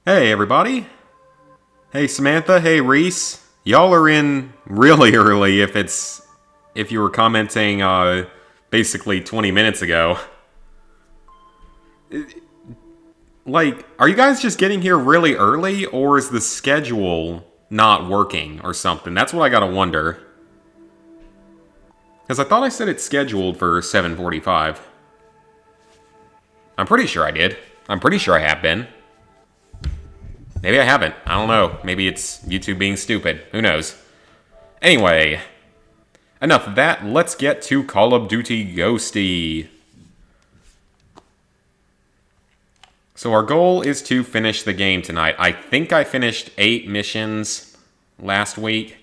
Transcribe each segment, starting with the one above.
Hey everybody. Hey Samantha, hey Reese. Y'all are in really early if you were commenting basically 20 minutes ago. Like, are you guys just getting here really early or is the schedule not working or something? That's what I gotta wonder. Because I thought I said it's scheduled for 7:45. I'm pretty sure I did. I'm pretty sure I have been. Maybe I haven't. I don't know. Maybe it's YouTube being stupid. Who knows? Anyway, enough of that. Let's get to Call of Duty Ghosty. So our goal is to finish the game tonight. I think I finished 8 missions last week.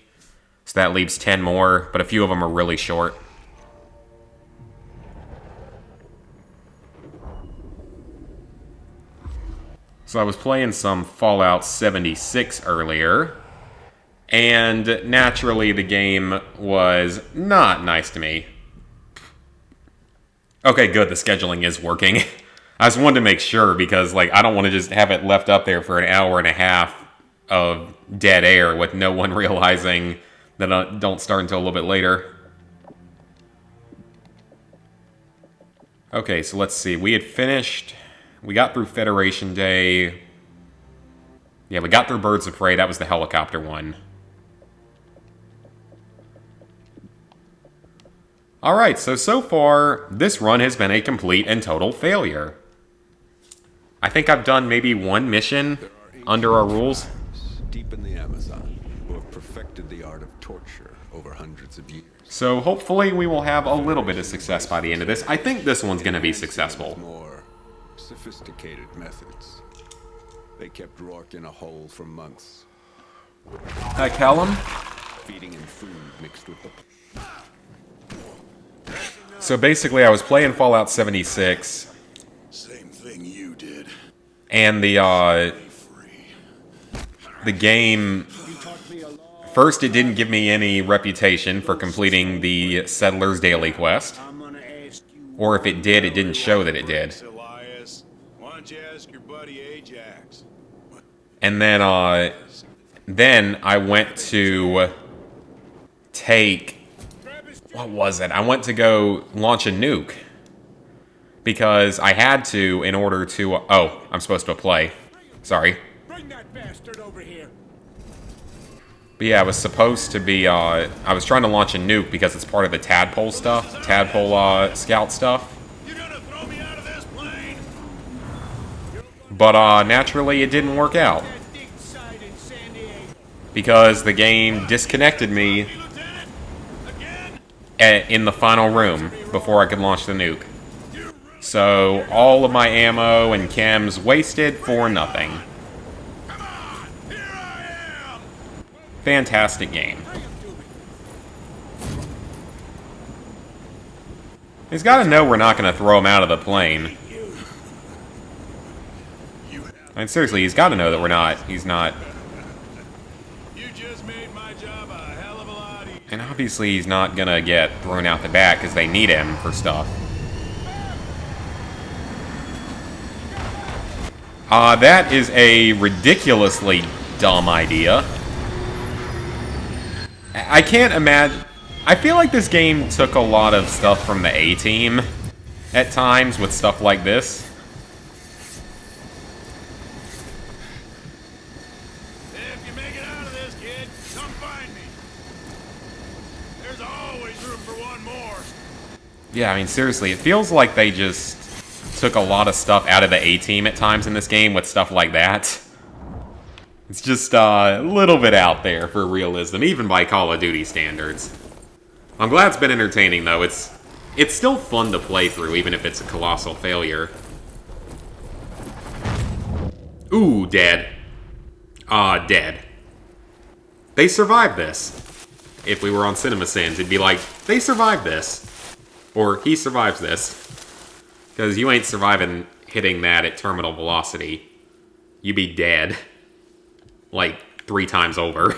So that leaves 10 more, but a few of them are really short. So I was playing some Fallout 76 earlier, and naturally the game was not nice to me. Okay, good, the scheduling is working. I just wanted to make sure because, like, I don't want to just have it left up there for an hour and a half of dead air with no one realizing that I don't start until a little bit later. Okay, so let's see. We had finished... We got through Federation Day. Yeah, we got through Birds of Prey. That was the helicopter one. Alright, so far, this run has been a complete and total failure. I think I've done maybe one mission under our rules. Deep in the Amazon, who have perfected the art of torture over hundreds of years. So hopefully we will have a little bit of success by the end of this. I think this one's going to be successful. More sophisticated methods. They kept Rourke in a hole for months. Hi, Callum. Feeding him food mixed with the... So basically I was playing Fallout 76. Same thing you did. And the game... First, it didn't give me any reputation for completing the Settler's Daily quest. Or if it did, it didn't show that it did. Elias, why don't you ask your buddy Ajax? And then I went to take... What was it? I went to go launch a nuke. Because I had to in order to... Oh, I'm supposed to play. Sorry. Bring that bastard over here. But yeah, I was supposed to be, I was trying to launch a nuke because it's part of the Tadpole stuff. Tadpole, scout stuff. You're gonna throw me out of this plane? But, naturally, it didn't work out. Because the game disconnected me in the final room before I could launch the nuke. So, all of my ammo and chems wasted for nothing. Fantastic game. He's got to know we're not going to throw him out of the plane. I mean, seriously, he's got to know that we're not. He's not. You just made my job a hell of a lot easier. And obviously, he's not going to get thrown out the back because they need him for stuff. That is a ridiculously dumb idea. I can't imagine... I feel like this game took a lot of stuff from the A-Team at times with stuff like this. If you make it out of this, kid, come find me. There's always room for one more. Yeah, I mean, seriously, it feels like they just took a lot of stuff out of the A-Team at times in this game with stuff like that. It's just a little bit out there for realism, even by Call of Duty standards. I'm glad it's been entertaining, though. It's still fun to play through, even if it's a colossal failure. Ooh, dead. Dead. They survived this. If we were on CinemaSins, it'd be like, they survived this. Or, he survives this. Because you ain't surviving hitting that at terminal velocity. You be dead. Like, 3 times over.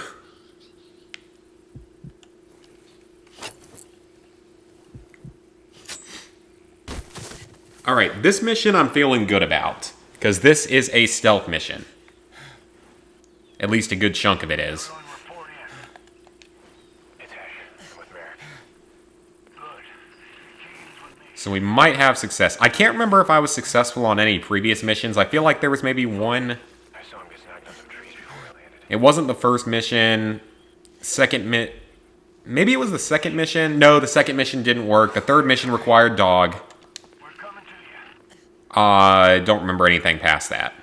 Alright, this mission I'm feeling good about. Because this is a stealth mission. At least a good chunk of it is. Report in. It's Ash. With Merrick. Good. Keys with me. So we might have success. I can't remember if I was successful on any previous missions. I feel like there was maybe one. I saw him get snagged on some trees before I landed. It wasn't the first mission. Maybe it was the second mission. No, the second mission didn't work. The third mission required dog. We're coming to you. I don't remember anything past that.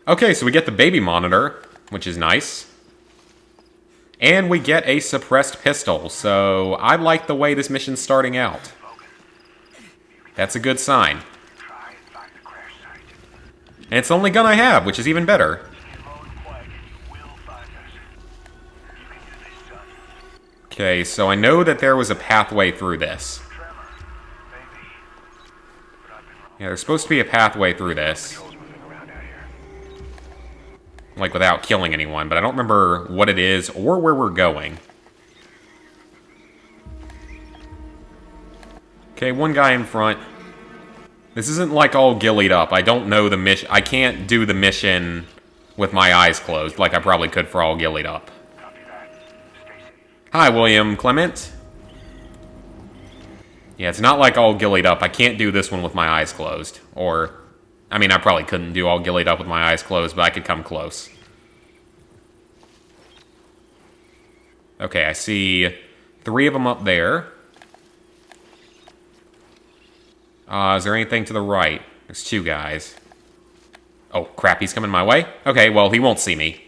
Okay, so we get the baby monitor, which is nice. And we get a suppressed pistol, so I like the way this mission's starting out. That's a good sign. Try and find the crash site. And it's the only gun I have, which is even better. Stay low and quiet, and you will find us. You can do this, son. Okay, so I know that there was a pathway through this. Trevor. Maybe. But I've been wrong. Yeah, there's supposed to be a pathway through this. Patrols moving around out here. Like, without killing anyone, but I don't remember what it is or where we're going. Okay, one guy in front. This isn't like all gillied up. I don't know the mission. I can't do the mission with my eyes closed like I probably could for all gillied up. Copy that. Stacy. Hi, William Clement. Yeah, it's not like all gillied up. I can't do this one with my eyes closed. Or, I mean, I probably couldn't do all gillied up with my eyes closed, but I could come close. Okay, I see 3 of them up there. Is there anything to the right? There's 2 guys. Oh, crap, he's coming my way? Okay, well, he won't see me.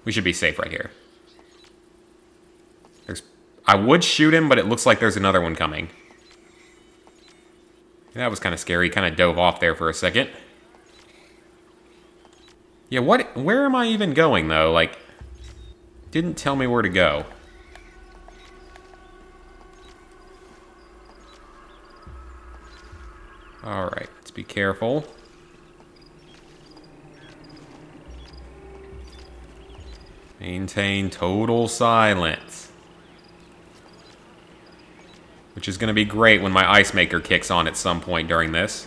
We should be safe right here. I would shoot him, but it looks like there's another one coming. That was kind of scary. Kind of dove off there for a second. Yeah, where am I even going, though? Like, didn't tell me where to go. Alright, let's be careful. Maintain total silence. Which is going to be great when my ice maker kicks on at some point during this.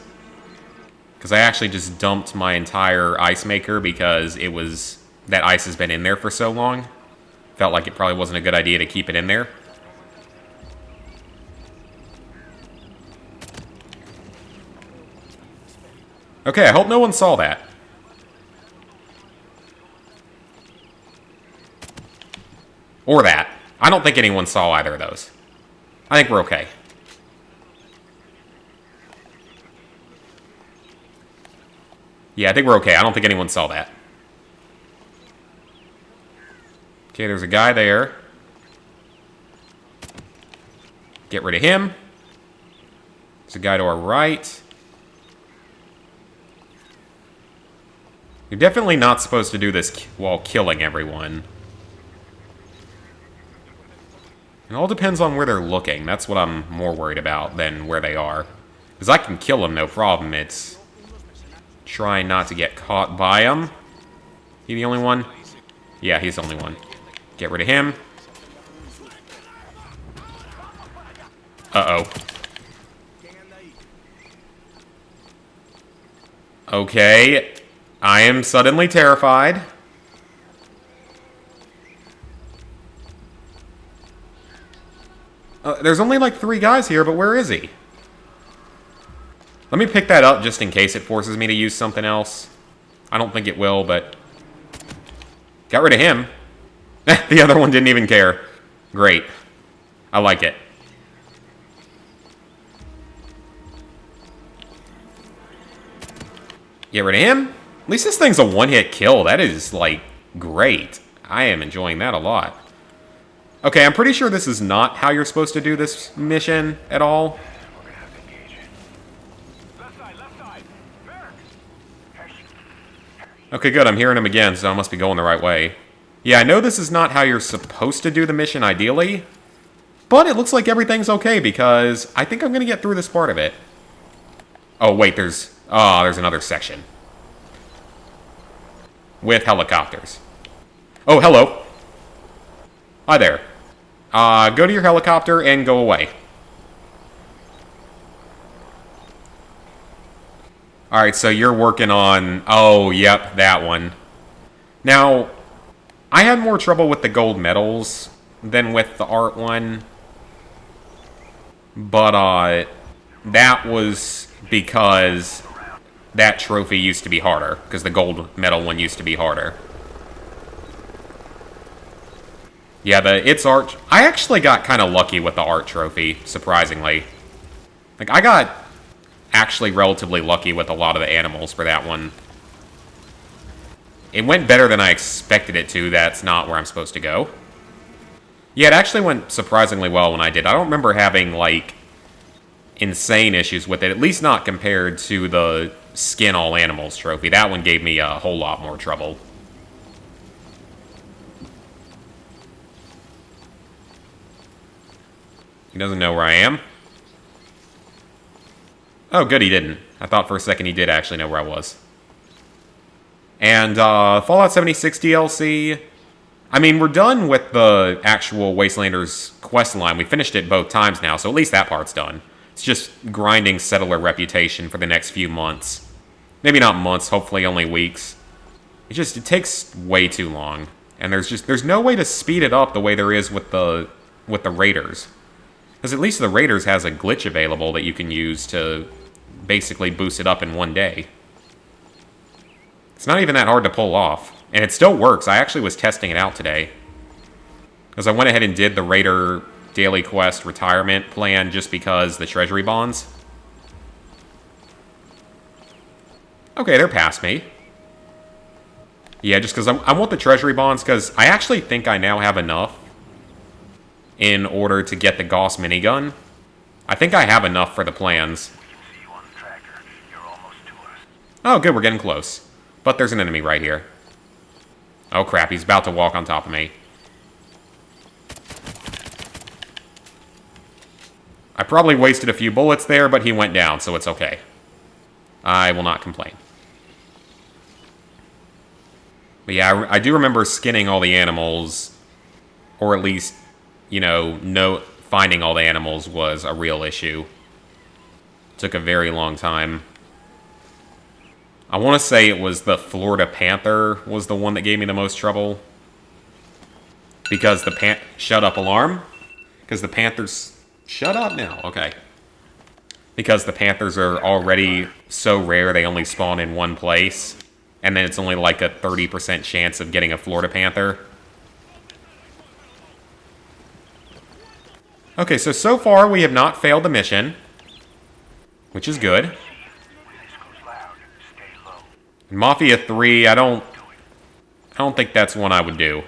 Because I actually just dumped my entire ice maker because it was... that ice has been in there for so long. Felt like it probably wasn't a good idea to keep it in there. Okay, I hope no one saw that. Or that. I don't think anyone saw either of those. I think we're okay. Yeah, I think we're okay. I don't think anyone saw that. Okay, there's a guy there. Get rid of him. There's a guy to our right. You're definitely not supposed to do this while killing everyone. It all depends on where they're looking. That's what I'm more worried about than where they are. Because I can kill them, no problem. It's trying not to get caught by them. He the only one? Yeah, he's the only one. Get rid of him. Uh-oh. Okay. I am suddenly terrified. There's only like 3 guys here, but where is he? Let me pick that up just in case it forces me to use something else. I don't think it will, but... Got rid of him. The other one didn't even care. Great. I like it. Get rid of him. At least this thing's a one-hit kill. That is, like, great. I am enjoying that a lot. Okay, I'm pretty sure this is not how you're supposed to do this mission at all. We're gonna have to engage it. Left side. Merrick. Okay, good. I'm hearing him again, so I must be going the right way. Yeah, I know this is not how you're supposed to do the mission ideally, but it looks like everything's okay because I think I'm going to get through this part of it. Oh, wait, there's another section. With helicopters. Oh, hello. Hi there. Go to your helicopter and go away. Alright, so you're working on... Oh, yep, that one. Now, I had more trouble with the gold medals than with the art one. But, that was because that trophy used to be harder. Because the gold medal one used to be harder. Yeah, it's art... I actually got kind of lucky with the art trophy, surprisingly. Like, I got actually relatively lucky with a lot of the animals for that one. It went better than I expected it to. That's not where I'm supposed to go. Yeah, it actually went surprisingly well when I did. I don't remember having, like, insane issues with it. At least not compared to the Skin All Animals trophy. That one gave me a whole lot more trouble. He doesn't know where I am. Oh, good, he didn't. I thought for a second he did actually know where I was. And, Fallout 76 DLC... I mean, we're done with the actual Wastelanders quest line. We finished it both times now, so at least that part's done. It's just grinding Settler reputation for the next few months. Maybe not months, hopefully only weeks. It takes way too long. And there's no way to speed it up the way there is with the Raiders. Because at least the Raiders has a glitch available that you can use to basically boost it up in one day. It's not even that hard to pull off. And it still works. I actually was testing it out today. Because I went ahead and did the Raider Daily Quest retirement plan just because the treasury bonds. Okay, they're past me. Yeah, just because I want the treasury bonds because I actually think I now have enough in order to get the Gauss minigun. I think I have enough for the plans. Oh, good, we're getting close. But there's an enemy right here. Oh crap, he's about to walk on top of me. I probably wasted a few bullets there, but he went down, so it's okay. I will not complain. But yeah, I do remember skinning all the animals, or at least, you know, finding all the animals was a real issue. Took a very long time. I want to say it was the Florida Panther was the one that gave me the most trouble. Because the Shut up, alarm. Because the Panthers... Shut up now. Okay. Because the Panthers are already so rare, they only spawn in one place. And then it's only like a 30% chance of getting a Florida Panther. Okay, so far we have not failed the mission. Which is good. Mafia 3, I don't think that's one I would do.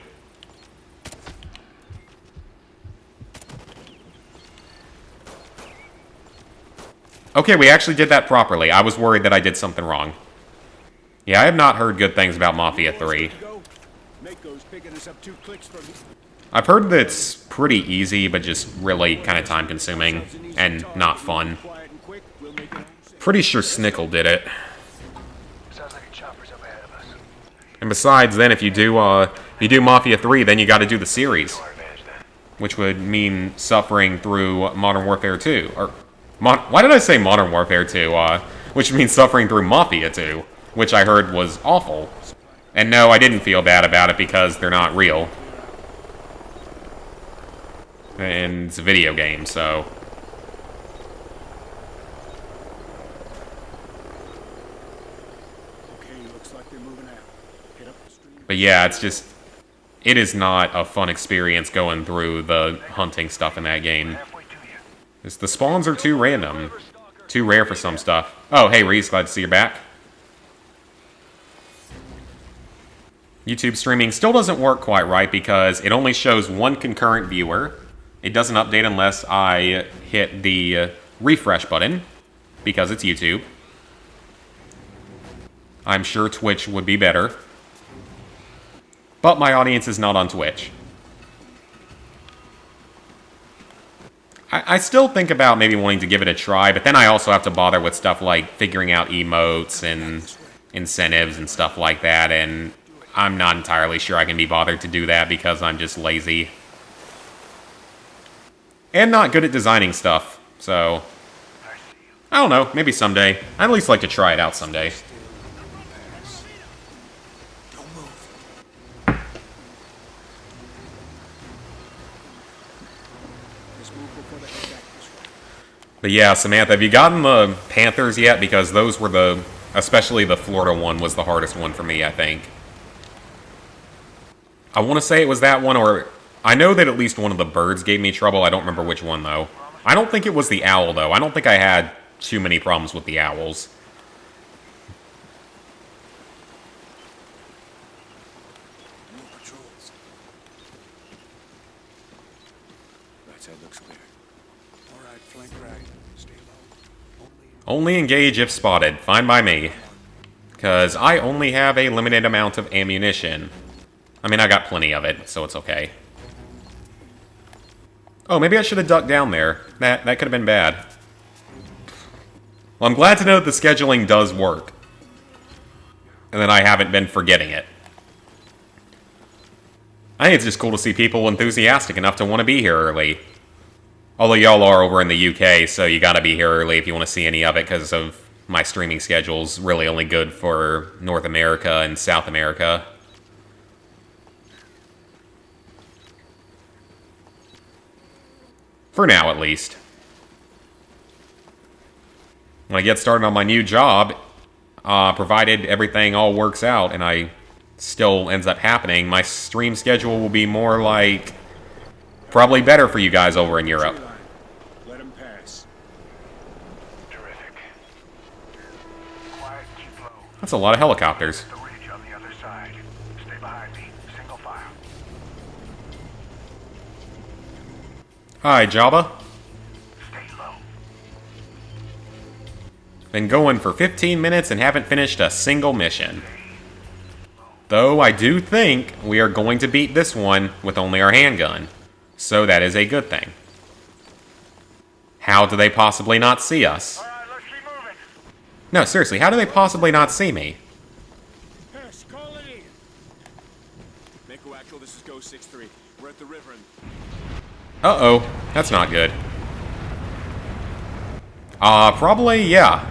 Okay, we actually did that properly. I was worried that I did something wrong. Yeah, I have not heard good things about Mafia 3. I've heard that it's pretty easy, but just really kind of time-consuming and not fun. Pretty sure Snickle did it. And besides, then if you do Mafia 3, then you got to do the series, which would mean suffering through Modern Warfare 2. Or why did I say Modern Warfare 2? Which means suffering through Mafia 2, which I heard was awful. And no, I didn't feel bad about it because they're not real. And it's a video game, so... But yeah, it's just... It is not a fun experience going through the hunting stuff in that game. The spawns are too random. Too rare for some stuff. Oh, hey Reese, glad to see you're back. YouTube streaming still doesn't work quite right because it only shows one concurrent viewer. It doesn't update unless I hit the refresh button, because it's YouTube. I'm sure Twitch would be better. But my audience is not on Twitch. I still think about maybe wanting to give it a try, but then I also have to bother with stuff like figuring out emotes and incentives and stuff like that, and I'm not entirely sure I can be bothered to do that because I'm just lazy. And not good at designing stuff, so... I don't know, maybe someday. I'd at least like to try it out someday. Don't move. Let's move before they head back this way. But yeah, Samantha, have you gotten the Panthers yet? Because those were especially the Florida one was the hardest one for me, I think. I want to say it was that one, or I know that at least one of the birds gave me trouble. I don't remember which one, though. I don't think it was the owl, though. I don't think I had too many problems with the owls. No patrols. Right side looks clear. All right, flank right. Stay low. Only engage if spotted. Fine by me. Because I only have a limited amount of ammunition. I mean, I got plenty of it, so it's okay. Oh, maybe I should have ducked down there. That could have been bad. Well, I'm glad to know that the scheduling does work. And that I haven't been forgetting it. I think it's just cool to see people enthusiastic enough to want to be here early. Although y'all are over in the UK, so you gotta be here early if you want to see any of it, because of my streaming schedule's really only good for North America and South America. For now, at least. When I get started on my new job, provided everything all works out and I still ends up happening, my stream schedule will be more like probably better for you guys over in Europe. Let him pass. Terrific. Quiet, keep low. That's a lot of helicopters. The ridge on the other side. Stay behind me. Single file. Hi, Jabba. Stay low. Been going for 15 minutes and haven't finished a single mission. Though I do think we are going to beat this one with only our handgun. So that is a good thing. How do they possibly not see us? All right, let's keep moving. No, seriously, how do they possibly not see me? Pass, call it in. Mako Actual, this is Go 6-3. We're at the river and... Uh-oh, that's not good. Probably, yeah.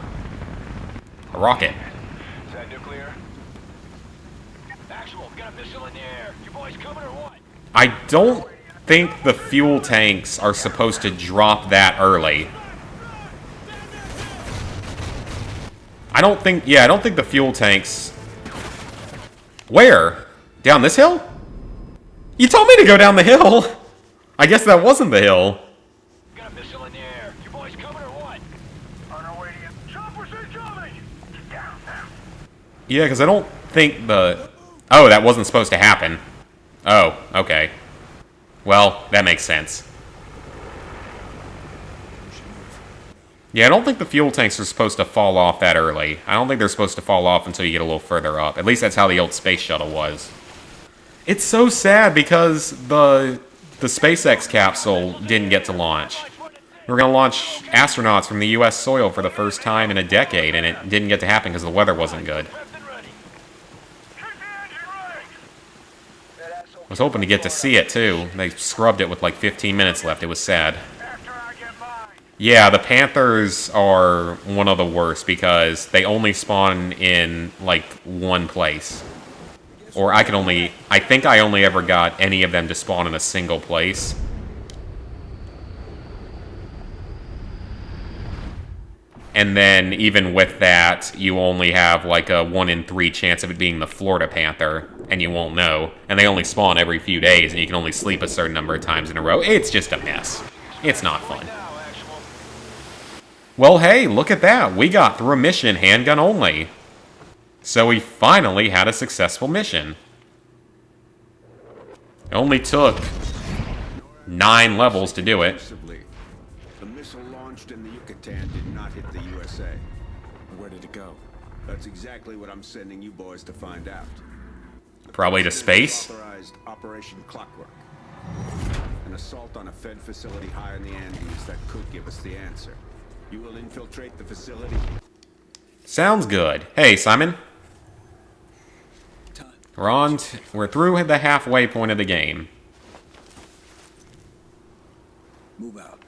A rocket. Is that nuclear? Actual, we got a missile in the air. You boys coming or what? I don't think the fuel tanks are supposed to drop that early. I don't think the fuel tanks... Where? Down this hill? You told me to go down the hill! I guess that wasn't the hill. Got a missile in the air. You boys coming or what? On our way to you. Choppers incoming! Get down now. Yeah, because I don't think the... Oh, that wasn't supposed to happen. Oh, okay. Well, that makes sense. Yeah, I don't think the fuel tanks are supposed to fall off that early. I don't think they're supposed to fall off until you get a little further up. At least that's how the old space shuttle was. It's so sad because the SpaceX capsule didn't get to launch. We were going to launch astronauts from the U.S. soil for the first time in a decade, and it didn't get to happen because the weather wasn't good. Prepped and ready. Keep the engine running. That asshole I was hoping to get to see it, too. They scrubbed it with like 15 minutes left. It was sad. after I get mine. Yeah, the Panthers are one of the worst because they only spawn in, like, one place. Or I think I only ever got any of them to spawn in a single place. And then, even with that, you only have, like, a 1 in 3 chance of it being the Florida Panther, and you won't know. And they only spawn every few days, and you can only sleep a certain number of times in a row. It's just a mess. It's not fun. Now, actual. Well, hey, look at that. We got through a mission handgun only. So we finally had a successful mission. It only took 9 levels to do it. Possibly. The missile launched in the Yucatan did not hit the USA. Where did it go? That's exactly what I'm sending you boys to find out. Probably to space. Authorized Operation Clockwork. An assault on a Fed facility high in the Andes that could give us the answer. You will infiltrate the facility. Sounds good. Hey, Simon. Time. We're through the halfway point of the game. Move out.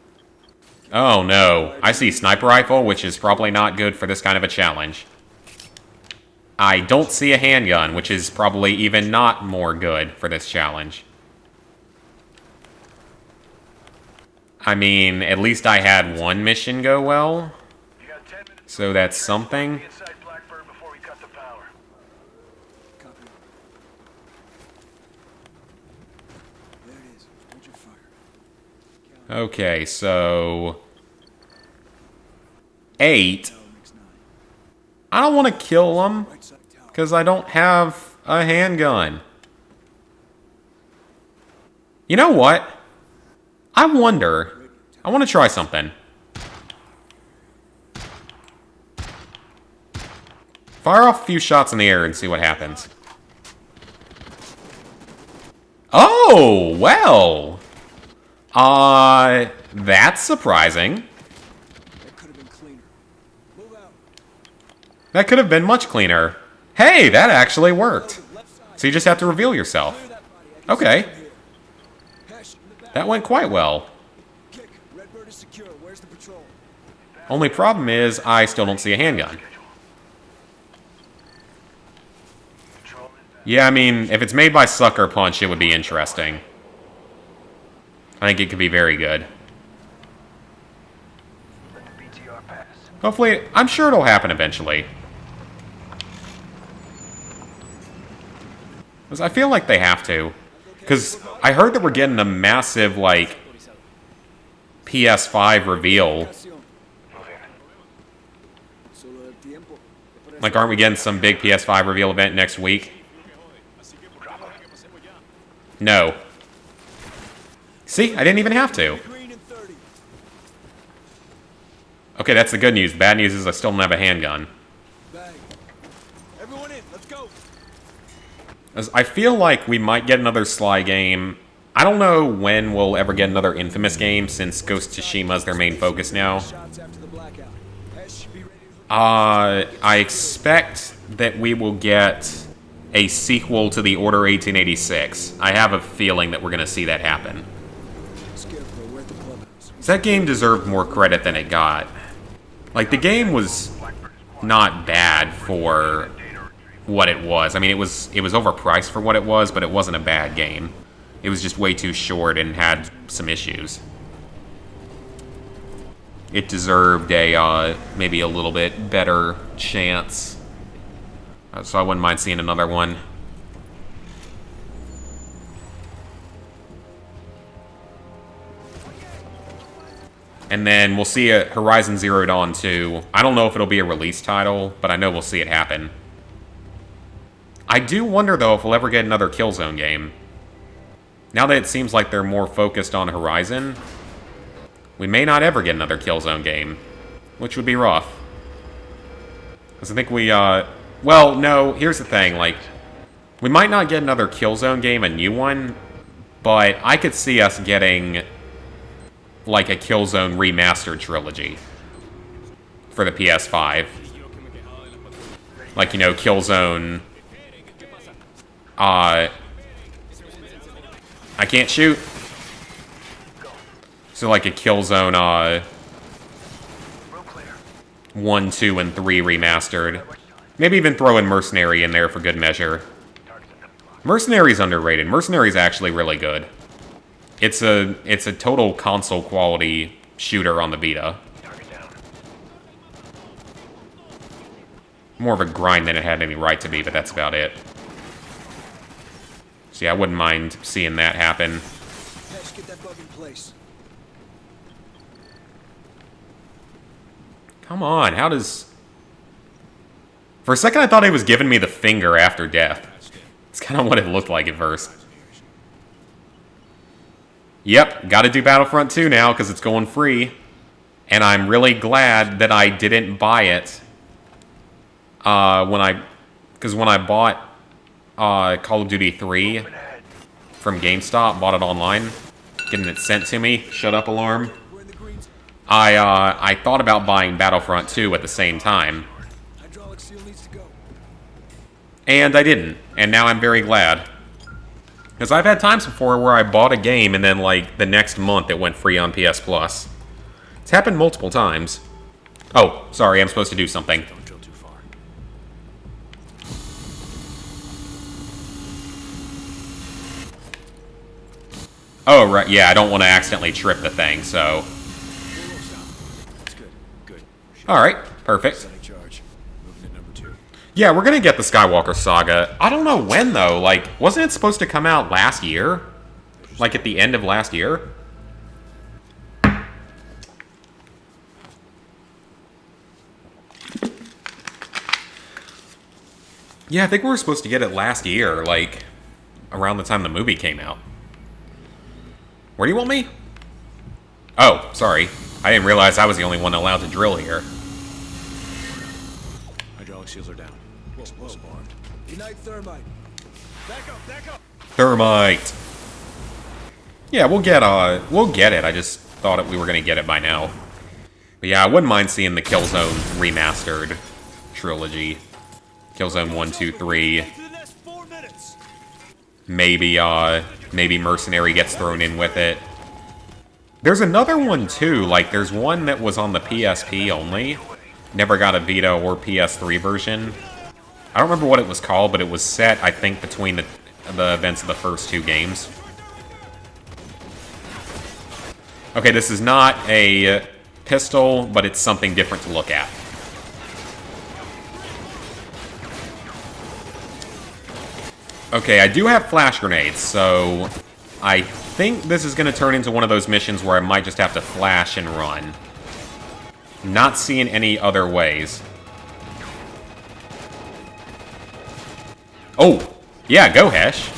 Oh no, I see sniper rifle, which is probably not good for this kind of a challenge. I don't see a handgun, which is probably even not more good for this challenge. I mean, at least I had one mission go well, You got 10 minutes. so that's something. Inside Blackbird before we cut the power. Copy. There it is. Hold your fire. Okay, so 8. Makes 9. I don't want to kill them, Right side tower. because I don't have a handgun. You know what? I wonder. I want to try something. Fire off a few shots in the air and see what happens. Oh, well. That's surprising. That could have been cleaner. Move out. That could have been much cleaner. Hey, that actually worked. Left side. So you just have to reveal yourself. Clear that body. I can Okay. see from here. Hesh, in the back. That went quite well. Kick. Redbird is secure. Where's the patrol? Only problem is, I still don't see a handgun. Yeah, I mean, if it's made by Sucker Punch, it would be interesting. I think it could be very good. Let the BTR pass. Hopefully, I'm sure it'll happen eventually. 'Cause I feel like they have to. Because I heard that we're getting a massive, like, PS5 reveal. Solo el tiempo. Like, aren't we getting some big PS5 reveal event next week? No. See, I didn't even have to. Green and 30. Okay, that's the good news. The bad news is I still don't have a handgun. Bang. Everyone in. Let's go. As I feel like we might get another Sly game. I don't know when we'll ever get another Infamous game, since Ghost of Tsushima's their main focus now. Shots after the blackout. Hesh, be ready to I expect that we will get a sequel to the Order 1886. I have a feeling that we're going to see that happen. Scarecrow, we're at the clubhouse. That game deserved more credit than it got. Like, the game was not bad for what it was. I mean, it was overpriced for what it was, but it wasn't a bad game. It was just way too short and had some issues. It deserved a, maybe a little bit better chance. So I wouldn't mind seeing another one. And then we'll see a Horizon Zero Dawn 2. I don't know if it'll be a release title, but I know we'll see it happen. I do wonder, though, if we'll ever get another Killzone game. Now that it seems like they're more focused on Horizon, we may not ever get another Killzone game, which would be rough. Because I think we, well, no, here's the thing, like, we might not get another Killzone game, a new one, but I could see us getting, like, a Killzone remastered trilogy for the PS5. Like, you know, Killzone, I can't shoot. So, like, a Killzone, 1, 2, and 3 remastered. Maybe even throw in Mercenary in there for good measure. Mercenary's underrated. Mercenary's actually really good. It's a total console quality shooter on the Vita. More of a grind than it had any right to be, but that's about it. So yeah, I wouldn't mind seeing that happen. Hesh, get that bug in place. Come on, how does... For a second I thought he was giving me the finger after death. It's kind of what it looked like at first. Yep, gotta do Battlefront 2 now because it's going free. And I'm really glad that I didn't buy it. Because when I bought Call of Duty 3 from GameStop, bought it online, getting it sent to me, shut up alarm. We're in the greens. I thought about buying Battlefront 2 at the same time. Hydraulic seal needs to go. And I didn't. And now I'm very glad. Because I've had times before where I bought a game and then, like, the next month it went free on PS Plus. It's happened multiple times. Oh, sorry, I'm supposed to do something. Don't drill too far. Oh, right, yeah, I don't want to accidentally trip the thing, so... That's good. Good. Alright, perfect. Setting charge. Moving to number 2. Yeah, we're gonna get the Skywalker Saga. I don't know when, though. Like, wasn't it supposed to come out last year? Like, at the end of last year? Yeah, I think we were supposed to get it last year, like, around the time the movie came out. Where do you want me? Oh, sorry. I didn't realize I was the only one allowed to drill here. Hydraulic seals are down. Explosive armed. Ignite thermite. Back up, back up. Thermite. Yeah, we'll get it. I just thought we were gonna get it by now. But yeah, I wouldn't mind seeing the Killzone remastered trilogy. Killzone 1, 2, 3. To the next 4 minutes. Maybe Mercenary gets thrown in with it. There's another one too, like there's one that was on the PSP only. Never got a Vita or PS3 version. I don't remember what it was called, but it was set, I think, between the events of the first 2 games. Okay, this is not a pistol, but it's something different to look at. Okay, I do have flash grenades, so I think this is going to turn into one of those missions where I might just have to flash and run. Not seeing any other ways. Oh, yeah, go Hesh.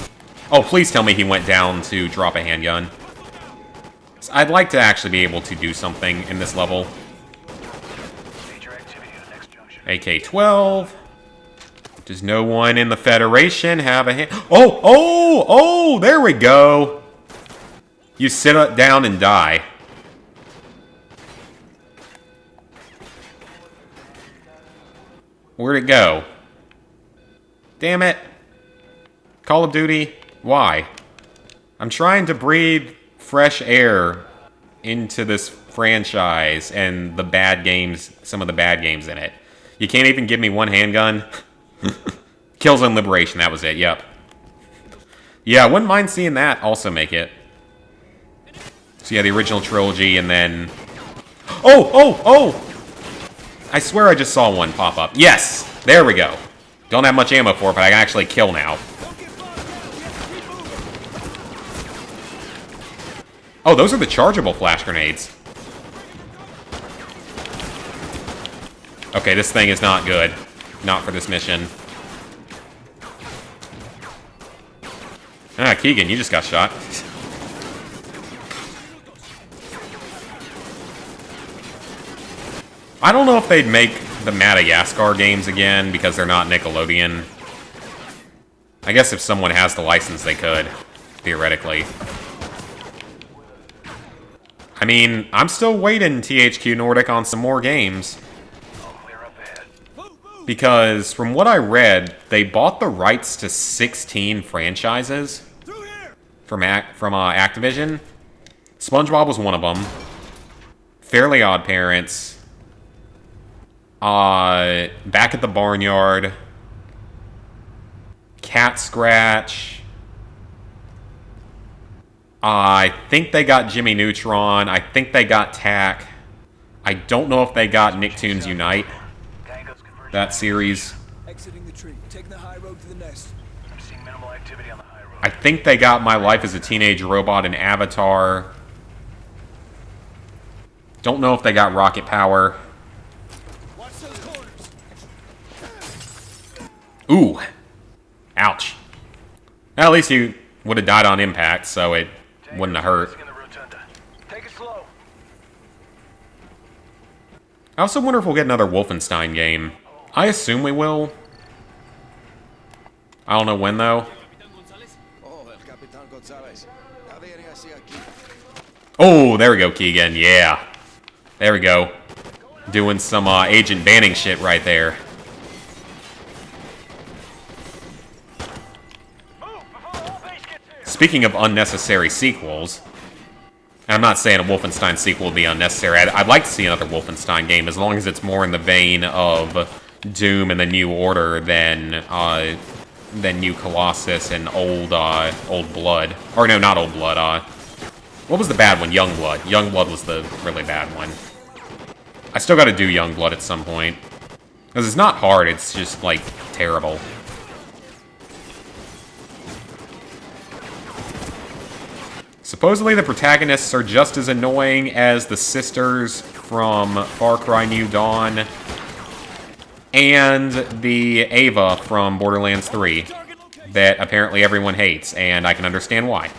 Oh, please tell me he went down to drop a handgun. I'd like to actually be able to do something in this level. AK-12. Does no one in the Federation have a hand? Oh, there we go. You sit down and die. Where'd it go? Damn it. Call of Duty? Why? I'm trying to breathe fresh air into this franchise and the bad games, some of the bad games in it. You can't even give me one handgun? Killzone Liberation, that was it, yep. Yeah, I wouldn't mind seeing that also make it. So yeah, the original trilogy and then... Oh! I swear I just saw one pop up. Yes! There we go. Don't have much ammo for it, but I can actually kill now. Oh, those are the chargeable flash grenades. Okay, this thing is not good. Not for this mission. Ah, Keegan, you just got shot. I don't know if they'd make the Madagascar games again because they're not Nickelodeon. I guess if someone has the license, they could, theoretically. I mean, I'm still waiting, THQ Nordic, on some more games. Because, from what I read, they bought the rights to 16 franchises from Activision. SpongeBob was one of them. Fairly Odd Parents. Back at the Barnyard. Cat Scratch. I think they got Jimmy Neutron. I think they got Tack. I don't know if they got Nicktoons Unite. That series. Exiting the tree. Taking the high road to the nest. I'm seeing minimal activity on the high road. I think they got My Life as a Teenage Robot and Avatar. Don't know if they got Rocket Power. Watch those corners. Ooh. Ouch. At least you would have died on impact, so it wouldn't have hurt. Take it slow. I also wonder if we'll get another Wolfenstein game. I assume we will. I don't know when, though. Oh, El Capitan Gonzalez. Oh, there we go, Keegan. Yeah. There we go. Doing some Agent Banning shit right there. Speaking of unnecessary sequels, I'm not saying a Wolfenstein sequel would be unnecessary. I'd like to see another Wolfenstein game, as long as it's more in the vein of Doom and the New Order than New Colossus and Old Blood. Or no, not Old Blood. What was the bad one? Youngblood. Youngblood was the really bad one. I still gotta do Youngblood at some point. Because it's not hard, it's just, like, terrible. Supposedly the protagonists are just as annoying as the sisters from Far Cry New Dawn and the Ava from Borderlands 3 that apparently everyone hates, and I can understand why.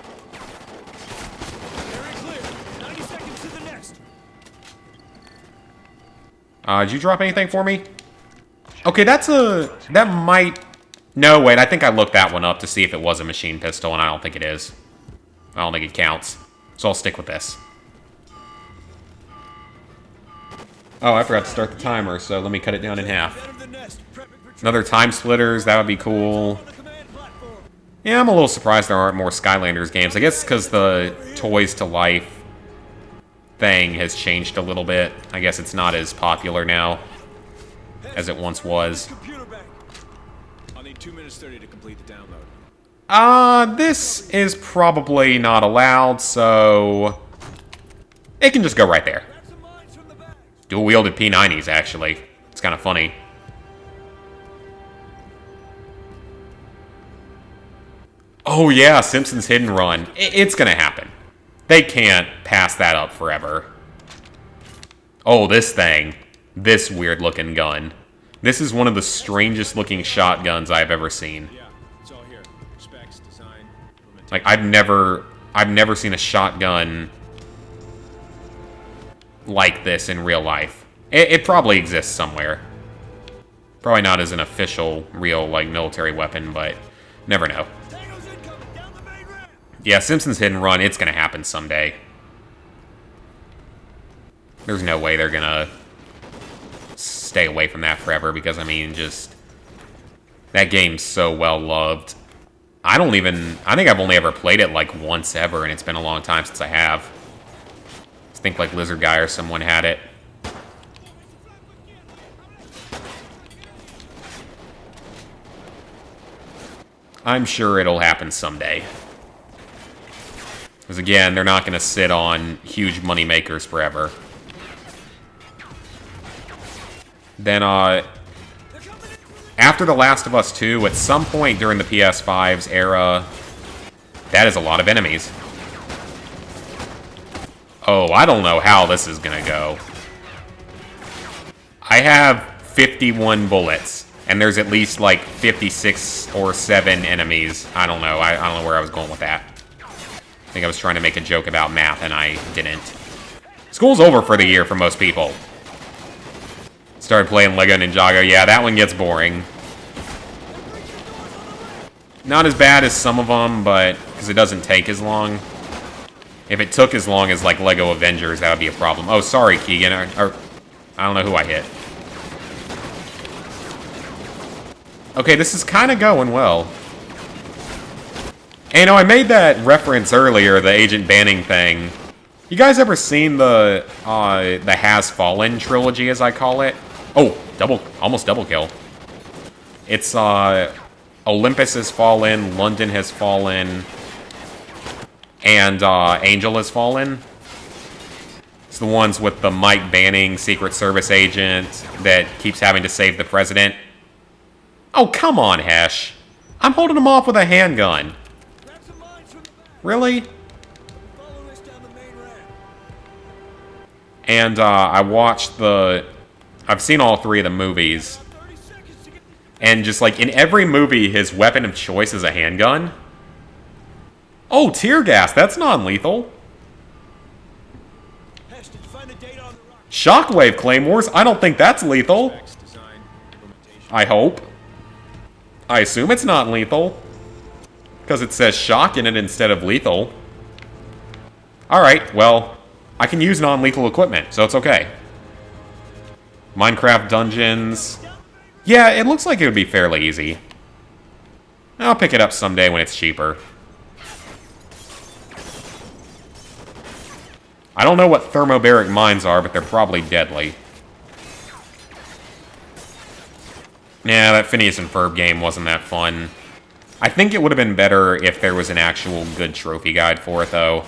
Did you drop anything for me? Okay, that might... No, wait, I think I looked that one up to see if it was a machine pistol, and I don't think it is. I don't think it counts. So I'll stick with this. Oh, I forgot to start the timer, so let me cut it down in half. Another time splitters, that would be cool. Yeah, I'm a little surprised there aren't more Skylanders games. I guess because the Toys to Life thing has changed a little bit. I guess it's not as popular now as it once was. I'll need 2 minutes 30 to complete the download. This is probably not allowed, so it can just go right there. Dual-wielded P90s, actually. It's kind of funny. Oh yeah, Simpsons Hidden Run. It's gonna happen. They can't pass that up forever. Oh, this thing. This weird-looking gun. This is one of the strangest-looking shotguns I've ever seen. Yeah, it's all here. Specs, design, implementation. Like, I've never seen a shotgun like this in real life. It probably exists somewhere. Probably not as an official, real, like, military weapon, but never know. Yeah, Simpsons Hidden Run, it's gonna happen someday. There's no way they're gonna stay away from that forever, because, I mean, just... that game's so well loved. I think I've only ever played it, like, once ever, and it's been a long time since I have. I think, like, Lizard Guy or someone had it. I'm sure it'll happen someday. Because, again, they're not going to sit on huge money makers forever. Then, after The Last of Us 2, at some point during the PS5's era, that is a lot of enemies. Oh, I don't know how this is going to go. I have 51 bullets, and there's at least, like, 56 or 7 enemies. I don't know. I don't know where I was going with that. I think I was trying to make a joke about math, and I didn't. School's over for the year for most people. Started playing Lego Ninjago. Yeah, that one gets boring. Not as bad as some of them, but because it doesn't take as long. If it took as long as, like, Lego Avengers, that would be a problem. Oh, sorry, Keegan. I don't know who I hit. Okay, this is kind of going well. And, I made that reference earlier, the Agent Banning thing. You guys ever seen the Has Fallen trilogy, as I call it? Oh, almost double kill. It's, Olympus has fallen, London has fallen, and, Angel has fallen. It's the ones with the Mike Banning Secret Service agent that keeps having to save the president. Oh, come on, Hesh. I'm holding him off with a handgun. Really? And, I watched I've seen all 3 of the movies. And just, like, in every movie, his weapon of choice is a handgun. Oh, tear gas. That's non-lethal. Shockwave claymores. I don't think that's lethal. I hope. I assume it's not lethal. Because it says shock in it instead of lethal. Alright, well, I can use non-lethal equipment, so it's okay. Minecraft dungeons. Yeah, it looks like it would be fairly easy. I'll pick it up someday when it's cheaper. I don't know what thermobaric mines are, but they're probably deadly. Yeah, that Phineas and Ferb game wasn't that fun. I think it would have been better if there was an actual good trophy guide for it, though.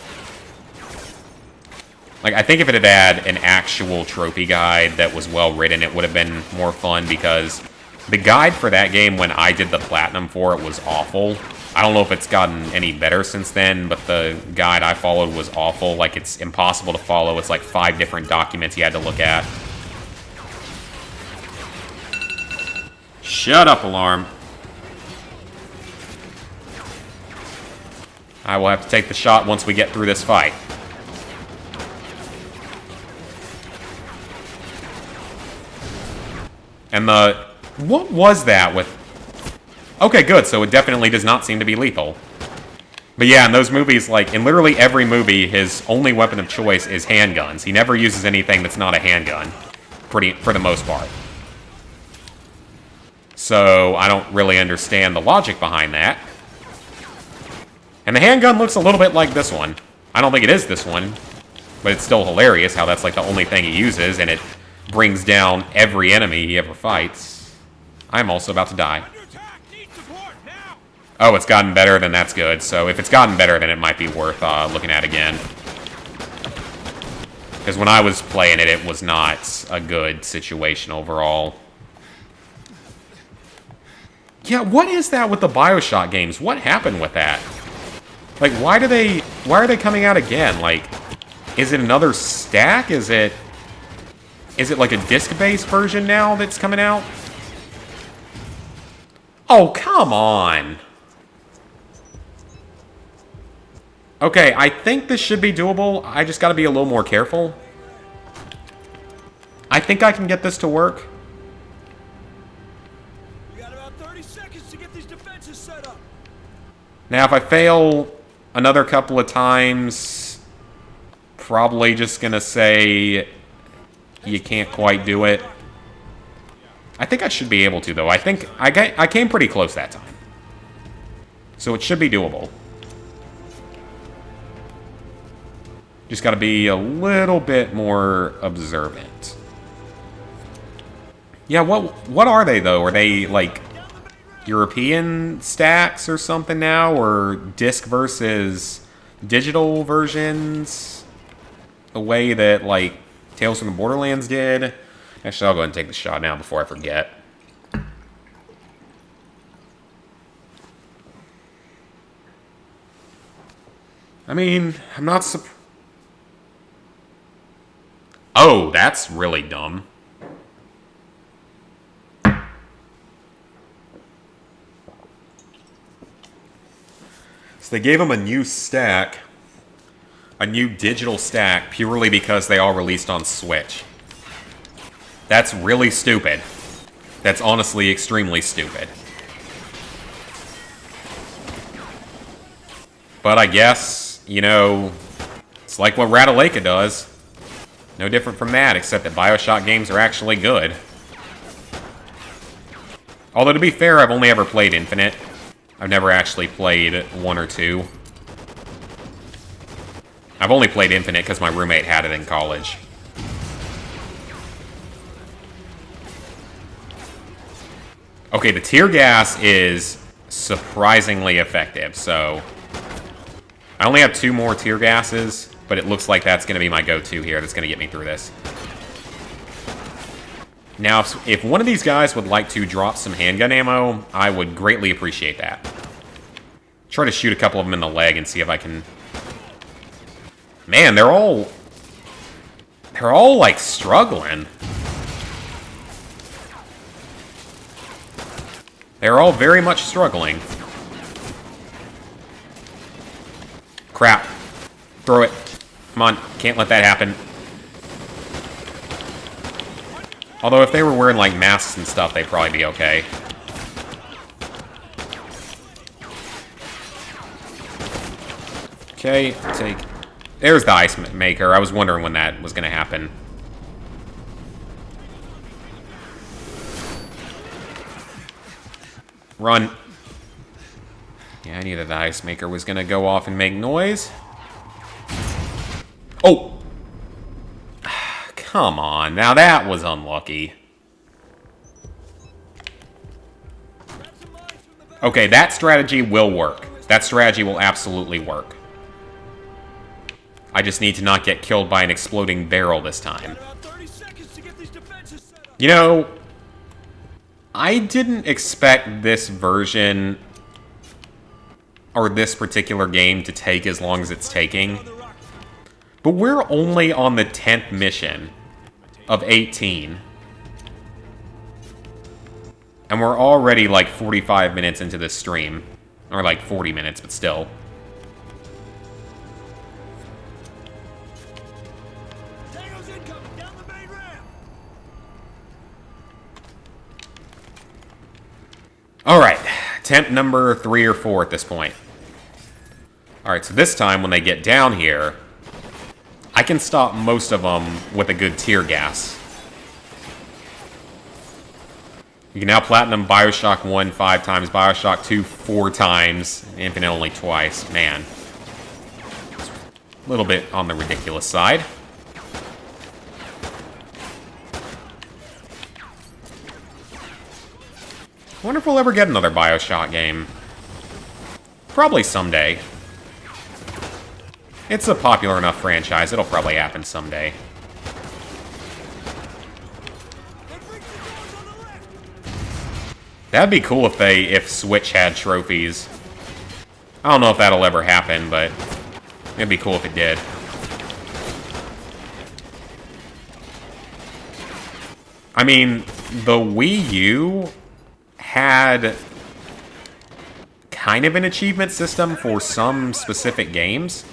Like, I think if it had had an actual trophy guide that was well written, it would have been more fun, because the guide for that game when I did the platinum for it was awful. I don't know if it's gotten any better since then, but the guide I followed was awful. Like, it's impossible to follow. It's like 5 different documents you had to look at. Shut up, alarm. I will have to take the shot once we get through this fight. And what was that with... Okay, good, so it definitely does not seem to be lethal. But yeah, in those movies, like, in literally every movie, his only weapon of choice is handguns. He never uses anything that's not a handgun, for the most part. So, I don't really understand the logic behind that. And the handgun looks a little bit like this one. I don't think it is this one, but it's still hilarious how that's like the only thing he uses, and it brings down every enemy he ever fights. I'm also about to die. Oh, it's gotten better, then that's good. So if it's gotten better, then it might be worth looking at again. Because when I was playing it, it was not a good situation overall. Yeah, what is that with the BioShock games? What happened with that? Like, why are they coming out again? Like, is it another stack? Is it like a disc-based version now that's coming out? Oh, come on. Okay, I think this should be doable. I just gotta be a little more careful. I think I can get this to work. We got about 30 seconds to get these defenses set up. Now, if I fail another couple of times, probably just gonna say you can't quite do it. I think I should be able to, though. I think I came pretty close that time. So it should be doable. Just gotta be a little bit more observant. Yeah, what are they, though? Are they, like, European stacks or something now? Or disc versus digital versions? The way that, like, Tales from the Borderlands did? Actually, I'll go ahead and take the shot now before I forget. I mean, I'm not surprised. Oh, that's really dumb. So they gave him a new stack. A new digital stack purely because they all released on Switch. That's really stupid. That's honestly extremely stupid. But I guess, you know, it's like what Ratalaika does. No different from that, except that BioShock games are actually good. Although, to be fair, I've only ever played Infinite. I've never actually played 1 or 2. I've only played Infinite because my roommate had it in college. Okay, the tear gas is surprisingly effective, so... I only have 2 more tear gases, but it looks like that's going to be my go-to here. That's going to get me through this. Now, if one of these guys would like to drop some handgun ammo, I would greatly appreciate that. Try to shoot a couple of them in the leg and see if I can... Man, they're all, like, struggling. They're all very much struggling. Crap. Throw it. Come on, can't let that happen. Although if they were wearing, like, masks and stuff, they'd probably be okay. Okay, take... There's the ice maker. I was wondering when that was going to happen. Run. Yeah, I knew that the ice maker was going to go off and make noise. Oh! Come on, now that was unlucky. Okay, that strategy will work. That strategy will absolutely work. I just need to not get killed by an exploding barrel this time. You know, I didn't expect this version or this particular game to take as long as it's taking. But we're only on the 10th mission of 18. And we're already like 45 minutes into this stream. Or like 40 minutes, but still. Alright, attempt number 3 or 4 at this point. Alright, so this time when they get down here, I can stop most of them with a good tear gas. You can now platinum Bioshock 1 5 times, Bioshock 2 4 times, Infinite only twice. Man. A little bit on the ridiculous side. I wonder if we'll ever get another Bioshock game. Probably someday. It's a popular enough franchise, it'll probably happen someday. That'd be cool if Switch had trophies. I don't know if that'll ever happen, but it'd be cool if it did. I mean, the Wii U had kind of an achievement system for some specific games.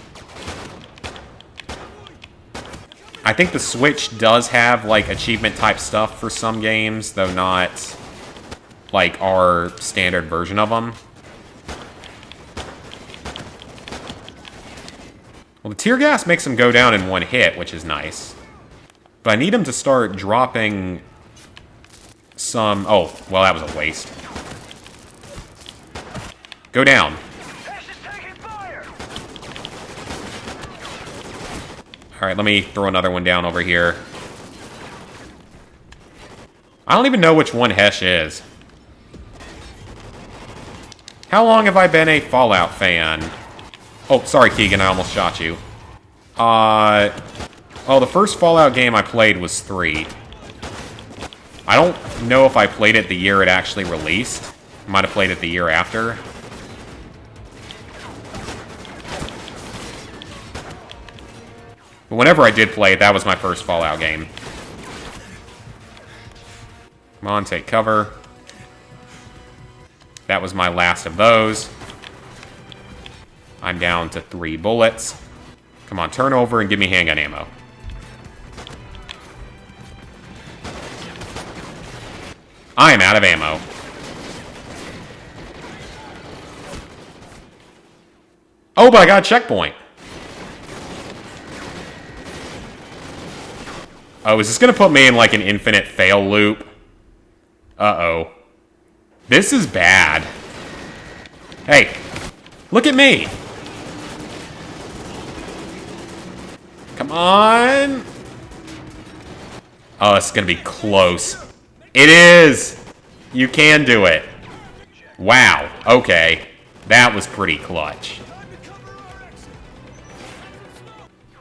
I think the Switch does have, like, achievement-type stuff for some games, though not, like, our standard version of them. Well, the tear gas makes them go down in one hit, which is nice. But I need them to start dropping some... Oh, well, that was a waste. Go down. Alright, let me throw another one down over here. I don't even know which one Hesh is. How long have I been a Fallout fan? Oh, sorry, Keegan, I almost shot you. Oh, the first Fallout game I played was 3. I don't know if I played it the year it actually released. I might have played it the year after. But whenever I did play it, that was my first Fallout game. Come on, take cover. That was my last of those. I'm down to 3 bullets. Come on, turn over and give me handgun ammo. I am out of ammo. Oh, but I got a checkpoint. Oh, is this gonna put me in, like, an infinite fail loop? Uh-oh. This is bad. Hey, look at me! Come on! Oh, it's gonna be close. It is! You can do it. Wow, okay. That was pretty clutch.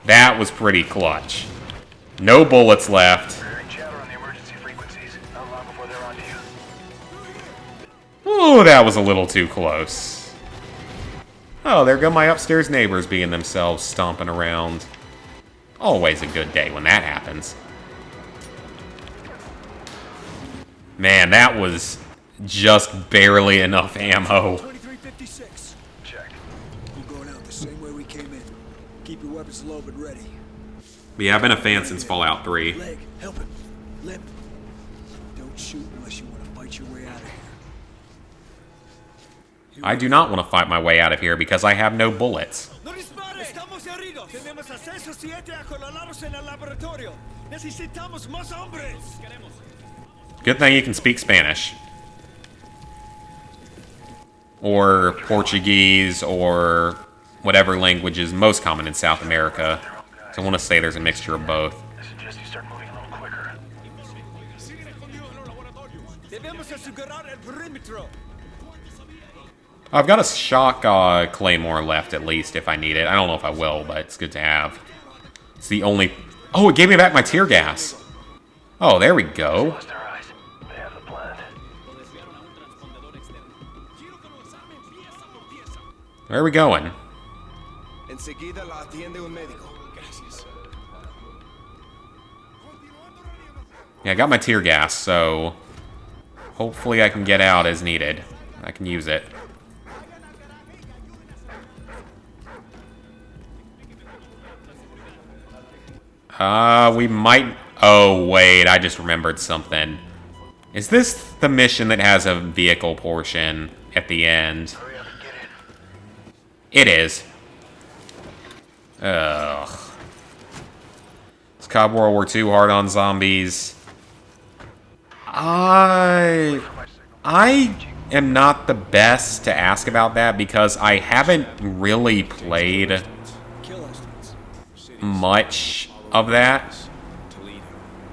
That was pretty clutch. No bullets left. Oh, that was a little too close. Oh, there go my upstairs neighbors being themselves, stomping around. Always a good day when that happens. Man, that was just barely enough ammo. 2356. Check. We're going out the same way we came in. Keep your weapons low but ready. But yeah, I've been a fan since Fallout 3. Leg, help him. Limp. Don't shoot unless you want to fight your way out of here. I do not want to fight my way out of here because I have no bullets. No dispare! Estamos heridos. Tenemos acceso 7 acorralados en el laboratorio. Necesitamos más hombres. Good thing you can speak Spanish. Or Portuguese, or whatever language is most common in South America. So I want to say there's a mixture of both. suggest you start moving a little quicker. Debemos asegurar el perímetro. I've got a shock claymore left, at least, if I need it. I don't know if I will, but it's good to have. It's the only... Oh, it gave me back my tear gas. Oh, there we go. Close their eyes. They have the plan. Where are we going? Enseguida la atiende un médico. Yeah, I got my tear gas, so... Hopefully I can get out as needed. I can use it. We might... Oh, wait, I just remembered something. Is this the mission that has a vehicle portion at the end? It is. Ugh. It's COD World War II hard on zombies. I am not the best to ask about that because I haven't really played much of that. Toledo,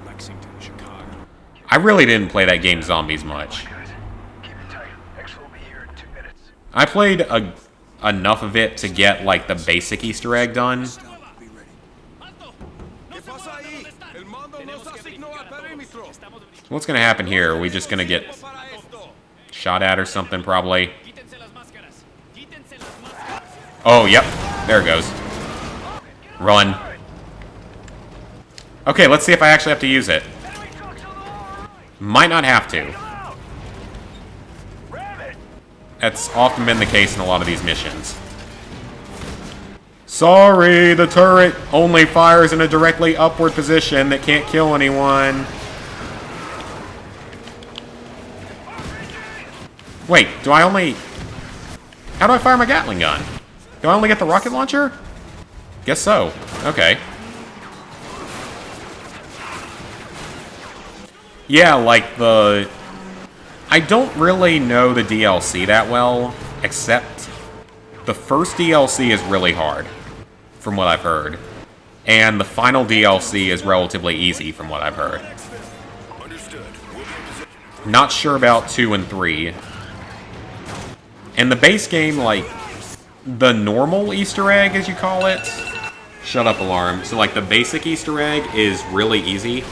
Lexington, Chicago. I really didn't play that game Zombies much. Keep it tight. X will be here in 2 minutes. I played enough of it to get like the basic Easter egg done. What's gonna happen here? Are we just gonna get shot at or something, probably? Oh, yep. There it goes. Run. Okay, let's see if I actually have to use it. Might not have to. That's often been the case in a lot of these missions. Sorry, the turret only fires in a directly upward position that can't kill anyone. Wait, do I only... How do I fire my Gatling gun? Do I only get the rocket launcher? Guess so. Okay. Yeah, like the... I don't really know the DLC that well, except the first DLC is really hard, from what I've heard. And the final DLC is relatively easy, from what I've heard. Not sure about 2 and 3. And the base game, like, the normal Easter egg, as you call it... Shut up, alarm. So, like, the basic Easter egg is really easy.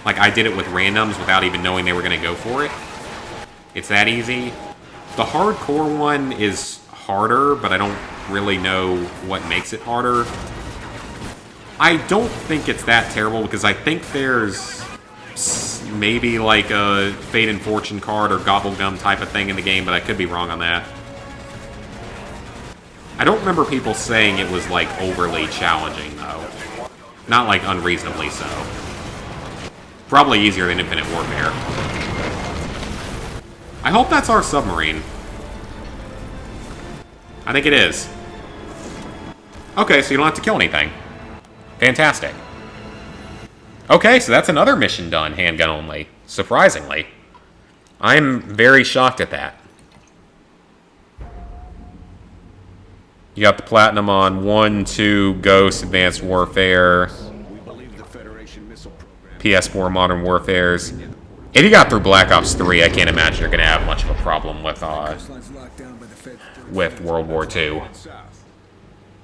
Like, I did it with randoms without even knowing they were going to go for it. It's that easy. The hardcore one is harder, but I don't really know what makes it harder. I don't think it's that terrible, because I think there's maybe like a Fate and Fortune card or Gobblegum type of thing in the game, but I could be wrong on that. I don't remember people saying it was, like, overly challenging, though. Not, like, unreasonably so. Probably easier than Infinite Warfare. I hope that's our submarine. I think it is. Okay, so you don't have to kill anything. Fantastic. Okay, so that's another mission done, handgun only. Surprisingly. I'm very shocked at that. You got the platinum on 1, 2, Ghost, Advanced Warfare, PS4 Modern Warfares. If you got through Black Ops 3, I can't imagine you're going to have much of a problem with World War II.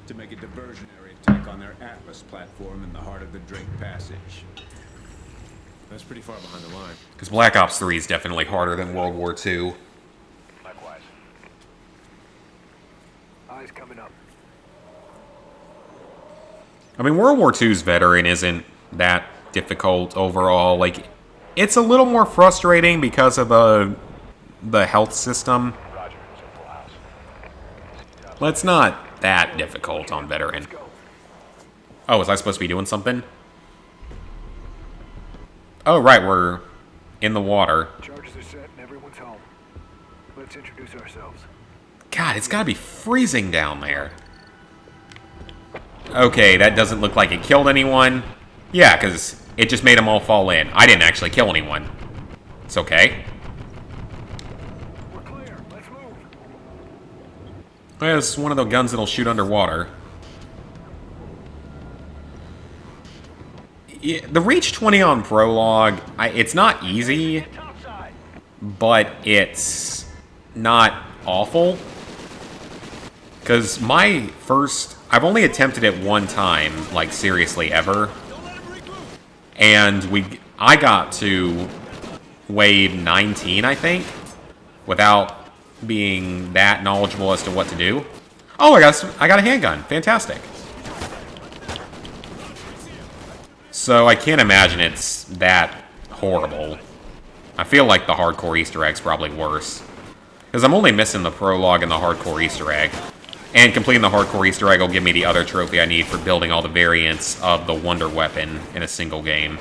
To make a diversionary attack on their Atlas platform in the heart of the Drake Passage. That's pretty far behind the line. Because Black Ops 3 is definitely harder than World War II. Likewise. Eyes coming up. I mean, World War II's veteran isn't that difficult overall. Like, it's a little more frustrating because of the health system. But it's not that difficult on veteran. Oh, was I supposed to be doing something? Oh, right, we're in the water. Charges are set and everyone's home. Let's introduce ourselves. God, it's gotta be freezing down there. Okay, that doesn't look like it killed anyone. Yeah, because it just made them all fall in. I didn't actually kill anyone. It's okay. We're clear. Let's move. Yeah, this is one of the guns that'll shoot underwater. Yeah, the Reach 20 on Prologue, it's not easy, but it's not awful. Because I've only attempted it one time, like seriously ever. And I got to wave 19, I think, without being that knowledgeable as to what to do. Oh, I got a handgun. Fantastic. So I can't imagine it's that horrible. I feel like the hardcore Easter egg's probably worse. Because I'm only missing the prologue and the hardcore Easter egg. And completing the hardcore Easter egg will give me the other trophy I need for building all the variants of the Wonder Weapon in a single game.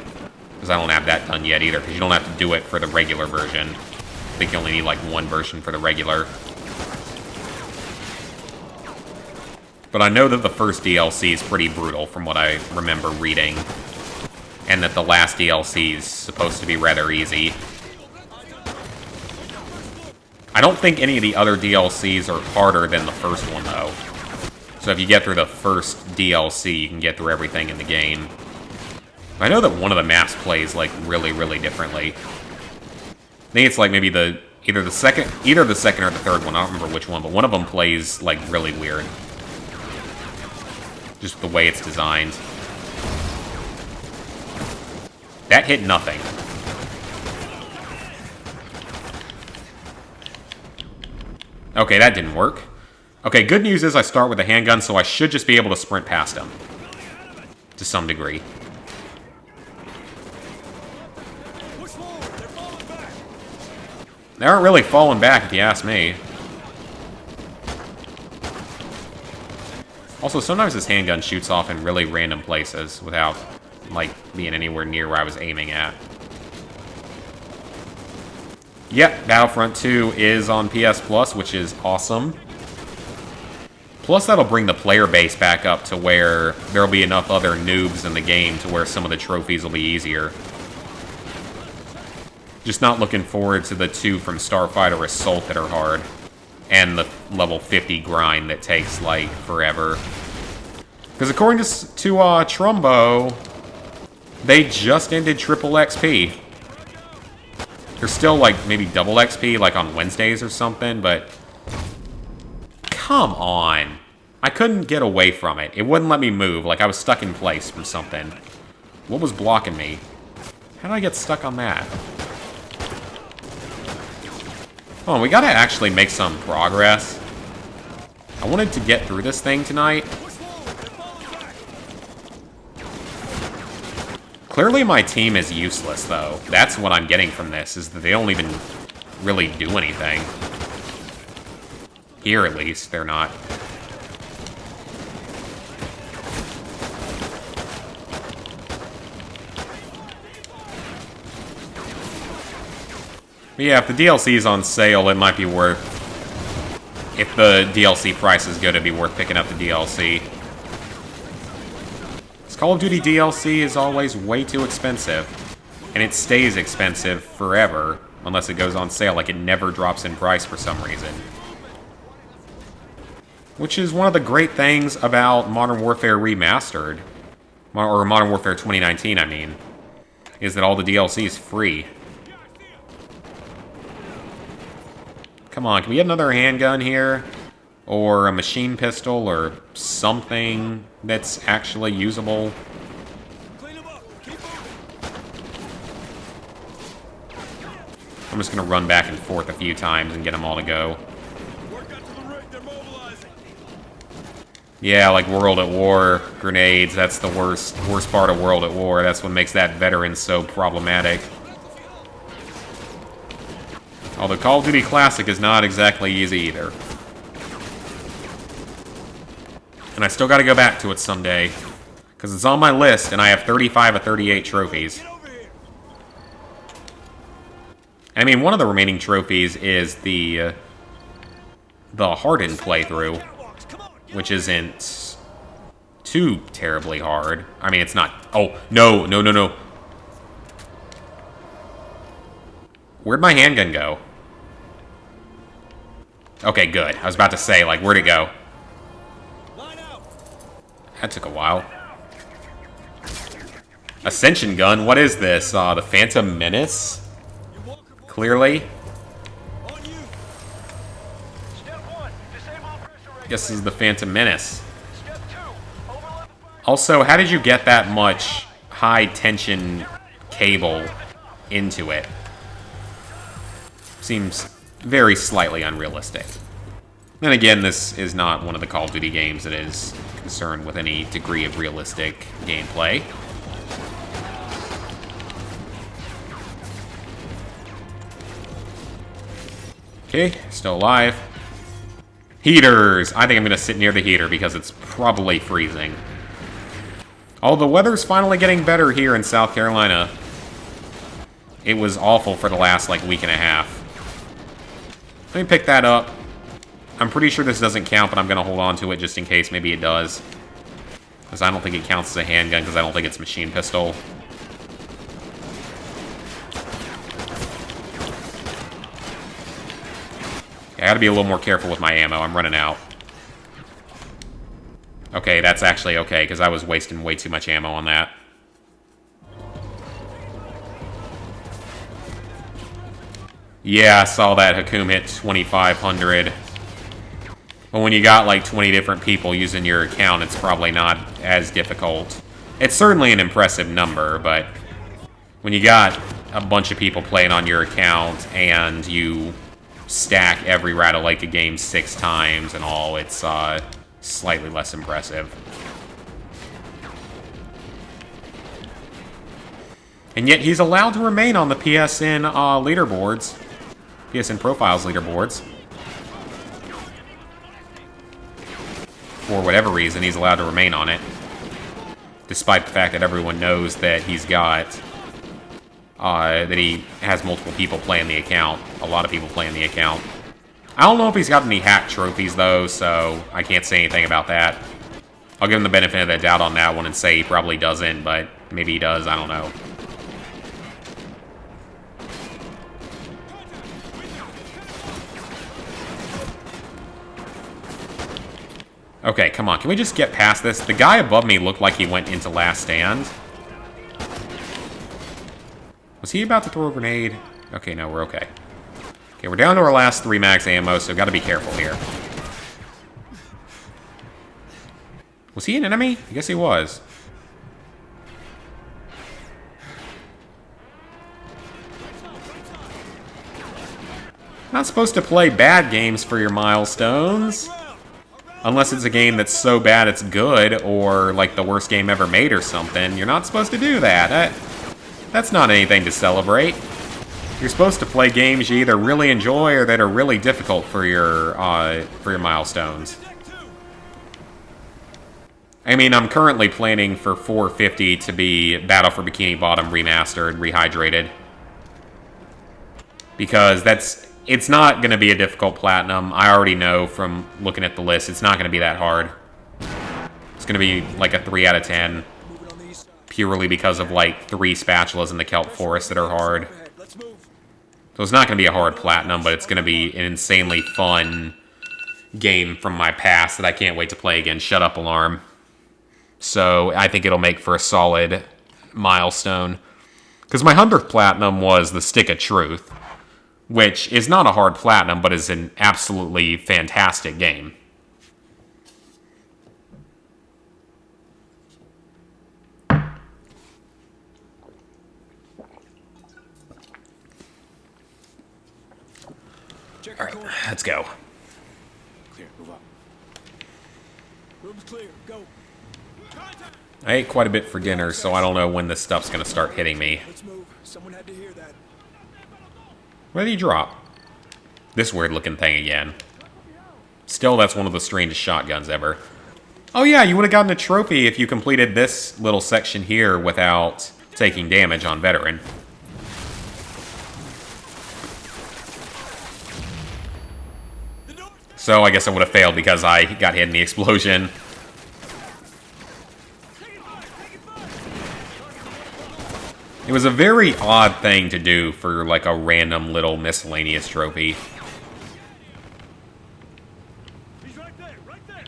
Because I don't have that done yet either, because you don't have to do it for the regular version. I think you only need like one version for the regular. But I know that the first DLC is pretty brutal from what I remember reading. And that the last DLC is supposed to be rather easy. I don't think any of the other DLCs are harder than the first one, though. So if you get through the first DLC, you can get through everything in the game. I know that one of the maps plays, like, really, really differently. I think it's, like, maybe either the second or the third one. I don't remember which one, but one of them plays, like, really weird. Just the way it's designed. That hit nothing. Okay, that didn't work. Okay, good news is I start with a handgun, so I should just be able to sprint past him. To some degree. They aren't really falling back, if you ask me. Also, sometimes this handgun shoots off in really random places without, like, being anywhere near where I was aiming at. Yep, Battlefront 2 is on PS Plus, which is awesome. Plus, that'll bring the player base back up to where there'll be enough other noobs in the game to where some of the trophies will be easier. Just not looking forward to the 2 from Starfighter Assault that are hard. And the level 50 grind that takes, like, forever. Because according to Trumbo, they just ended triple XP. There's still, like, maybe double XP, like, on Wednesdays or something, but... Come on. I couldn't get away from it. It wouldn't let me move, like I was stuck in place from something. What was blocking me? How did I get stuck on that? Oh, we gotta actually make some progress. I wanted to get through this thing tonight. Clearly my team is useless, though. That's what I'm getting from this, is that they don't even really do anything. Here, at least, they're not. But yeah, if the DLC is on sale, it might be worth... If the DLC price is good, it'd be worth picking up the DLC. This Call of Duty DLC is always way too expensive. And it stays expensive forever, unless it goes on sale. Like, it never drops in price for some reason. Which is one of the great things about Modern Warfare Remastered. Or Modern Warfare 2019, I mean. Is that all the DLC is free. Come on, can we get another handgun here? Or a machine pistol, or something that's actually usable? I'm just gonna run back and forth a few times and get them all to go. Yeah, like World at War, grenades, that's the worst part of World at War. That's what makes that veteran so problematic. Although Call of Duty Classic is not exactly easy either. And I still gotta go back to it someday. Because it's on my list, and I have 35 of 38 trophies. I mean, one of the remaining trophies is the hardened playthrough. Which isn't too terribly hard. I mean, it's not... Oh, no, no, no, no. Where'd my handgun go? Okay, good. I was about to say, like, where'd it go? That took a while. Ascension gun? What is this? The Phantom Menace? Clearly. On you. Step 1, disable pressure Guess this is the Phantom Menace. Step 2, overload the fire. Also, how did you get that much high tension cable into it? Seems very slightly unrealistic. Then again, this is not one of the Call of Duty games that is concerned with any degree of realistic gameplay. Okay, still alive. Heaters! I think I'm going to sit near the heater because it's probably freezing. Oh, the weather's finally getting better here in South Carolina. It was awful for the last, like, week and a half. Let me pick that up. I'm pretty sure this doesn't count, but I'm going to hold on to it just in case maybe it does. Because I don't think it counts as a handgun, because I don't think it's machine pistol. I gotta be a little more careful with my ammo. I'm running out. Okay, that's actually okay, because I was wasting way too much ammo on that. Yeah, I saw that Hakum hit 2,500. But when you got like 20 different people using your account, it's probably not as difficult. It's certainly an impressive number, but when you got a bunch of people playing on your account and you stack every Ratalaika game 6 times and all, it's slightly less impressive. And yet he's allowed to remain on the PSN leaderboards. PSN Profiles leaderboards. For whatever reason, he's allowed to remain on it. Despite the fact that everyone knows that he's got... that he has multiple people playing the account. A lot of people playing the account. I don't know if he's got any hack trophies, though, so I can't say anything about that. I'll give him the benefit of the doubt on that one and say he probably doesn't, but maybe he does, I don't know. Okay, come on. Can we just get past this? The guy above me looked like he went into Last Stand. Was he about to throw a grenade? Okay, no, we're okay. Okay, we're down to our last 3 max ammo, so gotta be careful here. Was he an enemy? I guess he was. Not supposed to play bad games for your milestones. Unless it's a game that's so bad it's good, or like the worst game ever made or something. You're not supposed to do that. That's not anything to celebrate. You're supposed to play games you either really enjoy or that are really difficult for your milestones. I mean, I'm currently planning for 450 to be Battle for Bikini Bottom remastered, rehydrated. Because it's not going to be a difficult platinum. I already know from looking at the list, it's not going to be that hard. It's going to be like a 3 out of 10. Purely because of like 3 spatulas in the kelp forest that are hard. So it's not going to be a hard platinum, but it's going to be an insanely fun game from my past that I can't wait to play again. Shut up, alarm. So I think it'll make for a solid milestone. Because my 100th platinum was the Stick of Truth, which is not a hard platinum, but is an absolutely fantastic game. Alright, let's go. Clear, move up. Room's clear. Go. I ate quite a bit for dinner, so I don't know when this stuff's going to start hitting me. Let's move. Someone had to hear that. Where did he drop? This weird-looking thing again. Still, that's one of the strangest shotguns ever. Oh yeah, you would have gotten a trophy if you completed this little section here without taking damage on Veteran. So I guess I would have failed because I got hit in the explosion. It was a very odd thing to do for like a random little miscellaneous trophy. He's right there, right there.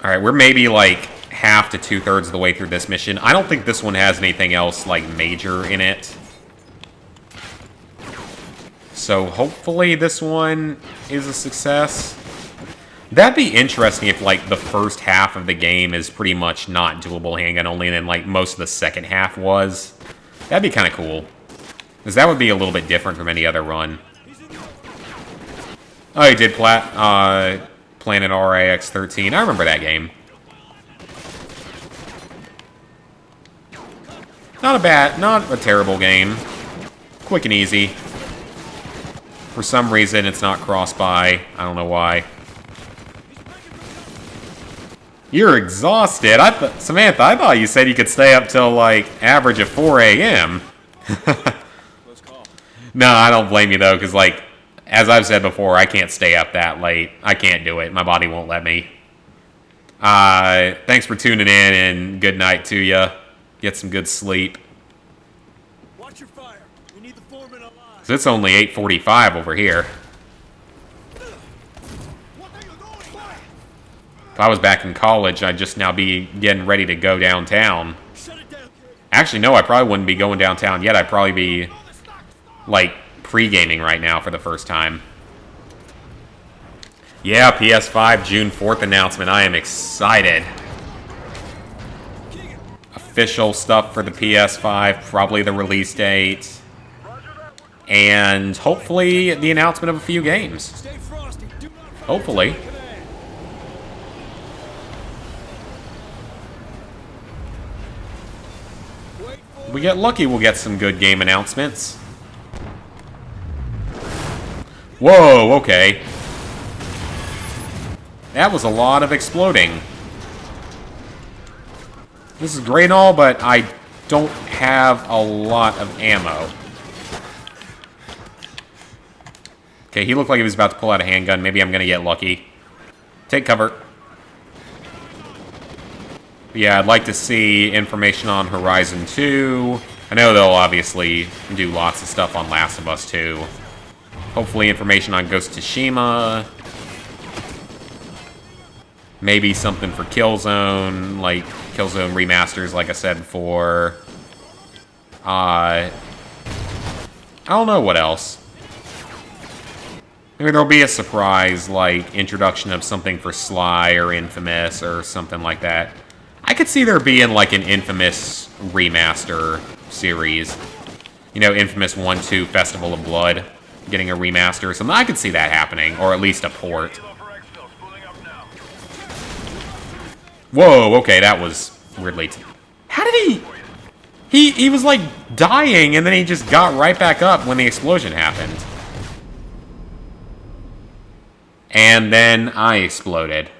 Alright, we're maybe like half to 2/3 of the way through this mission. I don't think this one has anything else, like, major in it. So hopefully this one is a success. That'd be interesting if, like, the first half of the game is pretty much not doable handgun only, and then, like, most of the second half was. That'd be kind of cool. Because that would be a little bit different from any other run. Oh, he did Planet RAX-13. I remember that game. Not a terrible game. Quick and easy. For some reason, it's not cross-buy. I don't know why. You're exhausted. Samantha, I thought you said you could stay up till, like, average of 4 a.m. No, I don't blame you, though, because, like, as I've said before, I can't stay up that late. I can't do it. My body won't let me. Thanks for tuning in, and good night to you. Get some good sleep. Watch your fire. We need the foreman alive. So it's only 8:45 over here. If I was back in college, I'd just now be getting ready to go downtown. Shut it down, kid. Actually, no, I probably wouldn't be going downtown yet. I'd probably be, like, pre-gaming right now for the first time. Yeah, PS5 June 4th announcement. I am excited. Official stuff for the PS5, probably the release date. And hopefully the announcement of a few games. Stay frosty. Do not fire Hopefully. until I command. Wait for If we get lucky, we'll get some good game announcements. Whoa, okay. That was a lot of exploding. This is great and all, but I don't have a lot of ammo. Okay, he looked like he was about to pull out a handgun. Maybe I'm going to get lucky. Take cover. Yeah, I'd like to see information on Horizon 2. I know they'll obviously do lots of stuff on Last of Us 2. Hopefully information on Ghost of Tsushima. Maybe something for Killzone, like Killzone remasters, like I said before. I don't know what else. Maybe there'll be a surprise, like introduction of something for Sly or Infamous or something like that. I could see there being like an Infamous remaster series. You know, Infamous 1, 2, Festival of Blood, getting a remaster or something. I could see that happening, or at least a port. Whoa, okay, that was weirdly... How did he was like dying, and then he just got right back up when the explosion happened. And then I exploded,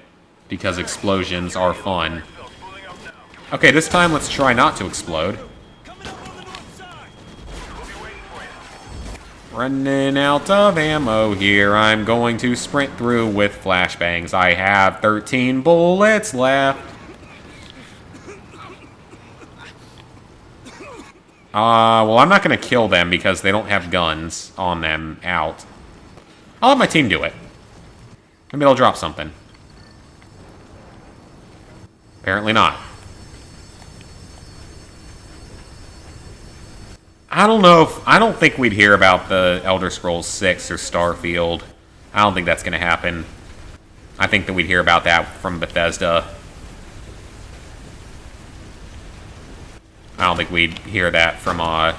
because explosions are fun. Okay, this time let's try not to explode. Running out of ammo here. I'm going to sprint through with flashbangs. I have 13 bullets left. Well, I'm not going to kill them because they don't have guns on them out. I'll let my team do it. Maybe they'll drop something. Apparently not. I don't think we'd hear about the Elder Scrolls 6 or Starfield. I don't think that's going to happen. I think that we'd hear about that from Bethesda. I don't think we'd hear that from a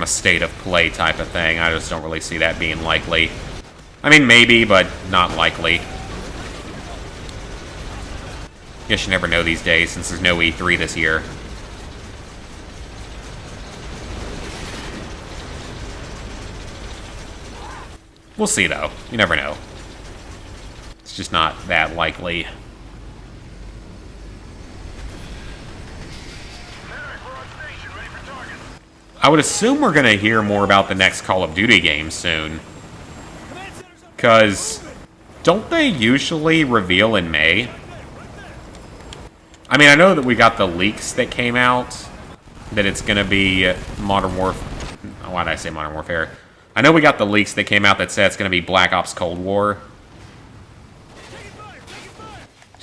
state of play type of thing. I just don't really see that being likely. I mean, maybe, but not likely. Guess you never know these days since there's no E3 this year. We'll see, though. You never know. It's just not that likely. I would assume we're going to hear more about the next Call of Duty game soon. Because don't they usually reveal in May? I mean, I know that we got the leaks that came out, that it's going to be Modern Warfare. Why did I say Modern Warfare? I know we got the leaks that came out that said it's going to be Black Ops Cold War.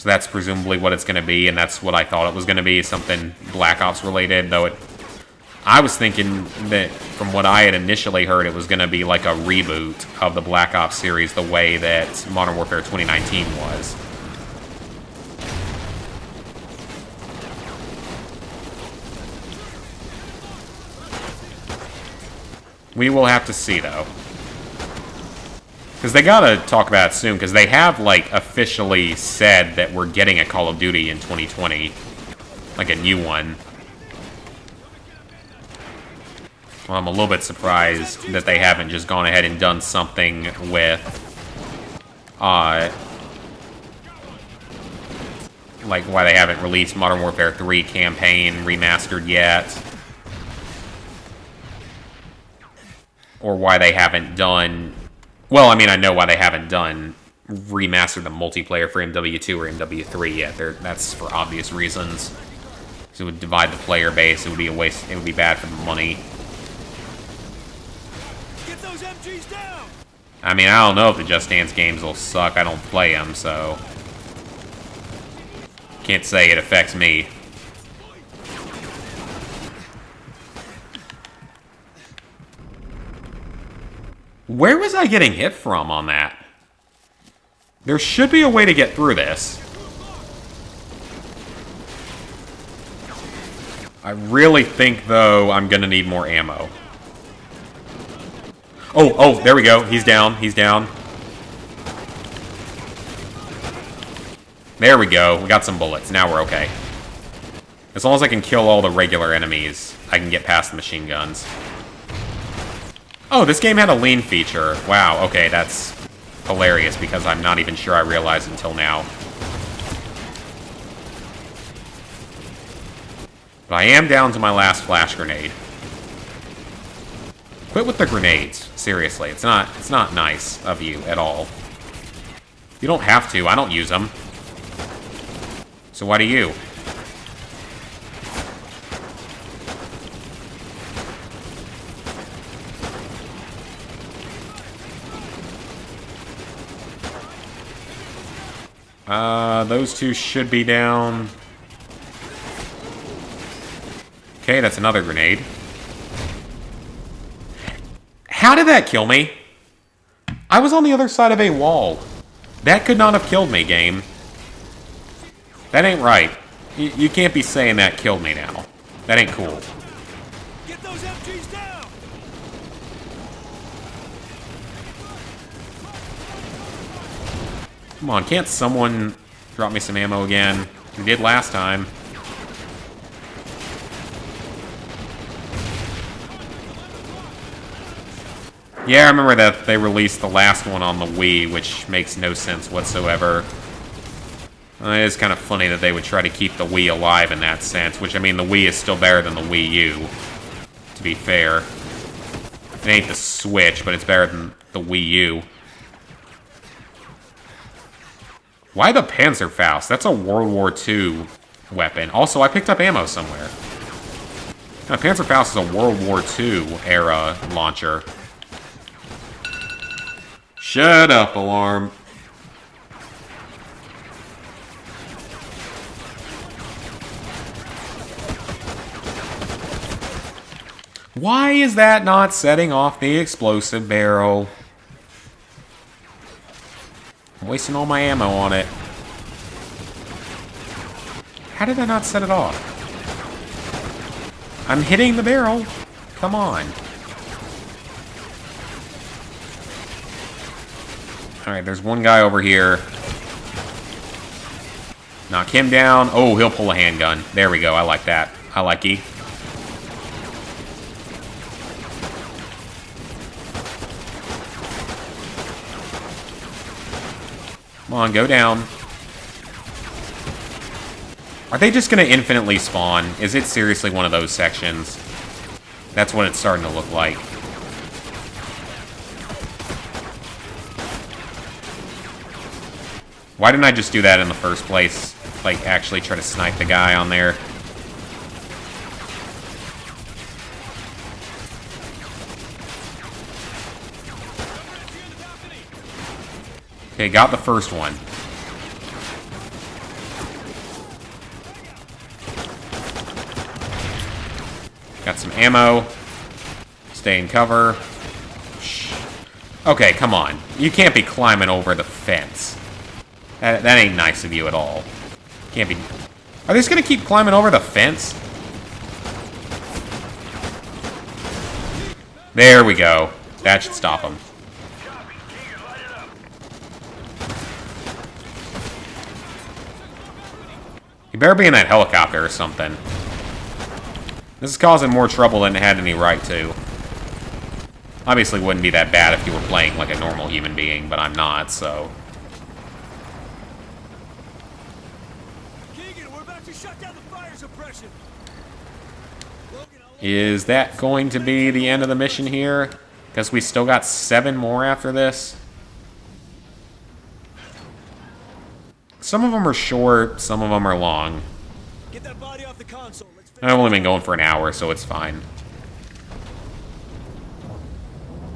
So that's presumably what it's going to be, and that's what I thought it was going to be, something Black Ops related, though I was thinking that from what I had initially heard, it was going to be like a reboot of the Black Ops series the way that Modern Warfare 2019 was. We will have to see, though. Because they gotta talk about it soon, because they have, like, officially said that we're getting a Call of Duty in 2020. Like a new one. Well, I'm a little bit surprised that they haven't just gone ahead and done something with, like, why they haven't released Modern Warfare 3 campaign remastered yet. Or why they haven't done... Well, I mean, I know why they haven't done remastered the multiplayer for MW2 or MW3 yet. That's for obvious reasons. So it would divide the player base. It would be a waste. It would be bad for the money. Get those MGs down! I mean, I don't know if the Just Dance games will suck. I don't play them, so... Can't say it affects me. Where was I getting hit from on that? There should be a way to get through this. I really think, though, I'm gonna need more ammo. Oh, there we go. He's down. He's down. There we go. We got some bullets. Now we're okay. As long as I can kill all the regular enemies, I can get past the machine guns. Oh, this game had a lean feature. Wow, okay, that's hilarious because I'm not even sure I realized until now. But I am down to my last flash grenade. Quit with the grenades. Seriously, it's not nice of you at all. You don't have to. I don't use them. So why do you? Those two should be down. Okay, that's another grenade. How did that kill me? I was on the other side of a wall. That could not have killed me, game. That ain't right. You can't be saying that killed me now. That ain't cool. Get those MGs down! Come on, can't someone drop me some ammo again? We did last time. Yeah, I remember that they released the last one on the Wii, which makes no sense whatsoever. It is kind of funny that they would try to keep the Wii alive in that sense, which, I mean, the Wii is still better than the Wii U, to be fair. It ain't the Switch, but it's better than the Wii U. Why the Panzerfaust? That's a World War II weapon. Also, I picked up ammo somewhere. Now, Panzerfaust is a World War II era launcher. Shut up, alarm. Why is that not setting off the explosive barrel? I'm wasting all my ammo on it. How did I not set it off? I'm hitting the barrel. Come on. Alright, there's one guy over here. Knock him down. Oh, he'll pull a handgun. There we go. I like that. I like E. Come on, go down. Are they just going to infinitely spawn? Is it seriously one of those sections? That's what it's starting to look like. Why didn't I just do that in the first place? Like, actually try to snipe the guy on there? Okay, got the first one. Got some ammo. Stay in cover. Shh. Okay, come on. You can't be climbing over the fence. That ain't nice of you at all. Can't be... Are they just gonna keep climbing over the fence? There we go. That should stop them. You better be in that helicopter or something. This is causing more trouble than it had any right to. Obviously wouldn't be that bad if you were playing like a normal human being, but I'm not, so... Keegan, we're about to shut down the fire suppression. Is that going to be the end of the mission here? Because we still got 7 more after this. Some of them are short, some of them are long. Get that body off the console. Let's I've only been going for an hour, so it's fine.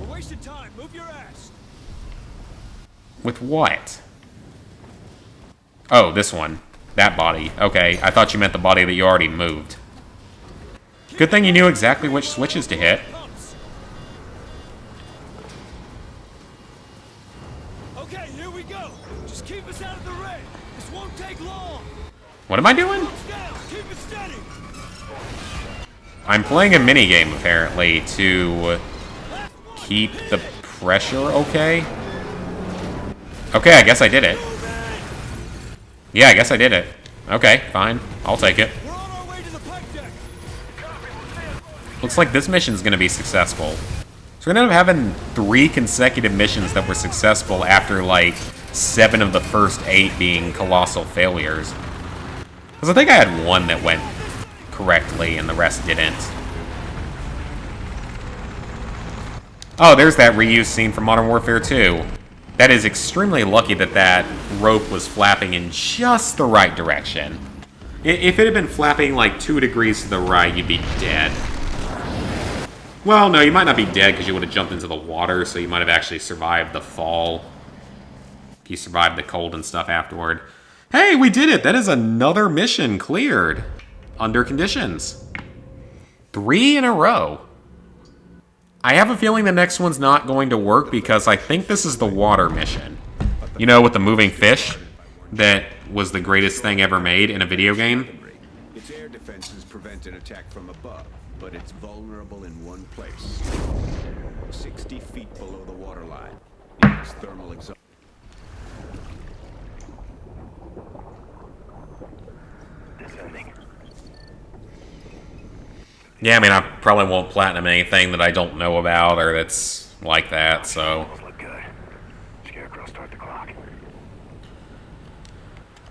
We're wasting time. Move your ass. With what? Oh, this one. That body. Okay, I thought you meant the body that you already moved. Good thing you knew exactly which switches to hit. Okay, here we go. Just keep us out of the red. This won't take long. What am I doing? Down. Keep it steady. I'm playing a minigame, apparently, to keep the pressure okay. Okay, I guess I did it. Yeah, I guess I did it. Okay, fine. I'll take it. We're on our way to the pipe deck. Looks like this mission's gonna be successful. So we're gonna end up having 3 consecutive missions that were successful after, like, 7 of the first 8 being colossal failures. Because I think I had 1 that went correctly and the rest didn't. Oh, there's that reuse scene from Modern Warfare 2. That is extremely lucky that that rope was flapping in just the right direction. If it had been flapping like 2 degrees to the right, you'd be dead. Well, no, you might not be dead because you would have jumped into the water, so you might have actually survived the fall. You survived the cold and stuff afterward. Hey, we did it! That is another mission cleared. Under conditions. 3 in a row. I have a feeling the next one's not going to work because I think this is the water mission. You know, with the moving fish? That was the greatest thing ever made in a video game. Its air defenses prevent an attack from above, but it's vulnerable in one place. 60 feet below the waterline. Its thermal exhaustion. Yeah, I mean, I probably won't platinum anything that I don't know about or that's like that, so... Look good. Scarecrow, start the clock.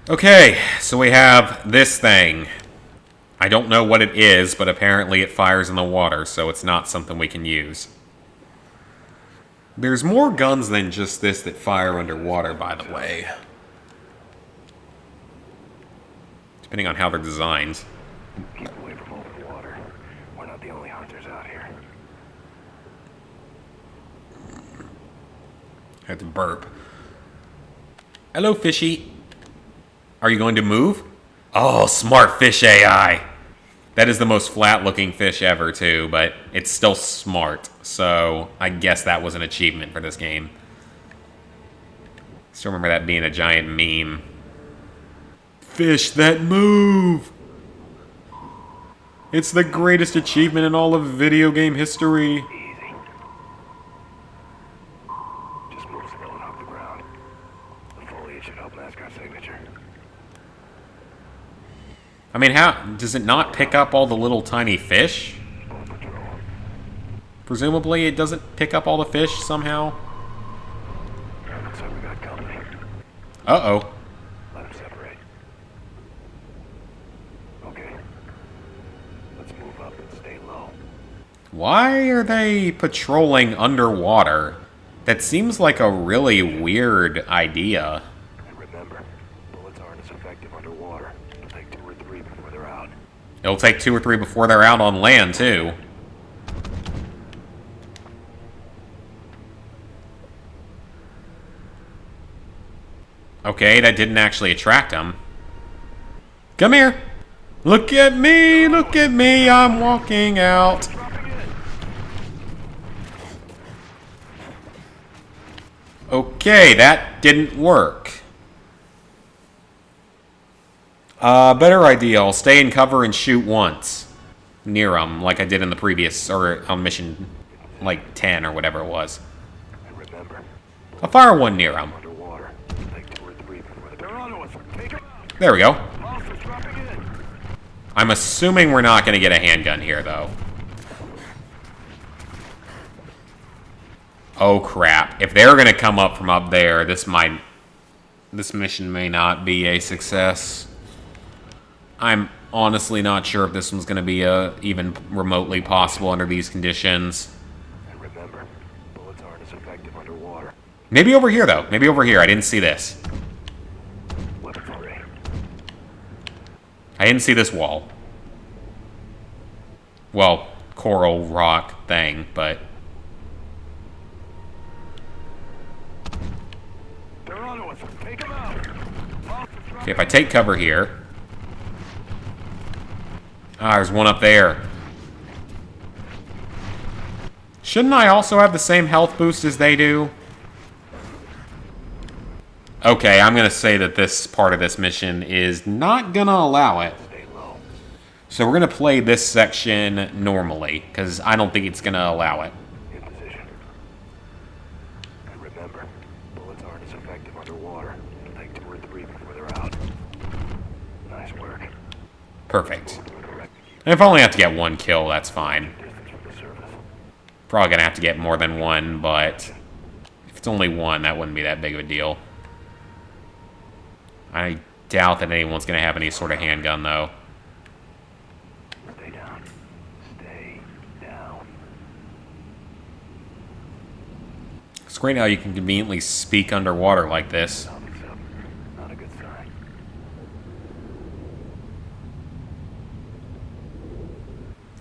Okay, so we have this thing. I don't know what it is, but apparently it fires in the water, so it's not something we can use. There's more guns than just this that fire underwater, by the way. Depending on how they're designed. Keep away from open water. We're not the only hunters out here. I had to burp. Hello, fishy. Are you going to move? Oh, smart fish AI. That is the most flat-looking fish ever, too, but it's still smart. So I guess that was an achievement for this game. Still remember that being a giant meme. Fish that move! It's the greatest achievement in all of video game history. Easy. Just move slow and off the ground. The foliage should help mask our signature. I mean, how does it not pick up all the little tiny fish? Full patrol. Presumably it doesn't pick up all the fish somehow. Looks like we got company. Uh-oh. Let them separate. Okay. Let's move up and stay low. Why are they patrolling underwater? That seems like a really weird idea. And remember, bullets aren't as effective underwater. It'll take 2 or 3 before they're out. It'll take 2 or 3 before they're out on land, too. Okay, that didn't actually attract them. Come here. Look at me, I'm walking out. Okay, that didn't work. Better idea. I'll stay in cover and shoot once. Near them, like I did in the previous, or on mission, like 10 or whatever it was. And remember, I'll fire one near them. underwater. Take 2 or 3 before they're onto us. Take 'em out. There we go. Hostiles dropping in. I'm assuming we're not going to get a handgun here, though. Oh, crap. If they're going to come up from up there, this mission may not be a success. I'm honestly not sure if this one's going to be even remotely possible under these conditions. And remember, bullets aren't as effective underwater. Maybe over here, though. Maybe over here. I didn't see this. Weapons free. I didn't see this wall. Well, coral rock thing, but... They're onto us. Take 'em out. Hostiles Okay, if I take cover here... Ah, there's one up there. Shouldn't I also have the same health boost as they do? Okay, I'm going to say that this part of this mission is not going to allow it. stay low. So we're going to play this section normally, because I don't think it's going to allow it. In position. And remember, bullets aren't as effective underwater. Take 2 or 3 before they're out. Nice work. Perfect. Correct. And if I only have to get one kill, that's fine. Distance from the surface. Probably going to have to get more than one, but if it's only one, that wouldn't be that big of a deal. I doubt that anyone's going to have any sort of handgun, though. Stay down. Stay down. It's great how you can conveniently speak underwater like this. Something's up. Not a good sign.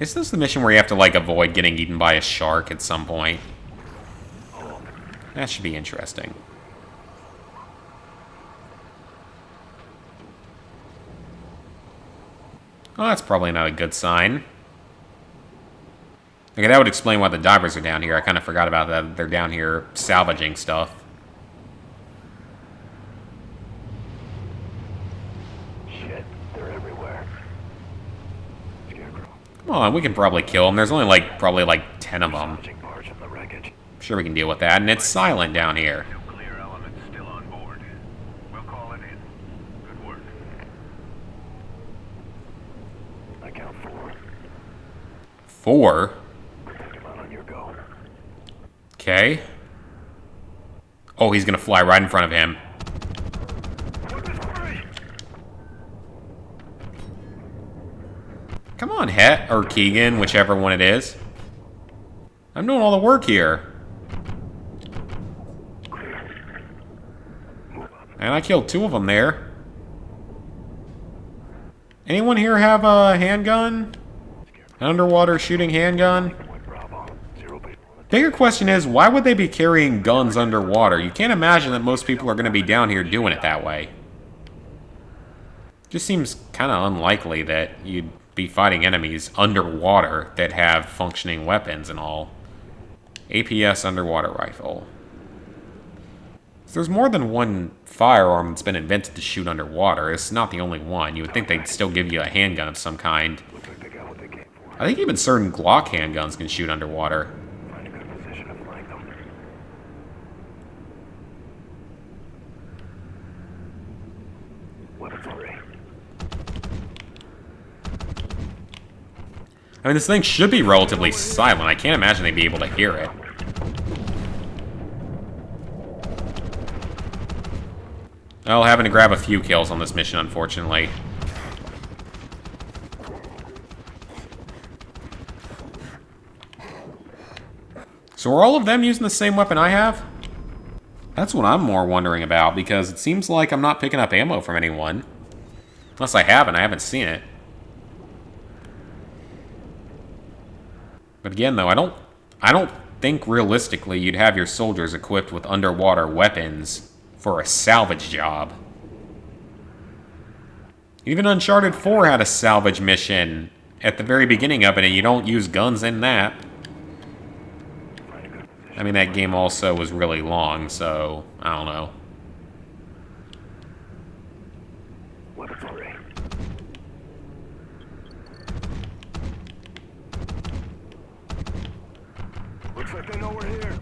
Is this the mission where you have to, like, avoid getting eaten by a shark at some point? That should be interesting. Oh, that's probably not a good sign. Okay, that would explain why the divers are down here. I kind of forgot about that. They're down here salvaging stuff. Shit, they're everywhere. Scarecrow. Come on, we can probably kill them. There's only, like, probably, like, 10 of them. Salvaging parts from the wreckage. I'm sure we can deal with that. And it's silent down here. Nuclear element still on board. We'll call it in. Good work. I count 4. 4. Take 'em out on your go. Okay. Oh, he's gonna fly right in front of him. Weapons free! Come on, Het, or Keegan, whichever one it is. I'm doing all the work here. And I killed 2 of them there. Anyone here have a handgun? An underwater shooting handgun? Point Bravo. 0 people. Bigger question is, why would they be carrying guns underwater? You can't imagine that most people are going to be down here doing it that way. Just seems kind of unlikely that you'd be fighting enemies underwater that have functioning weapons and all. APS underwater rifle. So there's more than one firearm that's been invented to shoot underwater. It's not the only one. You would think they'd still give you a handgun of some kind. Looks like they got what they came for. I think even certain Glock handguns can shoot underwater. Find a good position to flank them. Weapons free. I mean, this thing should be relatively silent. I can't imagine they'd be able to hear it. Well, having to grab a few kills on this mission, unfortunately. So are all of them using the same weapon I have? That's what I'm more wondering about, because it seems like I'm not picking up ammo from anyone. Unless I haven't seen it. But again, though, I don't think realistically you'd have your soldiers equipped with underwater weapons for a salvage job. Even Uncharted 4 had a salvage mission at the very beginning of it, and you don't use guns in that. I mean, that game also was really long, so I don't know. Weapons free. Looks like they know we're here.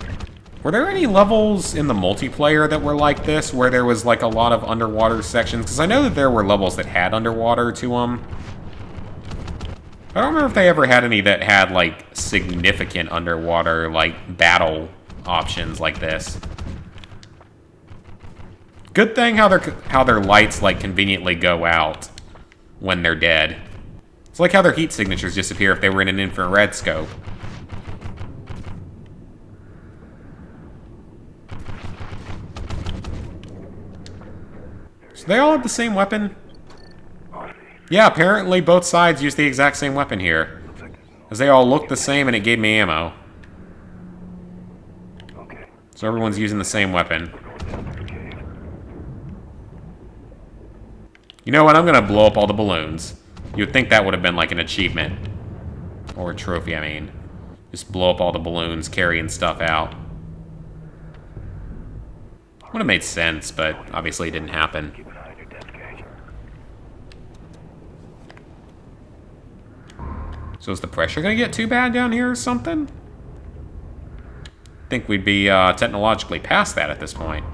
Were there any levels in the multiplayer that were like this, where there was like a lot of underwater sections? Because I know that there were levels that had underwater to them. I don't remember if they ever had any that had like significant underwater like battle options like this. Good thing how their lights like conveniently go out when they're dead. It's like how their heat signatures disappear if they were in an infrared scope. So they all have the same weapon? Yeah, apparently both sides use the exact same weapon here. As they all look the same and it gave me ammo. So everyone's using the same weapon. You know what? I'm gonna blow up all the balloons. You would think that would have been like an achievement. Or a trophy, I mean. Just blow up all the balloons, carrying stuff out. Would have made sense, but obviously it didn't happen. So is the pressure gonna get too bad down here or something? I think we'd be technologically past that at this point.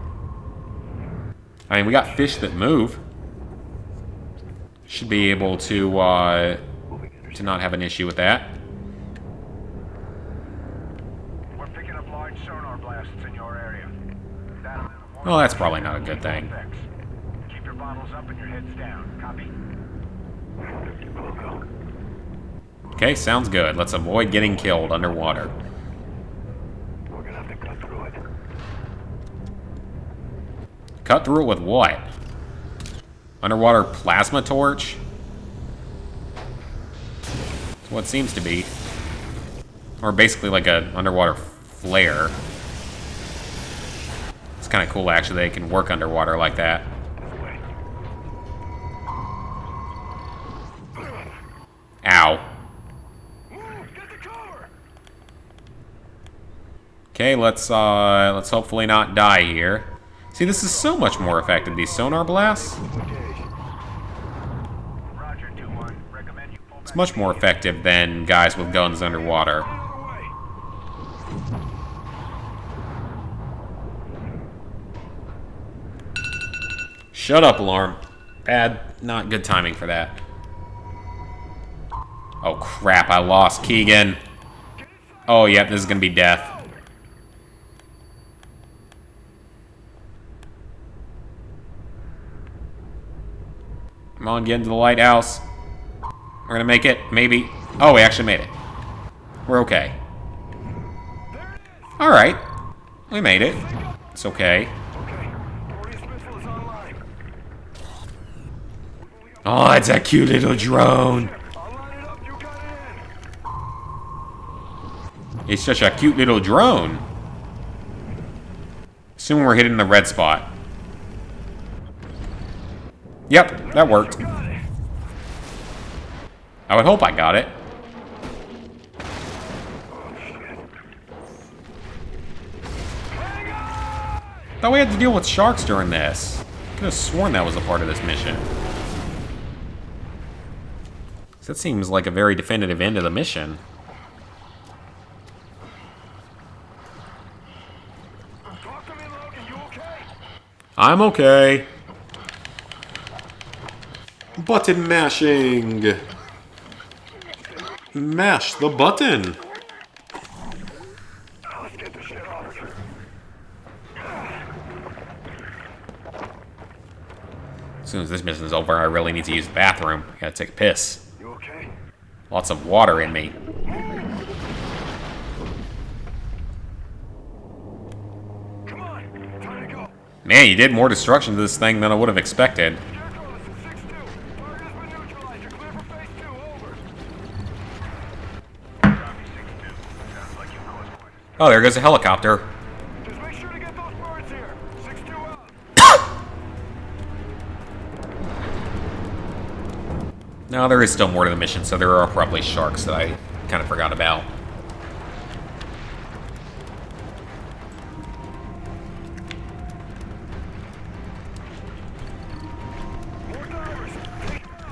I mean, we got fish that move. Should be able to not have an issue with that. We're picking up large sonar blasts in your area. Well, that's probably not a good thing. Keep your bottles up and your heads down. Copy? We'll go. Okay, sounds good. Let's avoid getting killed underwater. We're gonna have to cut through it. Cut through it with what? Underwater plasma torch? That's what it seems to be. Or basically like an underwater flare. It's kind of cool, actually, they can work underwater like that. Ow. Okay, let's hopefully not die here. See, this is so much more effective, these sonar blasts. It's much more effective than guys with guns underwater. Shut up, alarm. Bad, not good timing for that. Oh crap, I lost Keegan. Oh, yep, this is gonna be death. Come on, get into the lighthouse. We're gonna make it, maybe. Oh, we actually made it. We're okay. Alright. We made it. It's okay. Oh, it's a cute little drone. It's such a cute little drone. Soon we're hitting the red spot. Yep, that worked. I would hope I got it. Thought we had to deal with sharks during this. Could have sworn that was a part of this mission. That seems like a very definitive end of the mission. I'm okay. Button mashing. Mash the button. As soon as this mission is over, I really need to use the bathroom. I gotta take a piss. You okay? Lots of water in me. Come on, time to go. Man, you did more destruction to this thing than I would have expected. Jericho, this is 6-2. Target has been neutralized. You're clear for phase 2. Over. Copy 6-2. Sounds like you caused quite a... Oh, there goes a helicopter. Just make sure to get those birds here. 6-2 out. No, there is still more to the mission, so there are probably sharks that I kind of forgot about.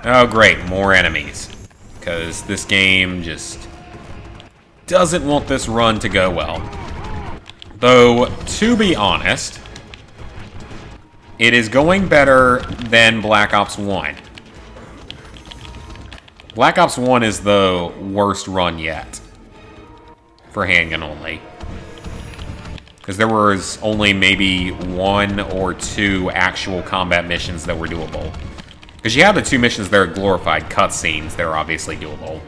Oh, great, more enemies. Because this game just doesn't want this run to go well. Though, to be honest, it is going better than Black Ops 1. Black Ops 1 is the worst run yet. For handgun only. Because there was only maybe 1 or 2 actual combat missions that were doable. Because you have the 2 missions that are glorified cutscenes that are obviously doable.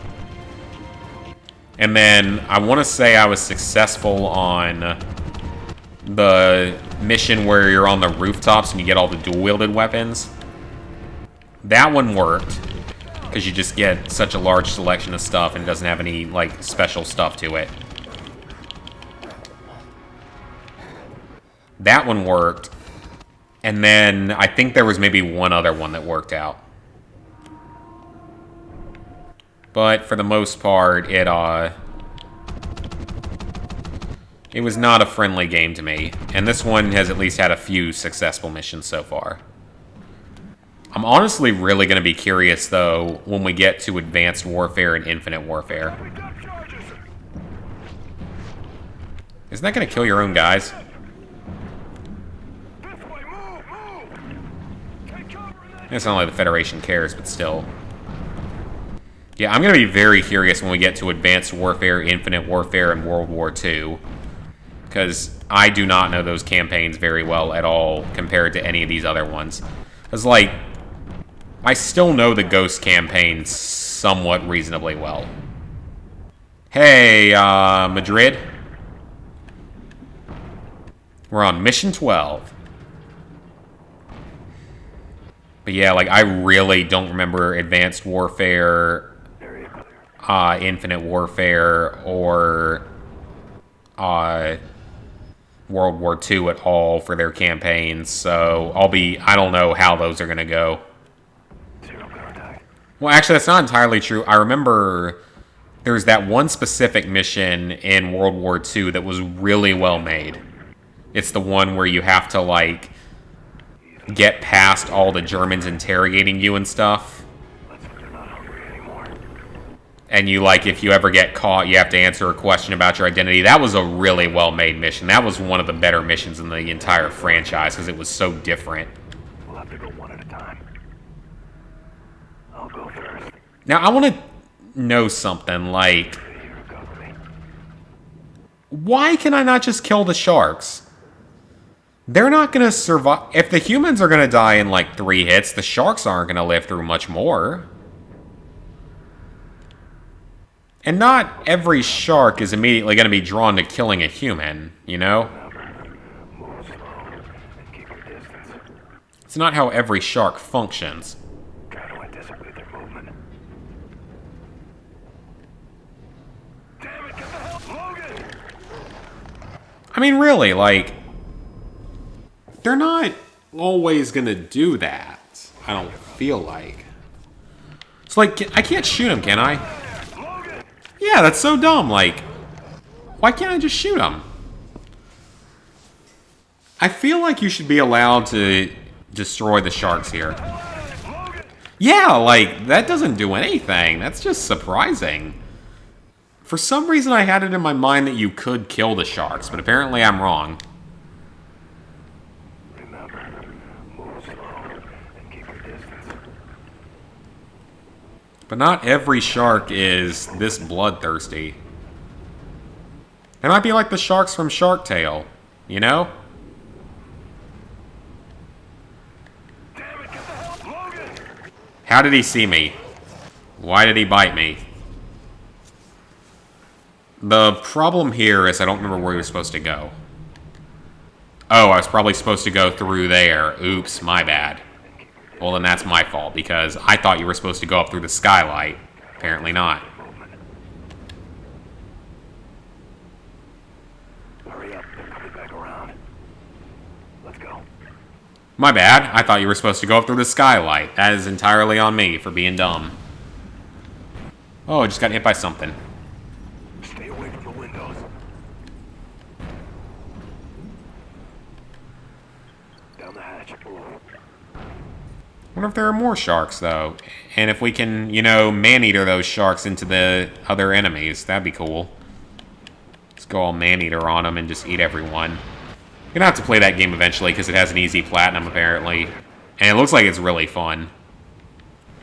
And then, I want to say I was successful on the mission where you're on the rooftops and you get all the dual-wielded weapons. That one worked. Because you just get such a large selection of stuff and it doesn't have any, like, special stuff to it. That one worked. And then, I think there was maybe one other one that worked out. But, for the most part, it was not a friendly game to me. And this one has at least had a few successful missions so far. I'm honestly really going to be curious, though, when we get to Advanced Warfare and Infinite Warfare. Isn't that going to kill your own guys? It's not like the Federation cares, but still. Yeah, I'm going to be very curious when we get to Advanced Warfare, Infinite Warfare, and World War II. Because I do not know those campaigns very well at all compared to any of these other ones. It's like, I still know the Ghost campaign somewhat reasonably well. Hey, Madrid? We're on Mission 12. But yeah, like, I really don't remember Advanced Warfare, Infinite Warfare, or World War II at all for their campaigns, so I don't know how those are going to go. Well, actually, that's not entirely true. I remember there's that one specific mission in World War II that was really well made. It's the one where you have to, like, get past all the Germans interrogating you and stuff. And you, like, if you ever get caught, you have to answer a question about your identity. That was a really well-made mission. That was one of the better missions in the entire franchise because it was so different. We'll have to go one at a time. I'll go first. Now, I want to know something, like, why can I not just kill the sharks? They're not going to survive. If the humans are going to die in, like, 3 hits, the sharks aren't going to live through much more. And not every shark is immediately going to be drawn to killing a human, you know? Move slow and keep your distance. It's not how every shark functions. Try to anticipate their movement. Damn it, get the hell, Logan! I mean, really, like, they're not always going to do that, I don't feel like. It's like, I can't shoot him, can I? Yeah, that's so dumb. Like, why can't I just shoot him? I feel like you should be allowed to destroy the sharks here. Yeah, like, that doesn't do anything. That's just surprising. For some reason, I had it in my mind that you could kill the sharks, but apparently I'm wrong. Remember, move slow and keep your distance. But not every shark is this bloodthirsty. It might be like the sharks from Shark Tale, you know? Damn it, get the hell, Logan! How did he see me? Why did he bite me? The problem here is I don't remember where he was supposed to go. Oh, I was probably supposed to go through there. Oops, my bad. Well, then that's my fault, because I thought you were supposed to go up through the skylight. Apparently not. Hurry up, they're coming back around. Let's go. My bad. I thought you were supposed to go up through the skylight. That is entirely on me for being dumb. Oh, I just got hit by something. Stay away from the windows. Down the hatch. Move. Wonder if there are more sharks, though. And if we can, you know, man-eater those sharks into the other enemies. That'd be cool. Let's go all man-eater on them and just eat everyone. I'm gonna have to play that game eventually because it has an easy platinum, apparently. And it looks like it's really fun.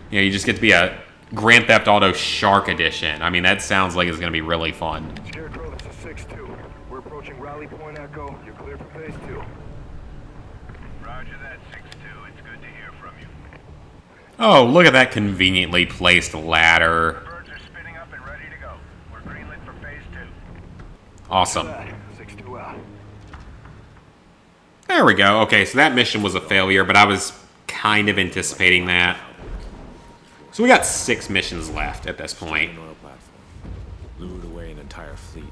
You know, you just get to be a Grand Theft Auto Shark Edition. I mean, that sounds like it's gonna be really fun. Scarecrow, this is 6-2. We're approaching Rally Point Echo. You're clear for phase 2. Roger that, 6-2. It's good to hear from you. Oh, look at that conveniently placed ladder. Birds are spinning up and ready to go. We're greenlit for phase 2. Awesome. 6-2 out. There we go. Okay, so that mission was a failure, but I was kind of anticipating that. So we got 6 missions left at this point. An oil platform. Lured away an entire fleet.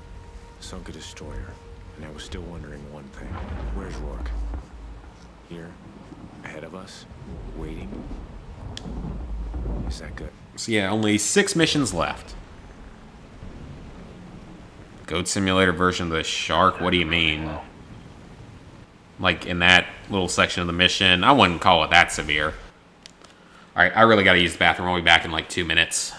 Sunk a destroyer. And I was still wondering one thing. Where's Rourke? Here? Ahead of us? Waiting? Is that good? So yeah, only 6 missions left. Goat Simulator version of the Shark? What do you mean? Like in that little section of the mission? I wouldn't call it that severe. Alright, I really gotta use the bathroom. I'll be back in like 2 minutes.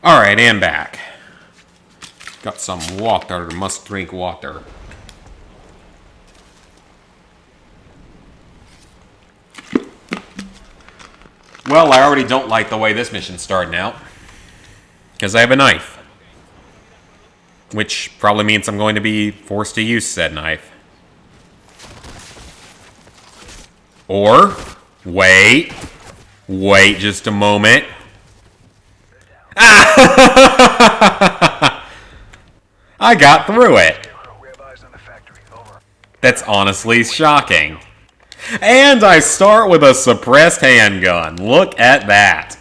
Alright, and back. Got some water, must drink water. Well, I already don't like the way this mission's starting out. Because I have a knife. Which probably means I'm going to be forced to use said knife. Or, wait just a moment. I got through it. That's honestly shocking. And I start with a suppressed handgun. Look at that.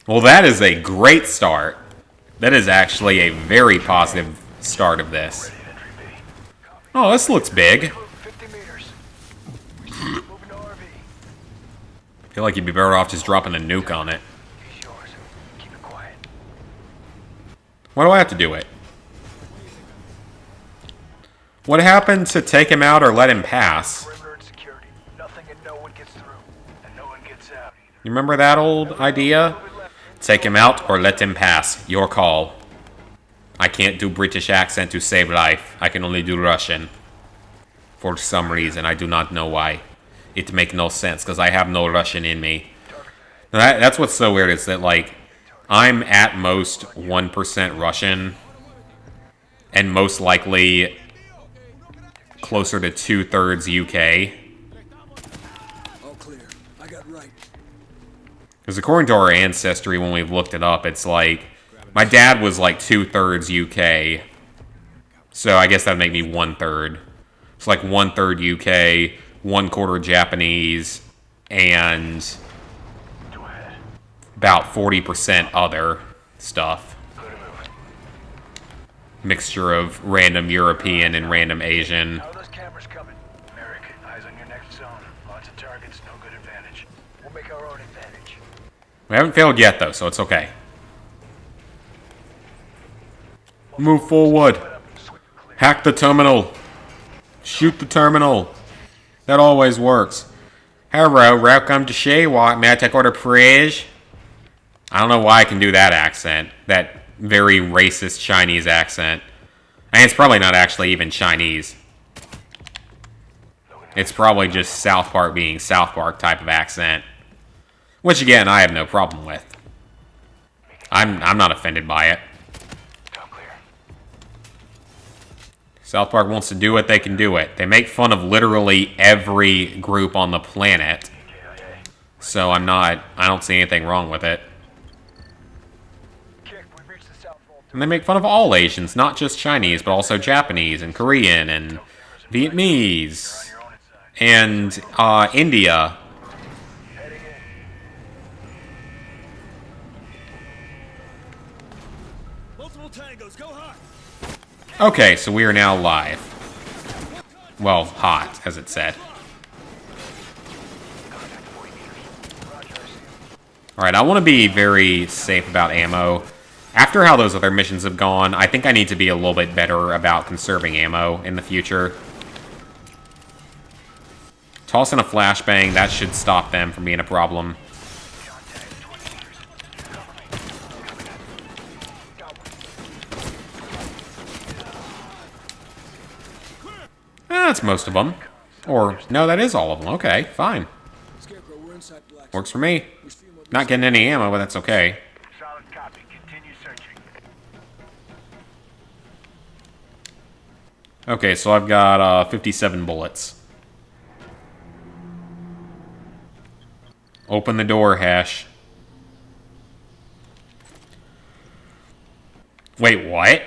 Well, that is a great start. That is actually a very positive start of this. Oh, this looks big. I feel like you'd be better off just dropping a nuke on it. Why do I have to do it? What happened to take him out or let him pass? Perimeter and security. Nothing and no one gets through. And No one gets out. You remember that old idea? Take him out or let him pass. Your call. I can't do British accent to save life. I can only do Russian. For some reason. I do not know why. It make no sense because I have no Russian in me. That's what's so weird is that, like, I'm at most 1% Russian. And most likely closer to 2/3 UK. All clear. I got right. Because according to our ancestry, when we've looked it up, it's like... My dad was like 2/3 UK. So I guess that'd make me 1/3. It's like 1/3 UK, 1/4 Japanese, and about 40% other stuff. Mixture of random European and random Asian. How are those cameras coming? Merrick, eyes on your next zone. Lots of targets, no good advantage. We'll make our own advantage. We haven't failed yet, though, so it's okay. Move forward. Hack the terminal. Shoot the terminal. That always works. Hello, welcome to Shaywalk. May I take order, please? I don't know why I can do that accent. That very racist Chinese accent. And it's probably not actually even Chinese. It's probably just South Park being South Park type of accent. Which, again, I have no problem with. I'm not offended by it. South Park wants to do it, they can do it. They make fun of literally every group on the planet. So I don't see anything wrong with it. And they make fun of all Asians, not just Chinese, but also Japanese and Korean and Vietnamese and India. Multiple tangos, go hot. Okay, so we are now live. Well, hot, as it said. Alright, I want to be very safe about ammo. After how those other missions have gone, I think I need to be a little bit better about conserving ammo in the future. Toss in a flashbang, that should stop them from being a problem. That's most of them. Or, no, that is all of them. Okay, fine. Scarecrow, we're inside Black. Works for me. Not getting any ammo, but that's okay. Solid copy. Continue searching. Okay, so I've got 57 bullets. Open the door, Hash. Wait, what?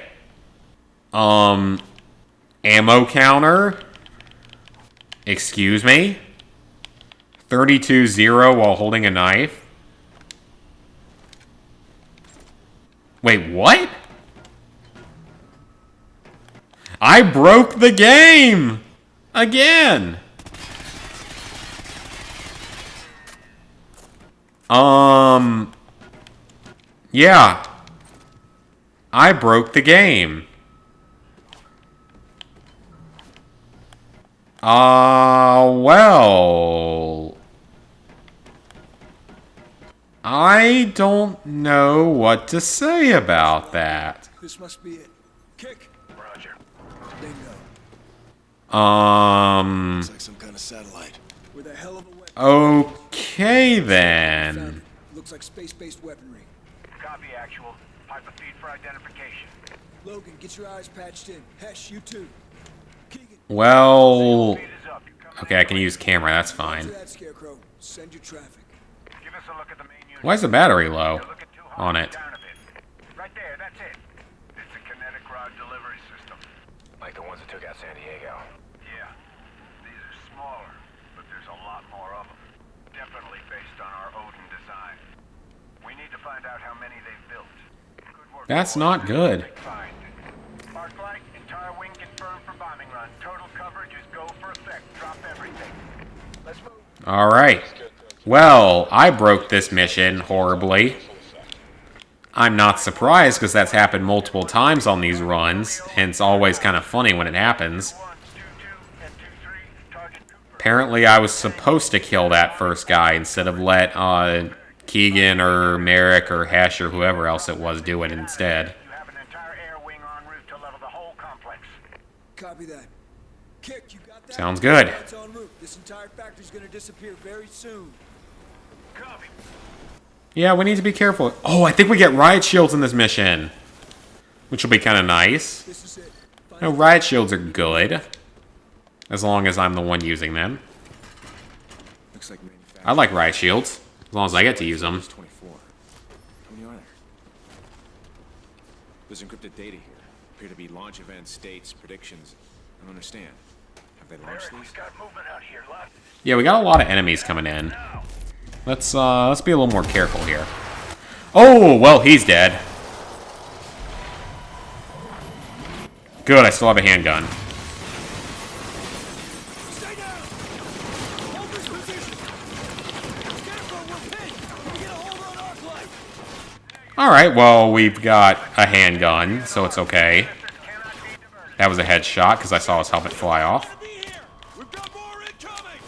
Ammo counter? Excuse me? 32-0 while holding a knife? Wait, what? I broke the game! Again! Yeah. I broke the game. Well... I don't know what to say about that. This must be it. Kick. Roger. Bingo. Looks like some kind of satellite. With a hell of a weapon. Okay then. Found it. Looks like space-based weaponry. Copy actual. Pipe a feed for identification. Logan, get your eyes patched in. Hesh, you too. Keegan. Well... Feed is up. You're coming Okay, I can use camera, that's fine. To that, Scarecrow. Send your traffic. Give us a look at the main unit. Why is the battery low Look at 200 on it? down a bit. Right there, that's it. It's a kinetic rod delivery system. Like the ones that took out San Diego. Yeah. These are smaller, but there's a lot more of them. Definitely based on our Odin design. We need to find out how many they've built. Good work. That's not good. Big find. Arclight, entire wing confirmed for bombing run. Total coverage is go for effect. Drop everything. Let's move. Alright. Well, I broke this mission horribly. I'm not surprised because that's happened multiple times on these runs, and it's always kind of funny when it happens. 1, 2, 2, and 2, 3. Target Cooper. Apparently I was supposed to kill that first guy instead of let Keegan or Merrick or Hash or whoever else it was do it instead. You have an entire air wing en route to level the whole complex. Copy that. Kick, you got that? Sounds good. That's en route. This entire factory's gonna disappear very soon. Copy. Yeah, we need to be careful. Oh, I think we get riot shields in this mission, which will be kind of nice. This is it. No, riot shields are good, as long as I'm the one using them. Looks like manufacturing. I like riot shields, as long as I get to use them. 24. How many are there? There's encrypted data here. Appear to be launch events, dates, predictions. I don't understand. Have they launched Merrick, these? we've got movement out here. Lots. Yeah, we got a lot of enemies coming in. Let's be a little more careful here. Oh, well, he's dead. Good, I still have a handgun. Stay down! Hold this position! Scarecrow, we're pinned! Can you get a hold on arc light? Alright, well, we've got a handgun, so it's okay. That was a headshot, because I saw his helmet fly off. Be here! We've got more incoming!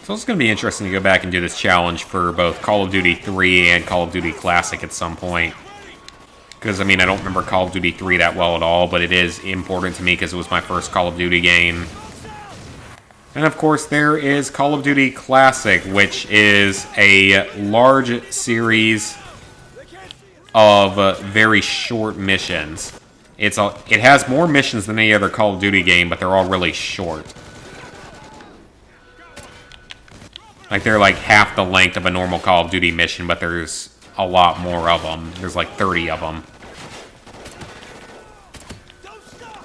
So it's going to be interesting to go back and do this challenge for both Call of Duty 3 and Call of Duty Classic at some point. Because, I mean, I don't remember Call of Duty 3 that well at all, but it is important to me because it was my first Call of Duty game. And, of course, there is Call of Duty Classic, which is a large series of very short missions. It has more missions than any other Call of Duty game, but they're all really short. Like, they're like half the length of a normal Call of Duty mission, but there's a lot more of them. There's like 30 of them. Don't stop!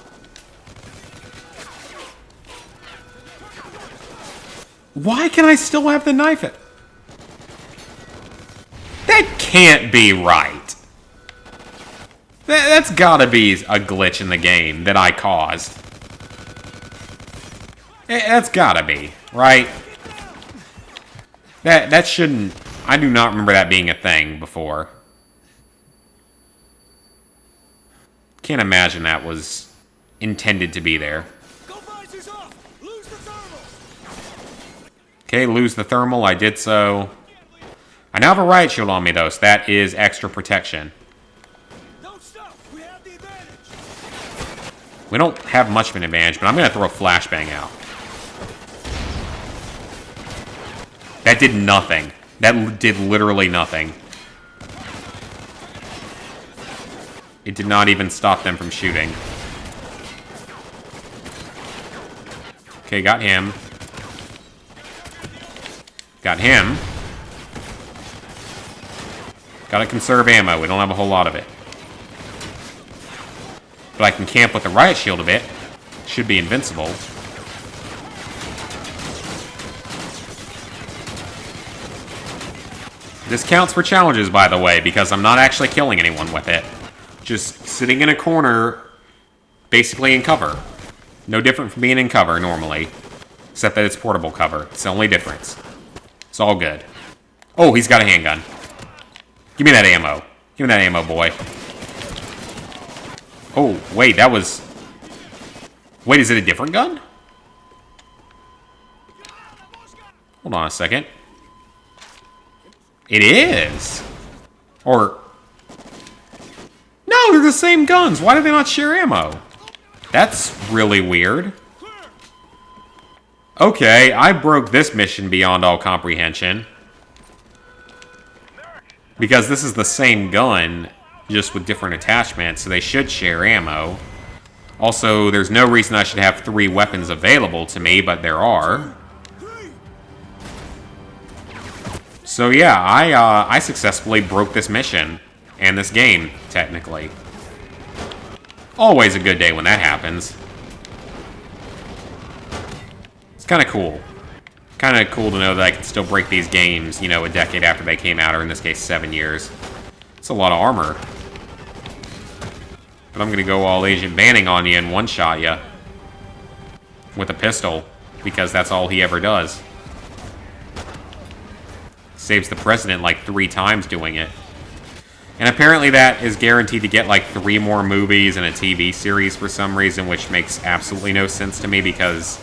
Why can I still have the knife? That can't be right. That's gotta be a glitch in the game that I caused. That's gotta be, right? That shouldn't... I do not remember that being a thing before. Can't imagine that was intended to be there. Go visors off! Lose the thermal! Okay, lose the thermal. I did so. I now have a riot shield on me, though, so that is extra protection. Don't stop! We have the advantage! We don't have much of an advantage, but I'm going to throw a flashbang out. That did nothing. That did literally nothing. It did not even stop them from shooting. Okay, got him. Got him. Gotta conserve ammo. We don't have a whole lot of it. But I can camp with the riot shield a bit. Should be invincible. This counts for challenges, by the way, because I'm not actually killing anyone with it. Just sitting in a corner, basically in cover. No different from being in cover, normally. Except that it's portable cover. It's the only difference. It's all good. Oh, he's got a handgun. Give me that ammo. Give me that ammo, boy. Oh, wait, that was... Wait, is it a different gun? Hold on a second. It is. Or... No, they're the same guns. Why do they not share ammo? That's really weird. Okay, I broke this mission beyond all comprehension. Because this is the same gun, just with different attachments, so they should share ammo. Also, there's no reason I should have 3 weapons available to me, but there are. So yeah, I successfully broke this mission. And this game, technically. Always a good day when that happens. It's kind of cool. Kind of cool to know that I can still break these games, you know, a decade after they came out, or in this case, 7 years. It's a lot of armor. But I'm going to go all Agent Banning on you and one-shot you. With a pistol. Because that's all he ever does. Saves the president like 3 times doing it. And apparently that is guaranteed to get like 3 more movies and a TV series for some reason, which makes absolutely no sense to me because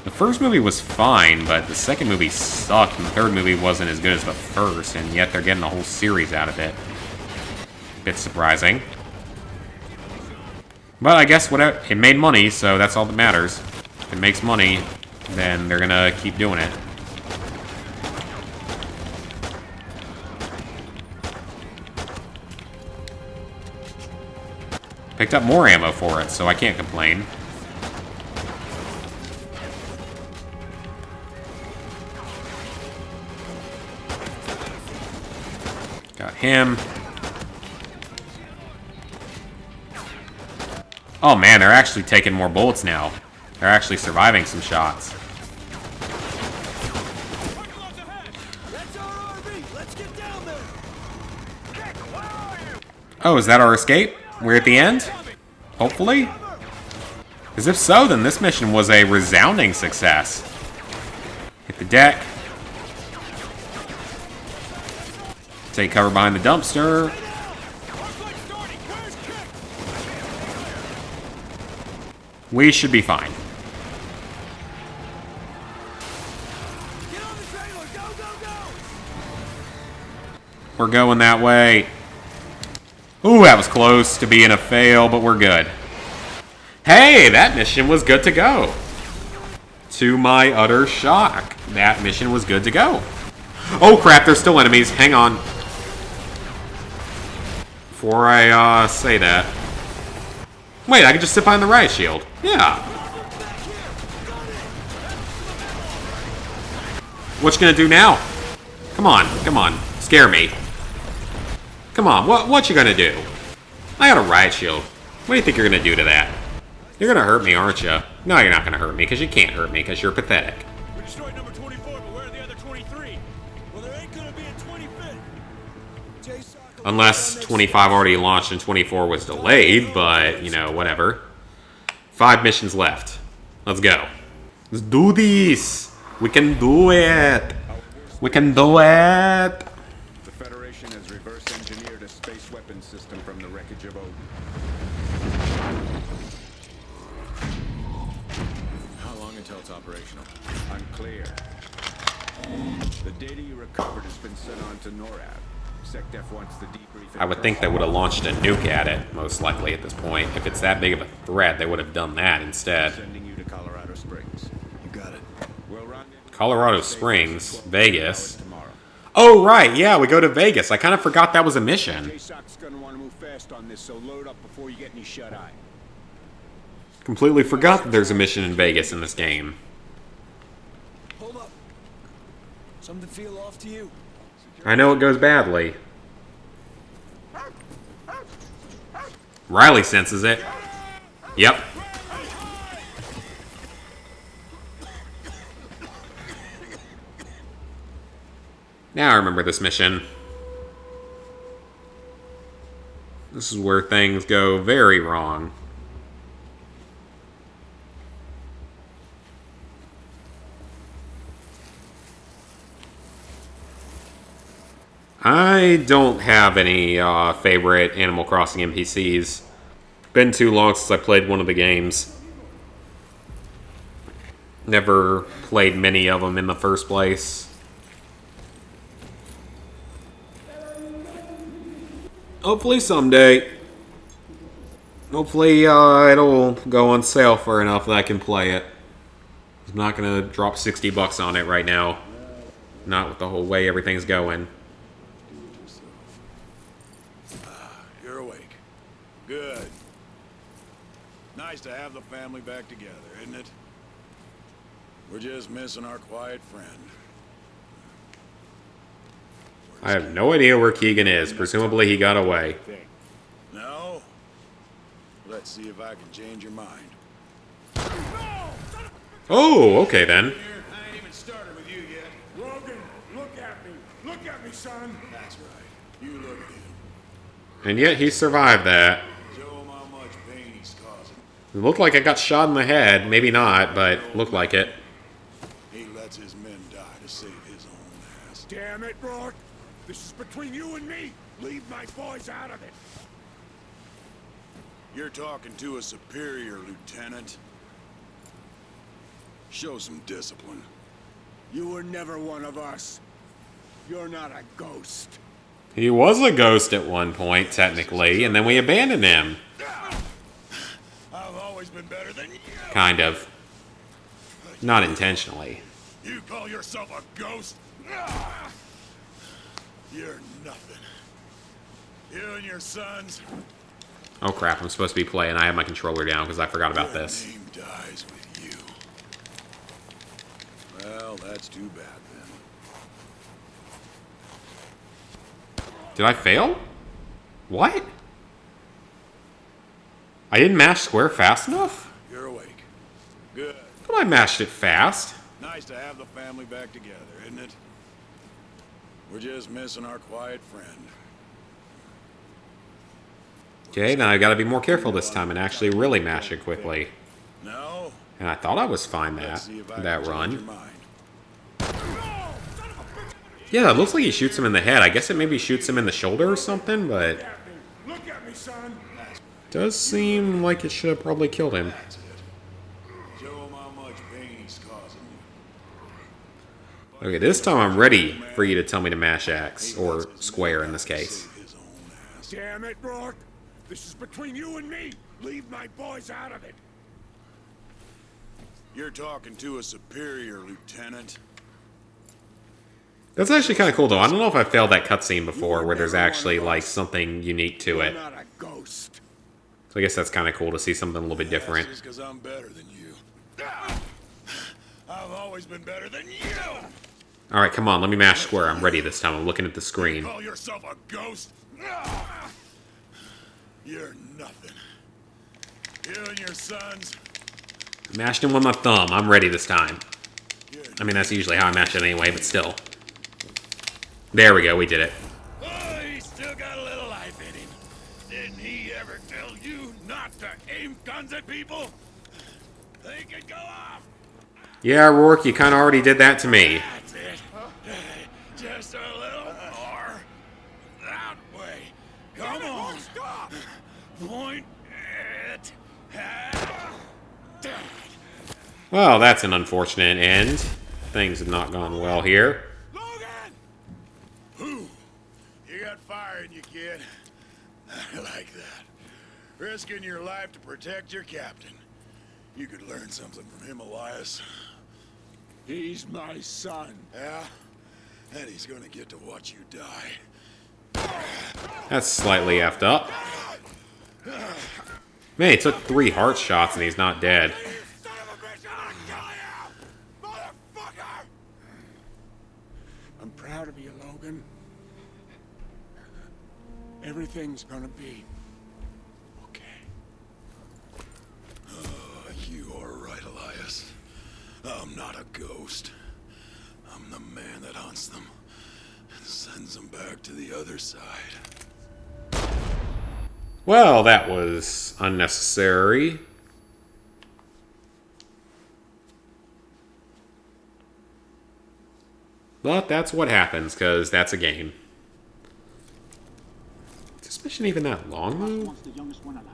The first movie was fine, but the second movie sucked, and the third movie wasn't as good as the first, and yet they're getting a whole series out of it. Bit surprising. But I guess whatever, it made money, so that's all that matters. If it makes money, then they're gonna keep doing it. Picked up more ammo for it, so I can't complain. Got him. Oh man, they're actually taking more bullets now. They're actually surviving some shots. That's our RV. Let's get down there. Oh, is that our escape? We're at the end? Hopefully? Because if so, then this mission was a resounding success. Hit the deck. Take cover behind the dumpster. We should be fine. Get on the trailer. Go, go, go. We're going that way. Ooh, that was close to being a fail, but we're good. Hey, that mission was good to go. To my utter shock, that mission was good to go. Oh crap, there's still enemies. Hang on. Before I say that. Wait, I can just sit behind the riot shield. Yeah. What you gonna do now? Come on, come on. Scare me. Come on, what you gonna do? I got a riot shield. What do you think you're gonna do to that? You're gonna hurt me, aren't you? No, you're not gonna hurt me, because you can't hurt me, because you're pathetic. We destroyed number 24, but where are the other 23? Well, there ain't gonna be a 25th. Unless 25 already launched and 24 was delayed, but, you know, whatever. 5 missions left. Let's go. Let's do this! We can do it! We can do it! The Federation has reverse engineered a space weapons system from the wreckage of Odin. How long until it's operational? Unclear. The data you recovered has been sent on to NORAD. SecDef wants the debrief. I would think they would have launched a nuke at it, most likely at this point. If it's that big of a threat, they would have done that instead. Sending you to Colorado Springs. You got it. We'll run Colorado Springs, Vegas. Oh, right, yeah, we go to Vegas. I kind of forgot that was a mission. JSOC's gonna want to move fast on this, so load up before you get any shut-eye. Completely forgot that there's a mission in Vegas in this game. Hold up. Something feel off to you? I know it goes badly. Riley senses it. Yep. Now I remember this mission. This is where things go very wrong. I don't have any favorite Animal Crossing NPCs. Been too long since I played one of the games. Never played many of them in the first place. Hopefully someday. Hopefully it'll go on sale for enough that I can play it. I'm not gonna drop $60 on it right now. Not with the whole way everything's going. You're awake. Good. Nice to have the family back together, isn't it? We're just missing our quiet friend. I have no idea where Keegan is. Presumably he got away. No? Let's see if I can change your mind. Oh, okay then. I ain't even started with you yet. Logan, look at me. Look at me, son. That's right. You look at him. And yet he survived that. Show him how much pain he's causing. It looked like I got shot in the head. Maybe not, but looked like it. He lets his men die to save his own ass. Damn it, Rourke. This is between you and me. Leave my boys out of it. You're talking to a superior, Lieutenant. Show some discipline. You were never one of us. You're not a ghost. He was a ghost at one point, technically, and then we abandoned him. I've always been better than you. Kind of. Not intentionally. You call yourself a ghost? You're nothing. You and your sons. Oh crap, I'm supposed to be playing. I have my controller down because I forgot about Your this. name dies with you. Well, that's too bad then. Did I fail? What? I didn't mash square fast enough? You're awake. Good. But I mashed it fast. Nice to have the family back together, isn't it? We're just missing our quiet friend. Okay, now I gotta be more careful this time and actually really mash it quickly. No? And I thought I was fine Let's see if I that can change your run. mind. Yeah, it looks like he shoots him in the head. I guess it maybe shoots him in the shoulder or something, but Look at me, son. does seem like it should have probably killed him. That's it. Show him how much pain he's causing you. Okay, this time I'm ready for you to tell me to mash X, or square in this case. Save his own ass. Damn it, Rourke. This is between you and me. Leave my boys out of it. You're talking to a superior, Lieutenant. That's actually kind of cool, though. I don't know if I failed that cutscene before, where there's actually, like, something unique to You're it. not a ghost. So I guess that's kind of cool to see something a little bit different. That's just because I'm better than you. I've always been better than you. Alright, come on, let me mash square. I'm ready this time. I'm looking at the screen. Call yourself a ghost? You're nothing. You and your sons. Mashed him with my thumb. I'm ready this time. You're I mean, that's usually how I mash it anyway, but still. There we go, we did it. Oh, he's still got a little life in him. Didn't he ever tell you not to aim guns at people? They could go off. Yeah, Rourke, you kind of already did that to me. That's it. Just a little more. That way. Come on. Stop. Point it at Dad. Well, that's an unfortunate end. Things have not gone well here. Logan! Whew. You got fire in you, kid. I like that. Risking your life to protect your captain. You could learn something from him, Elias. He's my son. Yeah? And he's gonna get to watch you die. That's slightly effed up. Man, he took 3 heart shots and he's not dead. Son of a bitch, I'm gonna kill you! Motherfucker! I'm proud of you, Logan. Everything's gonna be okay. You are right, Elias. I'm not a ghost. I'm the man that hunts them and sends them back to the other side. Well, that was unnecessary. But that's what happens, because that's a game. Is this mission even that long, though? Wants the youngest one alive.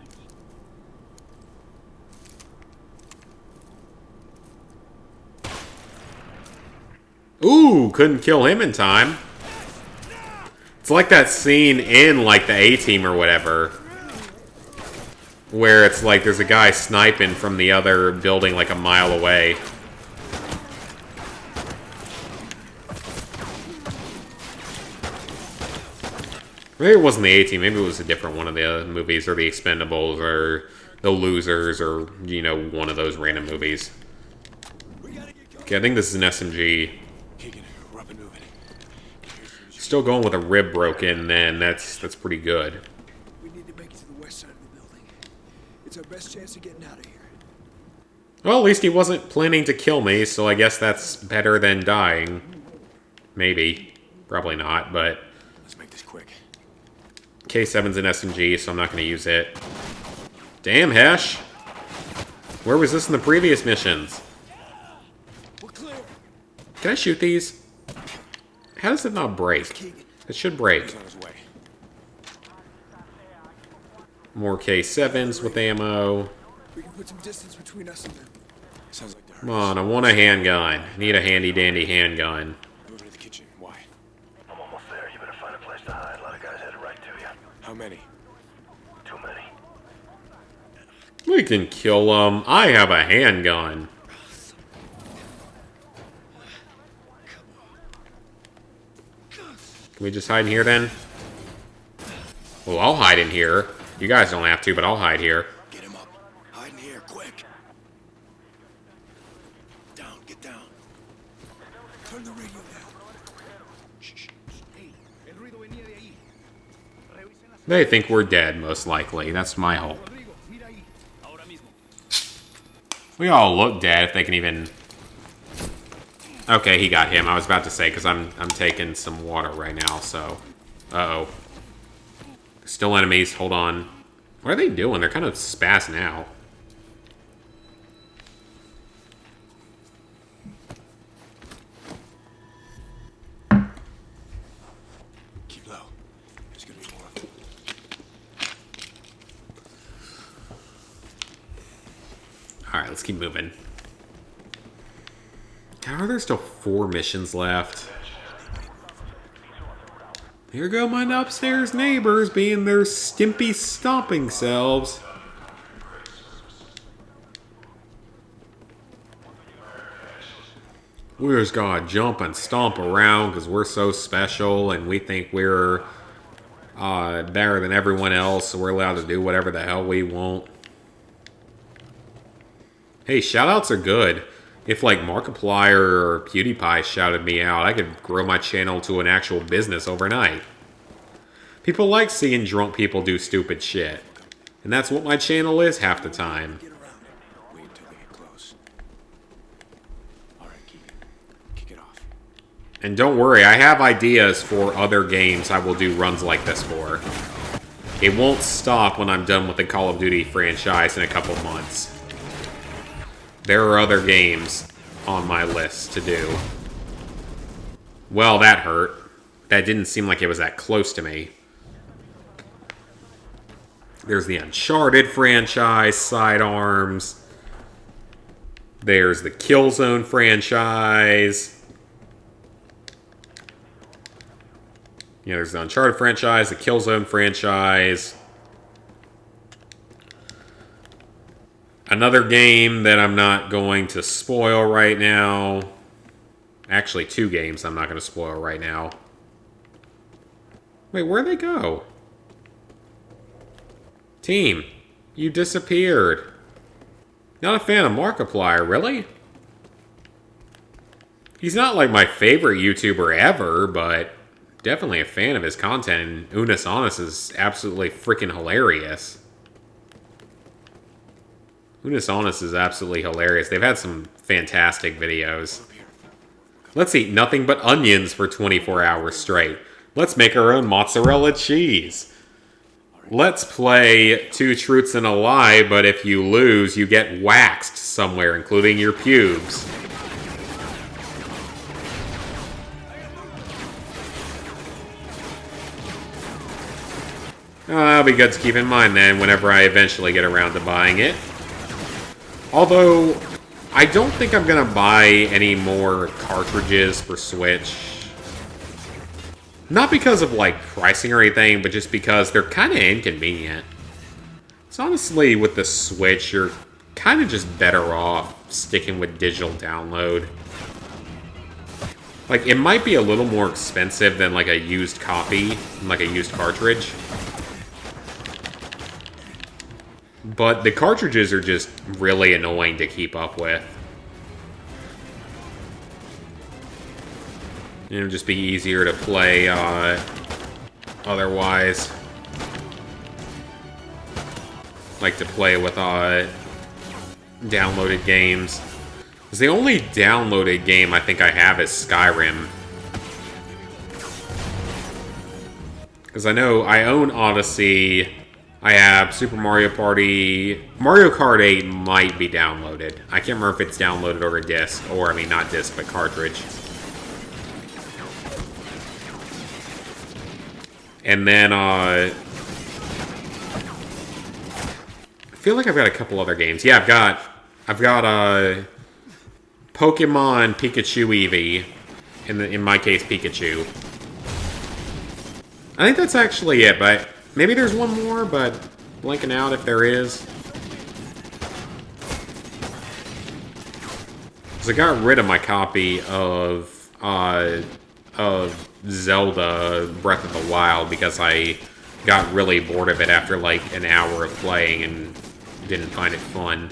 Ooh, couldn't kill him in time. It's like that scene in, like, the A-Team or whatever, where it's like there's a guy sniping from the other building like a mile away. Maybe it wasn't the A-Team, maybe it was a different one of the movies, or the Expendables, or the Losers, or, you know, one of those random movies. Okay, I think this is an SMG. Keegan, we're up and moving. Still going with a rib broken, then that's pretty good. We need to make it to the west side of the building. It's our best chance of getting out of here. Well, at least he wasn't planning to kill me, so I guess that's better than dying. Maybe. Probably not, but... Let's make this quick. K7's an SMG, so I'm not going to use it. Damn, Hesh! Where was this in the previous missions? We're clear. Can I shoot these? How does it not break? It should break. He's on his way. More K7s with ammo. We can put some distance between us and them. Sounds like the Come on, I want a handgun. Need a handy-dandy handgun. Moving to the kitchen. Why? I'm almost there. You better find a place to hide. A lot of guys headed right to you. How many? Too many. We can kill them. I have a handgun. Can we just hide in here then? Well, I'll hide in here. You guys don't have to, but I'll hide here. Get him up. Hide in here, quick. Down, get down. Turn the radio down. Shh. They think we're dead, most likely. That's my hope. We all look dead if they can even... Okay, he got him. I was about to say, because I'm taking some water right now, so... Uh-oh. Still enemies. Hold on. What are they doing? They're kind of spazzing out. Keep low. There's gonna be more of them. Alright, let's keep moving. How are there still 4 missions left? Here go my upstairs neighbors being their stimpy stomping selves. We just gotta jump and stomp around because we're so special and we think we're better than everyone else, so we're allowed to do whatever the hell we want. Hey, shoutouts are good. If like Markiplier or PewDiePie shouted me out, I could grow my channel to an actual business overnight. People like seeing drunk people do stupid shit. And that's what my channel is half the time. Get around it. Wait until they get close. Alright, kick it off. And don't worry, I have ideas for other games I will do runs like this for. It won't stop when I'm done with the Call of Duty franchise in a couple months. There are other games on my list to do. Well, that hurt. That didn't seem like it was that close to me. There's the Uncharted franchise, Sidearms. There's the Killzone franchise. Yeah, there's the Uncharted franchise, the Killzone franchise. Another game that I'm not going to spoil right now. Actually, 2 games I'm not going to spoil right now. Wait, where'd they go? Team, you disappeared. Not a fan of Markiplier, really? He's not like my favorite YouTuber ever, but definitely a fan of his content. And Unis Honest is absolutely freaking hilarious. Unis Honest is absolutely hilarious. They've had some fantastic videos. Let's eat nothing but onions for 24 hours straight. Let's make our own mozzarella cheese. Let's play 2 truths and a lie, but if you lose, you get waxed somewhere, including your pubes. That'll be good to keep in mind then, whenever I eventually get around to buying it. Although, I don't think I'm going to buy any more cartridges for Switch. Not because of, like, pricing or anything, but just because they're kind of inconvenient. So honestly, with the Switch, you're kind of just better off sticking with digital download. Like, it might be a little more expensive than, like, a used copy, like a used cartridge. But the cartridges are just really annoying to keep up with. It'll just be easier to play otherwise. Like to play with downloaded games. Because the only downloaded game I think I have is Skyrim. Because I know I own Odyssey. I have Super Mario Party. Mario Kart 8 might be downloaded. I can't remember if it's downloaded or a disc. Or, I mean, not disc, but cartridge. And then, I feel like I've got a couple other games. Yeah, I've got Pokemon Pikachu Eevee. In my case, Pikachu. I think that's actually it, but maybe there's one more, but blanking out if there is. Because I got rid of my copy of Zelda Breath of the Wild because I got really bored of it after like an hour of playing and didn't find it fun.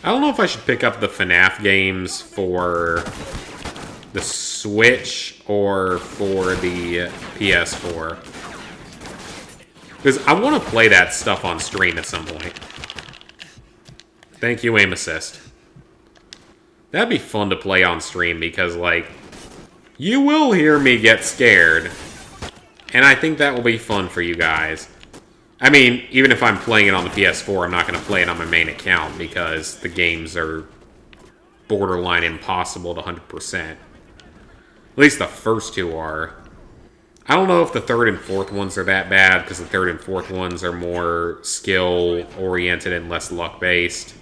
I don't know if I should pick up the FNAF games for the Switch or for the PS4. Because I want to play that stuff on stream at some point. Thank you, aim assist. That'd be fun to play on stream because, like, you will hear me get scared. And I think that will be fun for you guys. I mean, even if I'm playing it on the PS4, I'm not going to play it on my main account because the games are borderline impossible to 100%. At least the first two are. I don't know if the third and fourth ones are that bad because the third and fourth ones are more skill-oriented and less luck-based.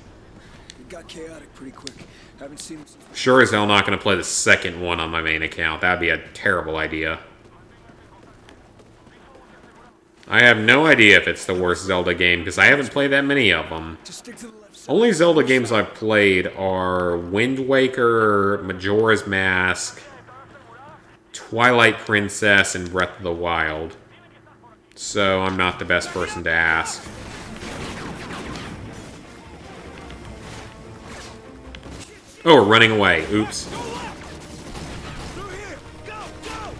It got chaotic pretty quick. Haven't seen him since. Sure as hell not going to play the second one on my main account. That'd be a terrible idea. I have no idea if it's the worst Zelda game, because I haven't played that many of them. Just stick to the left side. Only Zelda games I've played are Wind Waker, Majora's Mask, Twilight Princess, and Breath of the Wild. So I'm not the best person to ask. Oh, we're running away. Oops. Through here. Go, go.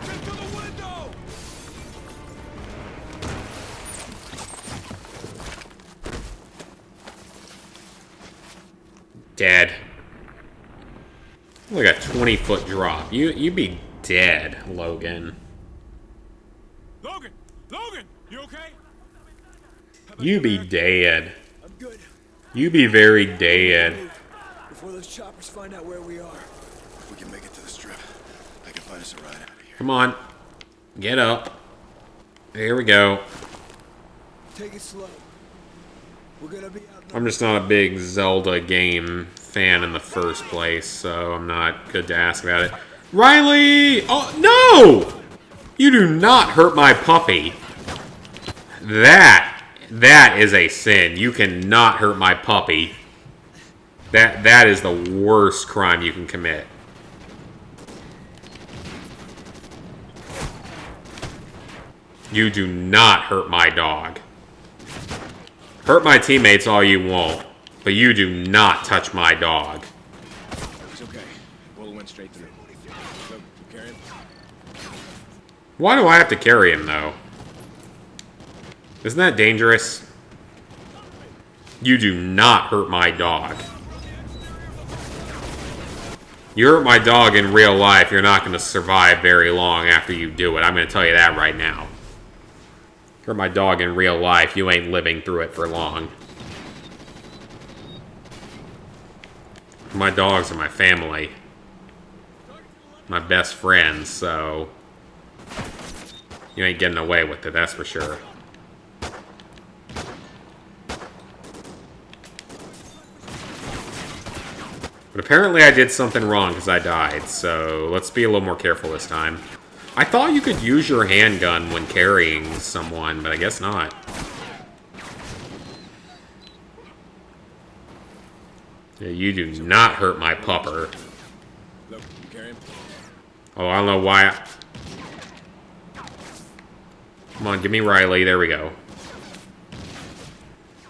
Get to the window. Dead. Like a 20-foot drop. You'd be dead, Logan. Logan! Logan! You okay? You be dead. I'm good. You be very dead. Before those choppers find out where we are. If we can make it to the strip, I can find us a ride out of here. Come on. Get up. There we go. Take it slow. We're gonna be out. I'm just not a big Zelda game fan in the first place, so I'm not good to ask about it. Riley! Oh, no! You do not hurt my puppy. That is a sin. You cannot hurt my puppy. That is the worst crime you can commit. You do not hurt my dog. Hurt my teammates all you want, but you do not touch my dog. It's okay. Bullet went straight through. So, you carry him? Why do I have to carry him, though? Isn't that dangerous? You do not hurt my dog. You hurt my dog in real life, you're not going to survive very long after you do it. I'm going to tell you that right now. Hurt my dog in real life, you ain't living through it for long. My dogs are my family. My best friends, so... you ain't getting away with it, that's for sure. But apparently I did something wrong because I died, so let's be a little more careful this time. I thought you could use your handgun when carrying someone, but I guess not. Yeah, you do not hurt my pupper. Look, you carry him? Oh, I don't know why. Come on, give me Riley. There we go.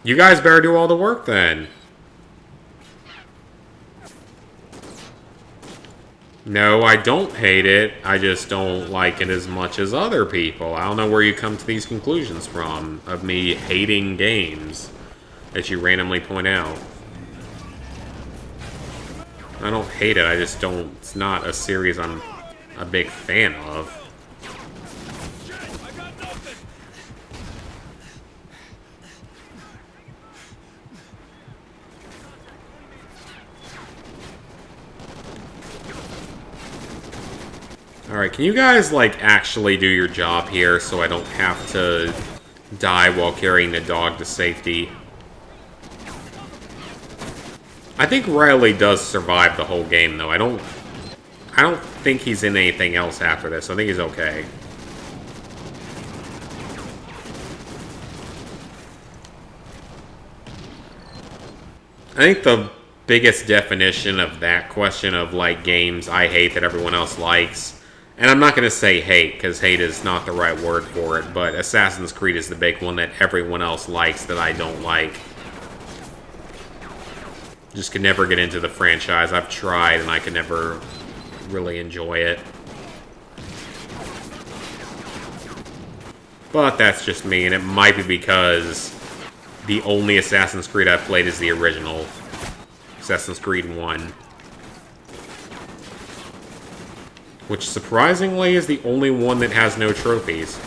You guys better do all the work then. No, I don't hate it. I just don't like it as much as other people. I don't know where you come to these conclusions from of me hating games that you randomly point out. I don't hate it. I just don't. It's not a series I'm a big fan of. Alright, can you guys, like, actually do your job here so I don't have to die while carrying the dog to safety. I think Riley does survive the whole game, though. I don't think he's in anything else after this. I think he's okay. I think the biggest definition of that question of, like, games I hate that everyone else likes, and I'm not going to say hate, because hate is not the right word for it, but Assassin's Creed is the big one that everyone else likes that I don't like. Just could never get into the franchise. I've tried, and I could never really enjoy it. But that's just me, and it might be because the only Assassin's Creed I've played is the original. Assassin's Creed 1. Which, surprisingly, is the only one that has no trophies.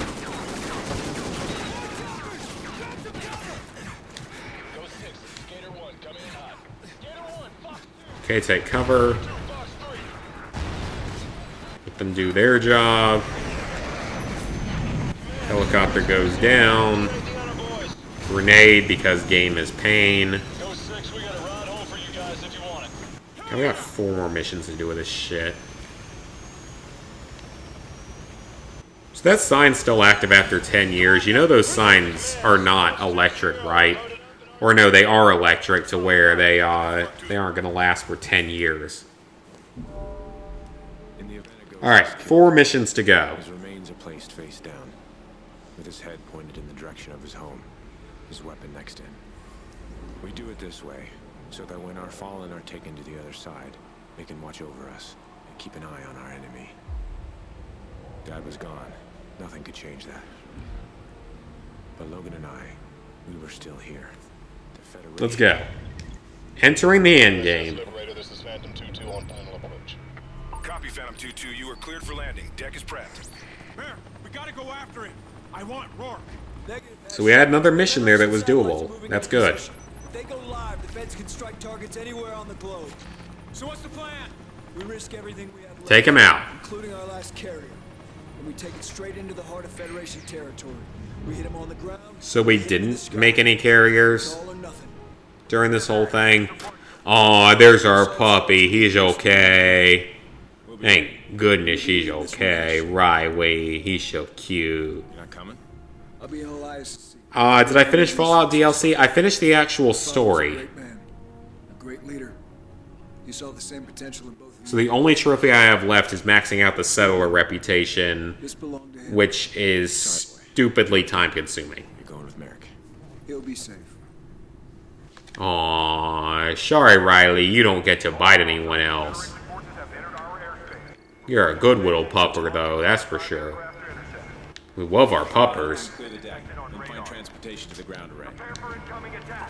Okay, take cover. Let them do their job. Helicopter goes down. Grenade because game is pain. Okay, we got 4 more missions to do with this shit. So that sign's still active after 10 years. You know those signs are not electric, right? Or no, they are electric to where they aren't going to last for 10 years. Alright, 4 missions to go. His remains are placed face down, with his head pointed in the direction of his home, his weapon next to him. We do it this way, so that when our fallen are taken to the other side, they can watch over us and keep an eye on our enemy. Dad was gone. Nothing could change that. But Logan and I, we were still here. Let's go. Entering the end game. This is Phantom 2-2 on final approach. Copy, Phantom 2-2. You are cleared for landing. Deck is prepped. Mayor, we gotta go after him. I want Rourke. So we had another mission there that was doable. That's good. If they go live, the feds can strike targets anywhere on the globe. So what's the plan? We risk everything we have left, Take him out. including our last carrier. And we take it straight into the heart of Federation territory. We hit him on the ground. So we didn't make any carriers All or nothing. during this whole thing. Aw, there's our puppy. He's okay. Thank goodness he's okay. Riley, he's so cute. You're not coming? I'll be in Elias. Did I finish Fallout DLC? I finished the actual A story. great man, a great leader. You saw the same potential in both of So you. the only trophy I have left is maxing out the settler reputation, This belonged to him. which is stupidly time-consuming. You're going with Merrick. He'll be safe. Aw, sorry Riley, you don't get to bite anyone else. You're a good little pupper though, that's for sure. We love our puppers. Clear the deck and find transportation to the ground array.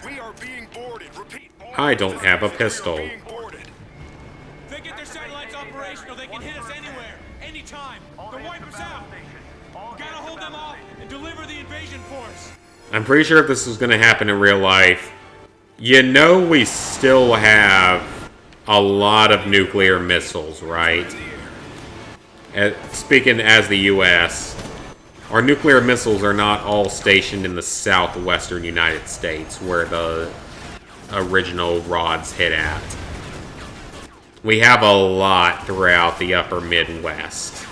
We are being boarded. Repeat. I don't have a pistol. Being boarded. If they get their satellites operational, they can hit us anywhere, anytime. They'll wipe us out. We gotta hold them off and deliver the invasion force. I'm pretty sure if this was going to happen in real life, you know we still have a lot of nuclear missiles, right? Speaking as the U.S., our nuclear missiles are not all stationed in the southwestern United States, where the original rods hit at. We have a lot throughout the upper Midwest.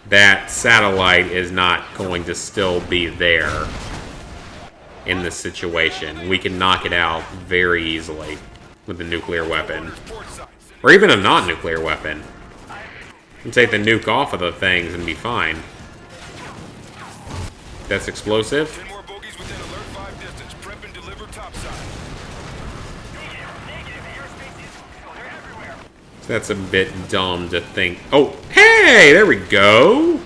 That satellite is not going to still be there in this situation. We can knock it out very easily with a nuclear weapon. Or even a non-nuclear weapon. You can take the nuke off of the things and be fine. That's explosive. 10 more bogies within alert 5 distance. Prep and deliver topside. That's a bit dumb to think. Oh, hey, there we go.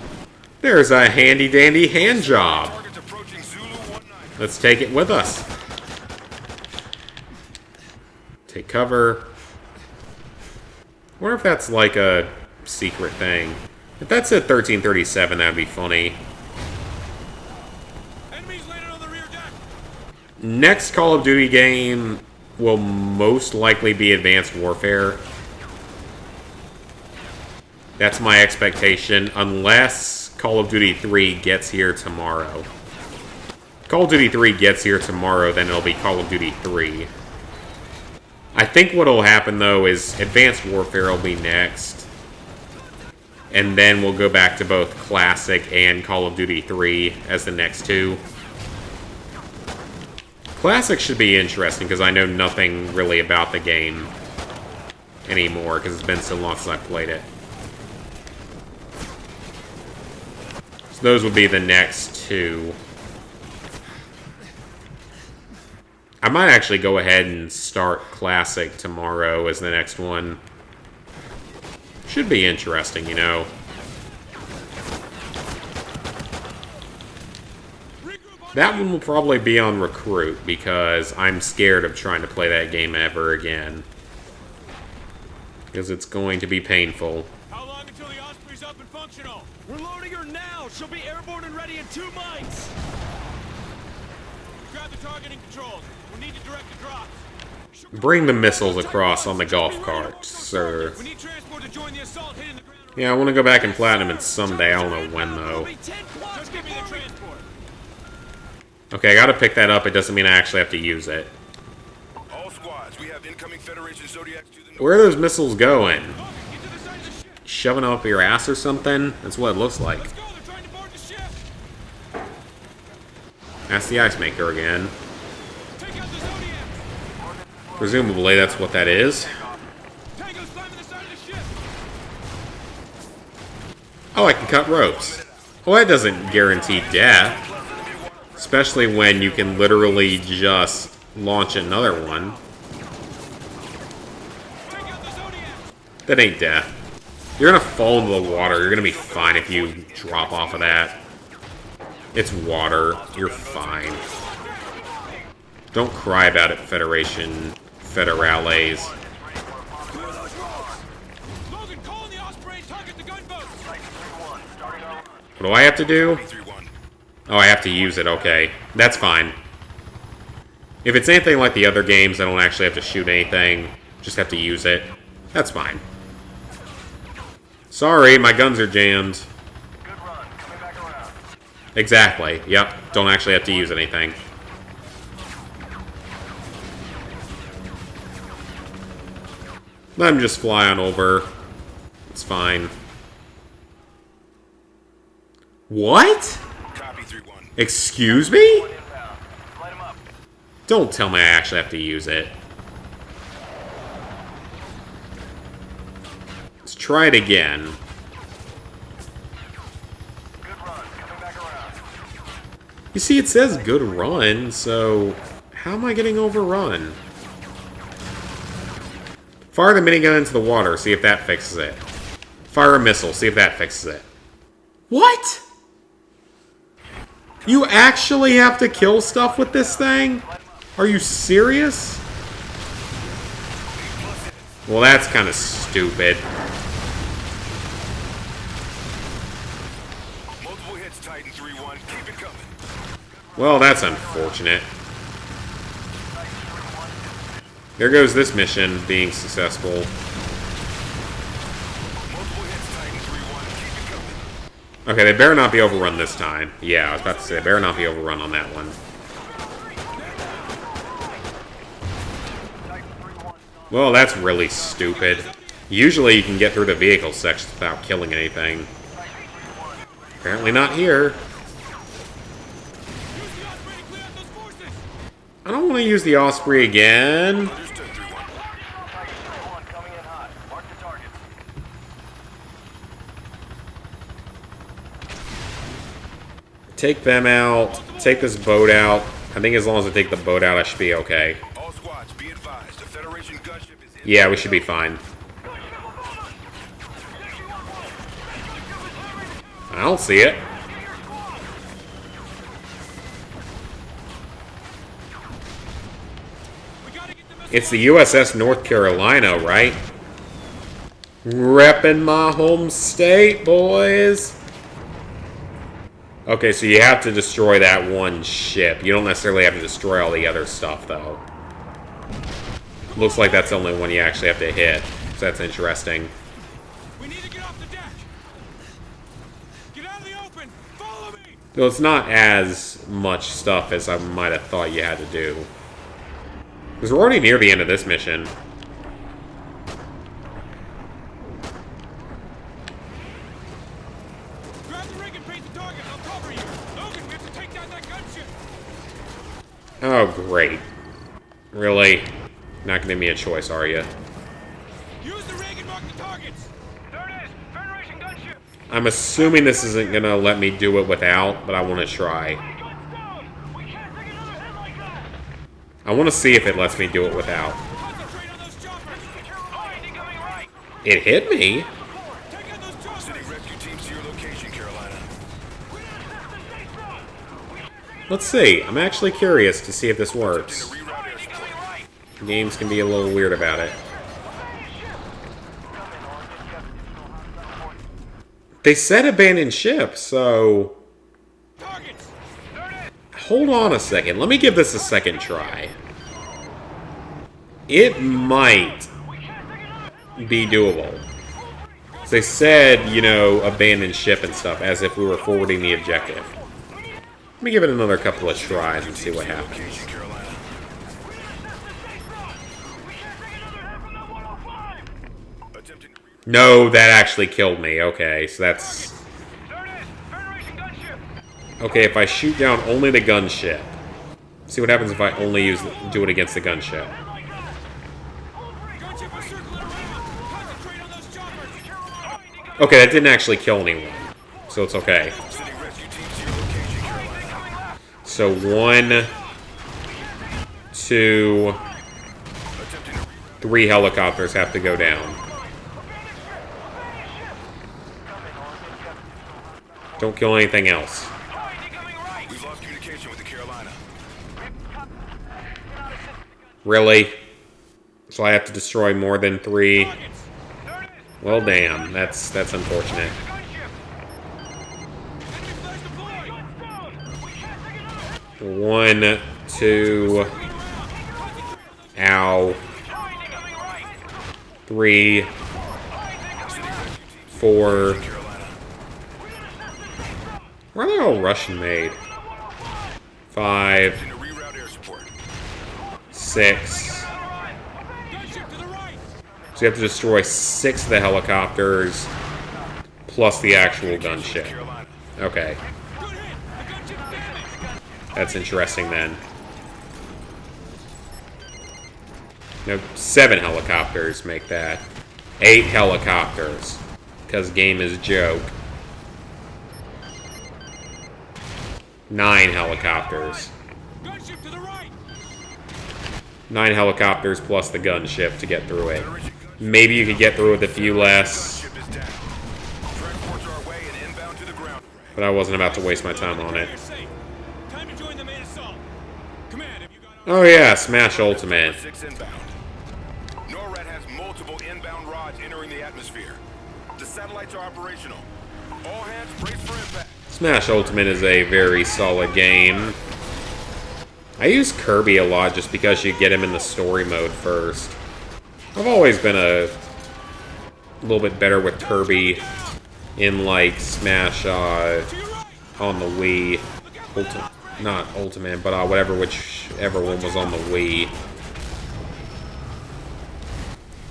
There's a handy-dandy hand job. Targets approaching Zulu 19. Let's take it with us. Take cover. I wonder if that's like a secret thing. If that's at 1337, that'd be funny. Enemies landed on the rear deck. Next Call of Duty game will most likely be Advanced Warfare. That's my expectation, unless Call of Duty 3 gets here tomorrow. Call of Duty 3 gets here tomorrow, then it'll be Call of Duty 3. I think what'll happen, though, is Advanced Warfare will be next. And then we'll go back to both Classic and Call of Duty 3 as the next two. Classic should be interesting, because I know nothing really about the game anymore, because it's been so long since I played it. So those would be the next two. I might actually go ahead and start Classic tomorrow as the next one. Should be interesting, you know. That one will probably be on Recruit, because I'm scared of trying to play that game ever again. Because it's going to be painful. How long until the Osprey's up and functional? We're loading her now! She'll be airborne and ready in 2 mics! Grab the targeting controls. We need to direct the drops. Bring the missiles across on the golf cart, sir. We need transport to join the assault hitting the ground. Yeah, I want to go back and platinum it someday. I don't know when, though. Just give me the transport. Okay, I gotta pick that up. It doesn't mean I actually have to use it. All squads, we have incoming Federation Zodiacs to the north. Where are those missiles going? Get to the side of the ship. Shoving up your ass or something? That's what it looks like. Let's go. They're trying to board the ship. That's the Ice Maker again. Take out the Zodiacs. Presumably that's what that is. Tango's climbing the side of the ship. Oh, I can cut ropes. Well, that doesn't guarantee death. Especially when you can literally just launch another one. Take out the Zodiacs. That ain't death. You're gonna fall into the water. You're gonna be fine if you drop off of that. It's water. You're fine. Don't cry about it, Federation Federales. Logan, call in the Osprey and target the gunboats. What do I have to do? Oh, I have to use it. Okay. That's fine. If it's anything like the other games, I don't actually have to shoot anything. Just have to use it. That's fine. Sorry, my guns are jammed. Good run, coming back around. Exactly. Yep. Don't actually have to use anything. Let him just fly on over. It's fine. What? Copy 3-1. Excuse me? Light him up. Don't tell me I actually have to use it. Let's try it again. Good run, coming back around. You see, it says good run, so how am I getting overrun? Fire the minigun into the water, see if that fixes it. Fire a missile, see if that fixes it. What? You actually have to kill stuff with this thing? Are you serious? Well, that's kind of stupid. Multiple hits, Titan 3-1. Keep it coming. Well, that's unfortunate. There goes this mission being successful. Multiple hits, Titan 3-1. Keep it coming. Okay, they better not be overrun this time. Yeah, I was about to say, they better not be overrun on that one. Well, that's really stupid. Usually you can get through the vehicle section without killing anything. Apparently not here. Use the Osprey to clear out those forces. I don't want to use the Osprey again. Understood 3-1. Titan 3-1 coming in hot. Mark the targets. Take them out. Take this boat out. I think as long as I take the boat out, I should be okay. All squads, be advised. The Federation gunship is in. Yeah, we should be fine. I don't see it. We gotta get the missiles. It's the USS North Carolina, right? Reppin' my home state, boys. Okay, so you have to destroy that one ship. You don't necessarily have to destroy all the other stuff, though. Looks like that's the only one you actually have to hit. So that's interesting. We need to get off the deck. Get out of the open. Follow me. Though it's not as much stuff as I might have thought you had to do. Because we're already near the end of this mission. Grab the rig and paint the target. I'll cover you. Logan, we have to take down that gunship. Oh, great. Really? Not gonna give me a choice, are you? Use the rig and mark the targets. There it is. Federation gunship. I'm assuming this isn't gonna let me do it without, but I want to try. We can't take another hit like that. I want to see if it lets me do it without. Concentrate on those choppers. Finding coming right. It hit me. Take out those choppers. Sending rescue teams to your location, Carolina. Let's see. I'm actually curious to see if this works. Reroute air support. Games can be a little weird about it. They said abandoned ship, so... Targets. There it is. Hold on a second. Let me give this a second try. It might be doable. They said, you know, abandoned ship and stuff, as if we were forwarding the objective. Let me give it another couple of tries and see what happens. Location, Carolina. Attempting to reroute. No, that actually killed me. Okay, so that's... There it is. Federation gunship. Okay, if I shoot down only the gunship. See what happens if I only do it against the gunship. Gunship is circling around. Concentrate on those choppers. Okay, that didn't actually kill anyone. So it's okay. Sending rescue teams to your location, Carolina. So 1, 2, Attempting to reroute. 3 helicopters have to go down. Don't kill anything else. We've lost communication with the Carolina. Really? So I have to destroy more than 3? Well, damn. That's unfortunate. 1, 2... Ow. 3, 4... Why are they all Russian made? 5, To reroute air support. 6. Gunship to the right. So you have to destroy 6 of the helicopters, plus the actual gunship. Carolina. Okay, Good hit. The gunship damaged. that's interesting then. No, 7 helicopters make that. 8 helicopters. Because game is joke. 9 helicopters. Gunship to the right. 9 helicopters plus the gunship to get through it. Maybe you could get through with a few less, Ship is down. Transports are away and inbound to the ground. but I wasn't about to waste my time on it. You're safe. Time to join the main assault. Command, have you got Oh yeah, Smash Ultimate. 6 inbound. NORAD has multiple inbound rods entering the atmosphere. The satellites are operational. All hands brace for impact. Smash Ultimate is a very solid game. I use Kirby a lot just because you get him in the story mode first. I've always been a little bit better with Kirby in like Smash on the Wii. Not Ultimate, but whichever one was on the Wii.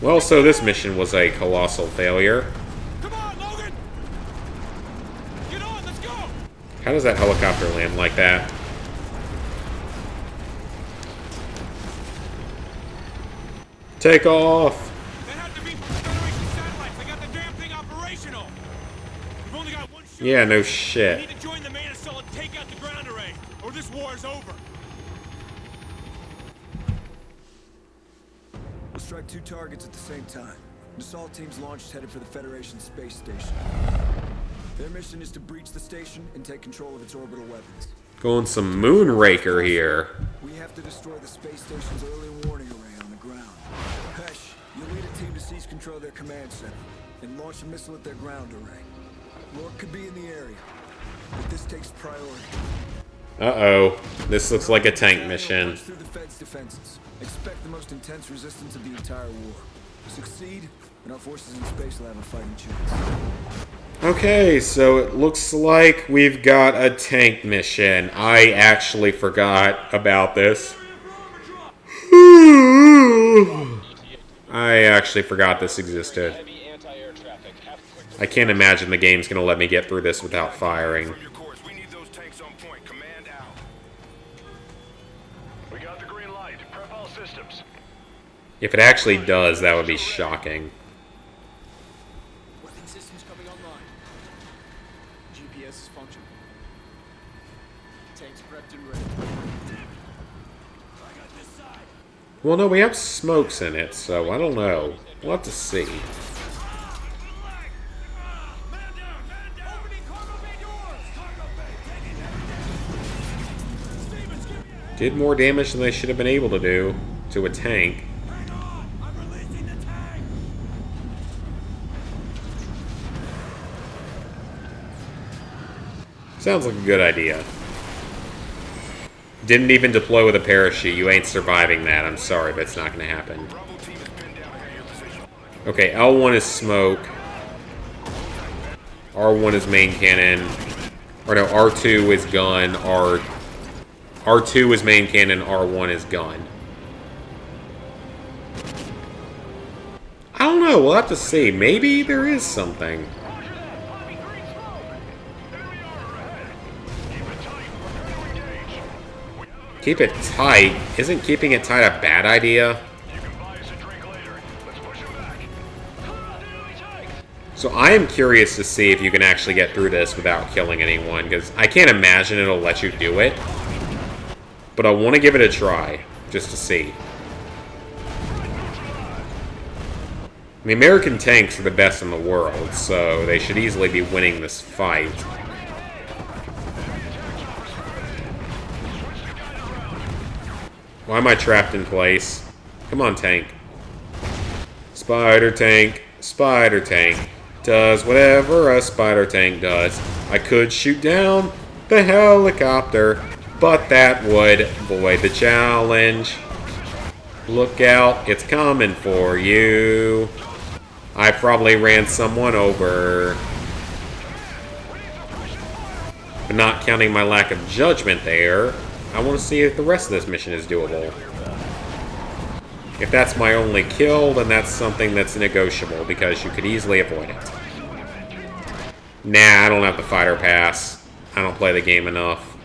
Well, so this mission was a colossal failure. Come on, Logan! Get on, let's go! How does that helicopter land like that? Take off! That had to be Federation satellites. They got the damn thing operational. We've only got one shot. Yeah, no We shit. need to join the main assault and take out the ground array, or this war is over. We'll strike 2 targets at the same time. An assault team's launched headed for the Federation space station. Their mission is to breach the station and take control of its orbital weapons. Going some Moonraker here. We have to destroy the space station's early warning array on the ground. Hesh, you'll lead a team to seize control of their command center and launch a missile at their ground array. Lord could be in the area, but this takes priority. Uh-oh. This looks like a tank mission. Punch through the Fed's defenses. Expect the most intense resistance of the entire war. Succeed, and our forces in space will have a fighting chance. Okay, so it looks like we've got a tank mission. I actually forgot about this. I actually forgot this existed. Heavy anti-air traffic. I can't imagine the game's gonna let me get through this without firing. We need those tanks on point. Command out. We got the green light. Prep all systems. If it actually does, that would be shocking. Weapon systems coming online. GPS is functioning. Tanks prepped and ready. Well, no, we have smokes in it, so I don't know. We'll have to see. Did more damage than they should have been able to do to a tank. Sounds like a good idea. Didn't even deploy with a parachute. You ain't surviving that. I'm sorry, but it's not going to happen. Okay, L1 is smoke. R1 is main cannon. Or no, R2 is gun. R2 is main cannon. R1 is gun. I don't know. We'll have to see. Maybe there is something. Keep it tight. Isn't keeping it tight a bad idea? So I am curious to see if you can actually get through this without killing anyone, because I can't imagine it'll let you do it. But I want to give it a try, just to see. The American tanks are the best in the world, so they should easily be winning this fight. Why am I trapped in place? Come on, tank. Spider tank. Spider tank. Does whatever a spider tank does. I could shoot down the helicopter, but that would void the challenge. Look out, it's coming for you. I probably ran someone over. But not counting my lack of judgment there, I want to see if the rest of this mission is doable. If that's my only kill, then that's something that's negotiable, because you could easily avoid it. Nah, I don't have the fighter pass. I don't play the game enough.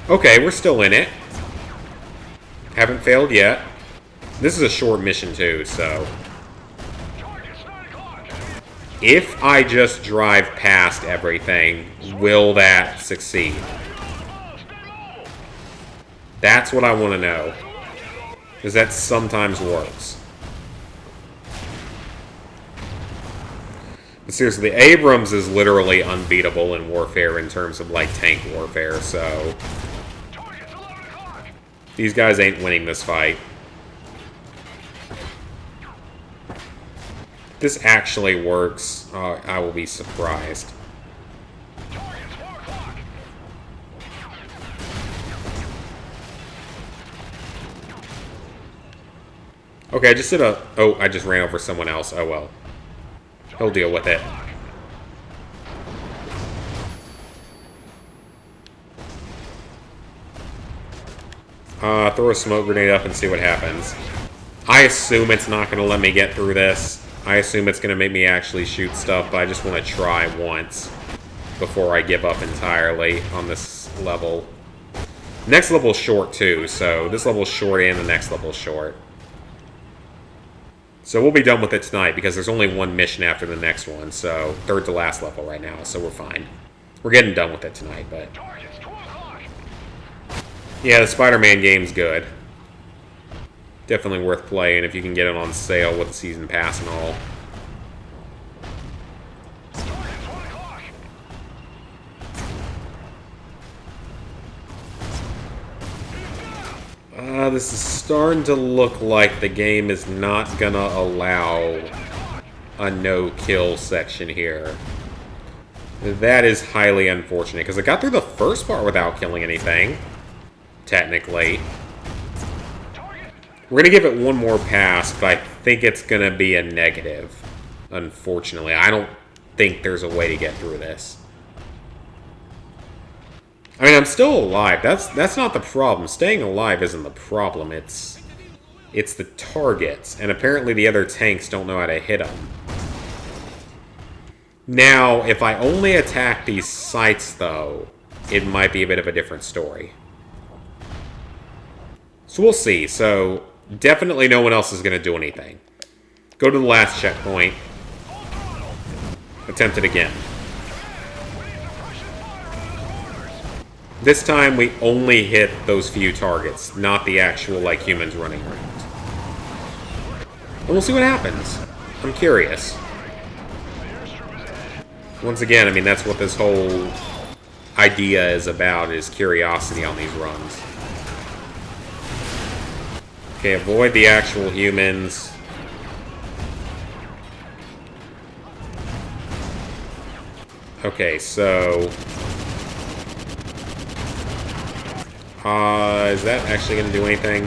Okay, we're still in it. Haven't failed yet. This is a short mission too, so... If I just drive past everything, will that succeed? That's what I want to know. Because that sometimes works. But seriously, the Abrams is literally unbeatable in warfare in terms of, like, tank warfare, so... These guys ain't winning this fight. If this actually works, I will be surprised. Okay, I just did a... Oh, I just ran over someone else. Oh, well. He'll deal with it. Throw a smoke grenade up and see what happens. I assume it's not going to let me get through this. I assume it's going to make me actually shoot stuff, but I just want to try once before I give up entirely on this level. Next level's short too, so this level's short and the next level's short. So we'll be done with it tonight because there's only one mission after the next one, so third to last level right now, so we're fine. We're getting done with it tonight, but... Yeah, the Spider-Man game's good. Definitely worth playing if you can get it on sale with the season pass and all. This is starting to look like the game is not gonna allow a no-kill section here. That is highly unfortunate, because I got through the first part without killing anything. technically. We're going to give it one more pass, but I think it's going to be a negative. Unfortunately, I don't think there's a way to get through this. I mean, I'm still alive. That's not the problem. Staying alive isn't the problem. It's the targets, and apparently the other tanks don't know how to hit them. Now, if I only attack these sites, though, it might be a bit of a different story. So we'll see. So, definitely no one else is going to do anything. Go to the last checkpoint. Attempt it again. This time, we only hit those few targets, not the actual, like, humans running around. And we'll see what happens. I'm curious. Once again, I mean, that's what this whole idea is about, is curiosity on these runs. Okay, avoid the actual humans. Okay, so... is that actually going to do anything?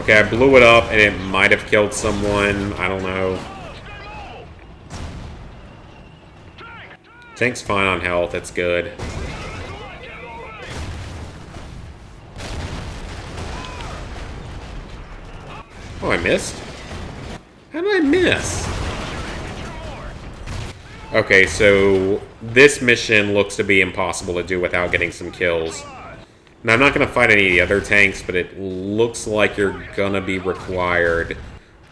Okay, I blew it up, and it might have killed someone. I don't know. Tank's fine on health. It's good. Oh, I missed? How did I miss? Okay, so this mission looks to be impossible to do without getting some kills. Now, I'm not going to fight any of the other tanks, but it looks like you're going to be required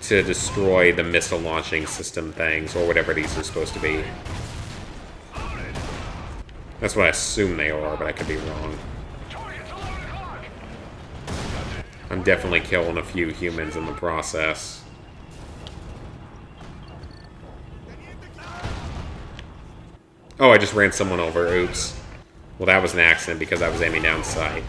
to destroy the missile launching system things, or whatever these are supposed to be. That's what I assume they are, but I could be wrong. I'm definitely killing a few humans in the process. Oh, I just ran someone over. Oops. Well, that was an accident because I was aiming down sight.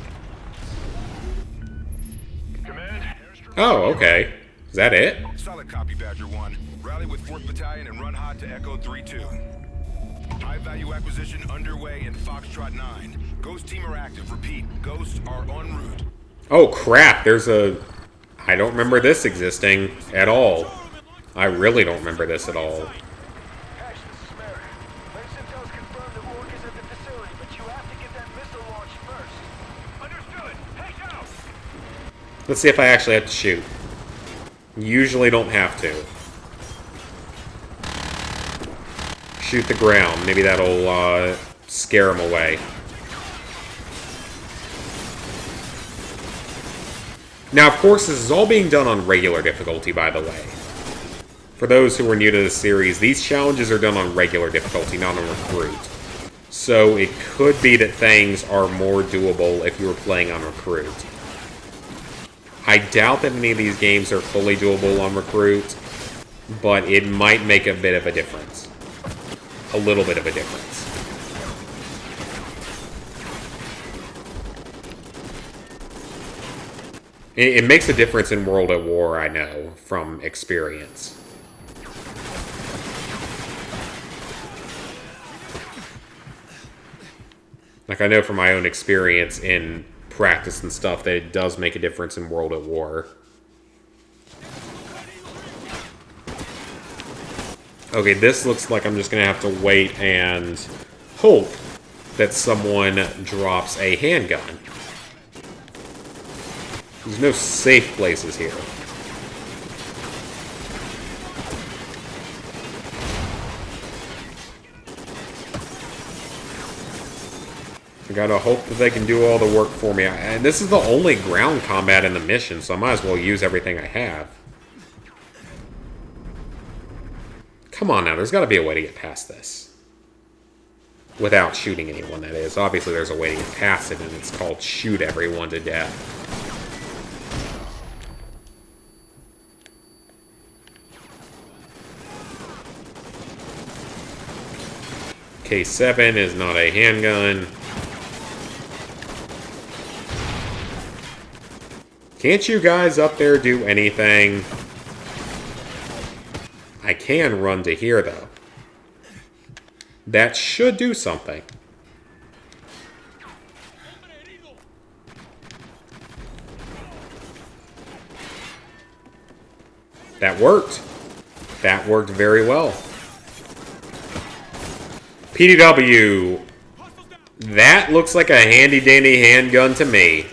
Oh, okay. Is that it? Solid copy, Badger 1. Rally with 4th Battalion and run hot to Echo 3-2. High-value acquisition underway in Foxtrot 9. Ghost team are active. Repeat, ghosts are en route. Oh, crap. There's a... I don't remember this existing at all. I really don't remember this at all. Let's see if I actually have to shoot. Usually don't have to. Shoot the ground. Maybe that'll scare them away. Now, of course, this is all being done on regular difficulty, by the way. For those who are new to the series, these challenges are done on regular difficulty, not on Recruit. So it could be that things are more doable if you were playing on Recruit. I doubt that any of these games are fully doable on Recruit, but it might make a bit of a difference. A little bit of a difference. It makes a difference in World at War, I know, from experience. Like, I know from my own experience in practice and stuff that it does make a difference in World at War. Okay, this looks like I'm just going to have to wait and hope that someone drops a handgun. There's no safe places here. I gotta hope that they can do all the work for me. And this is the only ground combat in the mission, so I might as well use everything I have. Come on now, there's gotta be a way to get past this. Without shooting anyone, that is. Obviously there's a way to get past it, and it's called shoot everyone to death. K7 is not a handgun. Can't you guys up there do anything? I can run to here, though. That should do something. That worked. That worked very well. PDW. That looks like a handy-dandy handgun to me.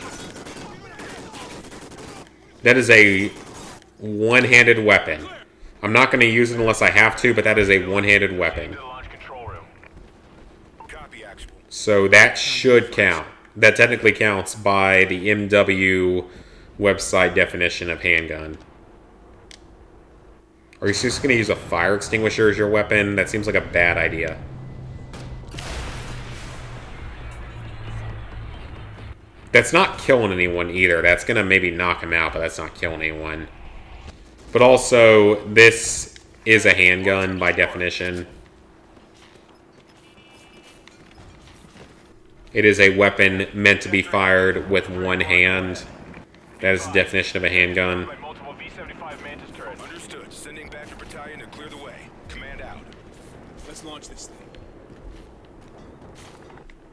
That is a one-handed weapon. I'm not going to use it unless I have to, but that is a one-handed weapon. So that should count. That technically counts by the MW website definition of handgun. Are you just going to use a fire extinguisher as your weapon? That seems like a bad idea. That's not killing anyone either. That's going to maybe knock him out, but that's not killing anyone. But also, this is a handgun by definition. It is a weapon meant to be fired with one hand. That is the definition of a handgun. Understood. Sending back to battalion to clear the way. Command out. Let's launch this thing.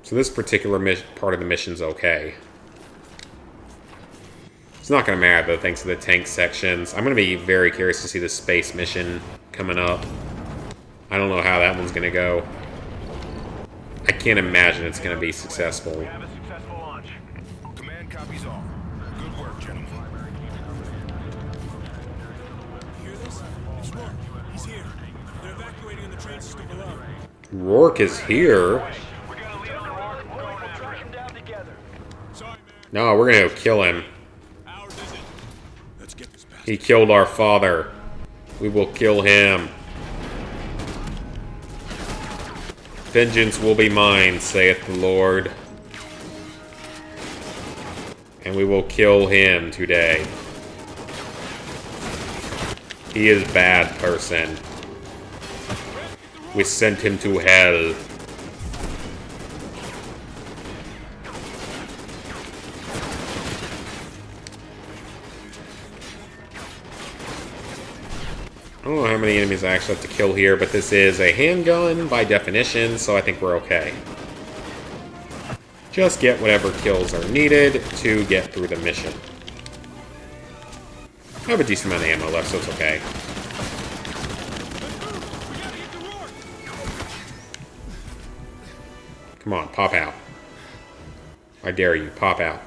So this particular part of the mission's okay. It's not going to matter, though, thanks to the tank sections. I'm going to be very curious to see the space mission coming up. I don't know how that one's going to go. I can't imagine it's going to be successful. We have a successful launch. Command copies all. Good work, gentlemen. You hear this? It's Rourke. He's here. They're evacuating on the train system below. Rourke is here. We got a lead on Rourke. We're going after him. Down together. Sorry, man. No, we're going to go kill him. Ours is it. Let's get this past. He killed our father. We will kill him. Vengeance will be mine, saith the Lord. And we will kill him today. He is a bad person. We sent him to hell. I don't know how many enemies I actually have to kill here, but this is a handgun by definition, so I think we're okay. Just get whatever kills are needed to get through the mission. I have a decent amount of ammo left, so it's okay. Come on, pop out. I dare you, pop out.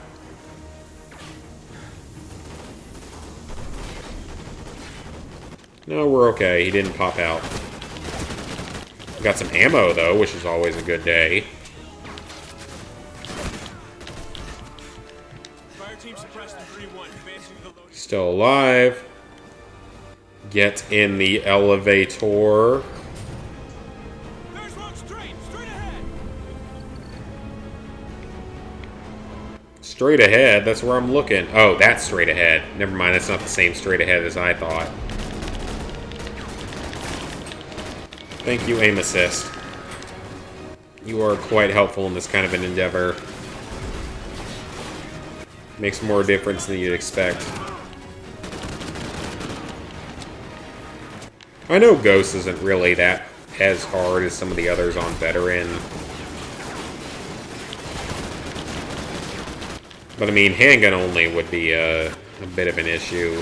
No, we're okay. He didn't pop out. We got some ammo, though, which is always a good day. Fire team suppressed in 3-1. Advancing to the loading. Still alive. Get in the elevator. There's one straight ahead. Straight ahead? That's where I'm looking. Oh, that's straight ahead. Never mind, that's not the same straight ahead as I thought. Thank you, aim assist. You are quite helpful in this kind of an endeavor. Makes more difference than you'd expect. I know Ghost isn't really that as hard as some of the others on Veteran. But I mean, handgun only would be a bit of an issue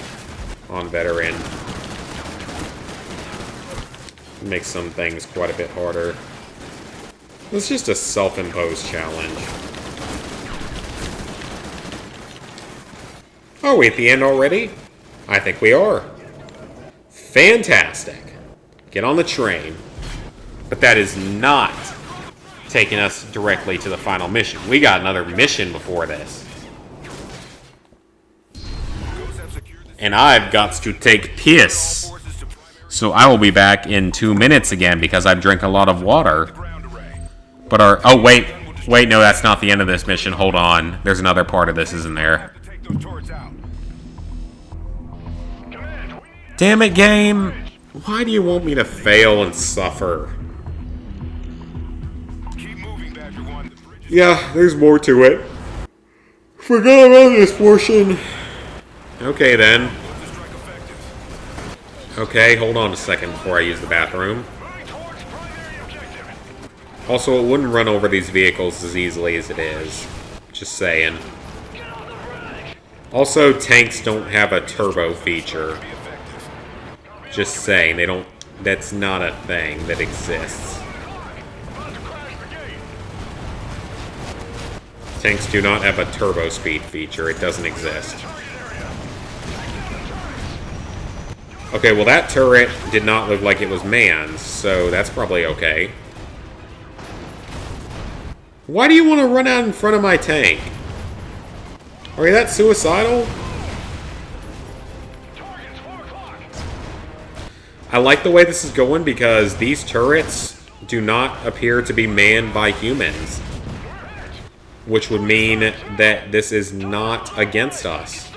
on Veteran. Makes some things quite a bit harder. It's just a self-imposed challenge. Are we at the end already? I think we are. Fantastic. Get on the train. But that is not taking us directly to the final mission. We got another mission before this. And I've got to take piss. So I will be back in 2 minutes again because I've drank a lot of water. But oh wait, no, that's not the end of this mission. Hold on, there's another part of this, isn't there? Damn it, game! Why do you want me to fail and suffer? Yeah, there's more to it. Forgot about this portion. Okay then. Okay, hold on a second before I use the bathroom. Also, it wouldn't run over these vehicles as easily as it is. Just saying. Also, tanks don't have a turbo feature. Just saying, they don't... That's not a thing that exists. Tanks do not have a turbo speed feature. It doesn't exist. Okay, well that turret did not look like it was manned, so that's probably okay. Why do you want to run out in front of my tank? Are you that suicidal? I like the way this is going because these turrets do not appear to be manned by humans. Which would mean that this is not against us.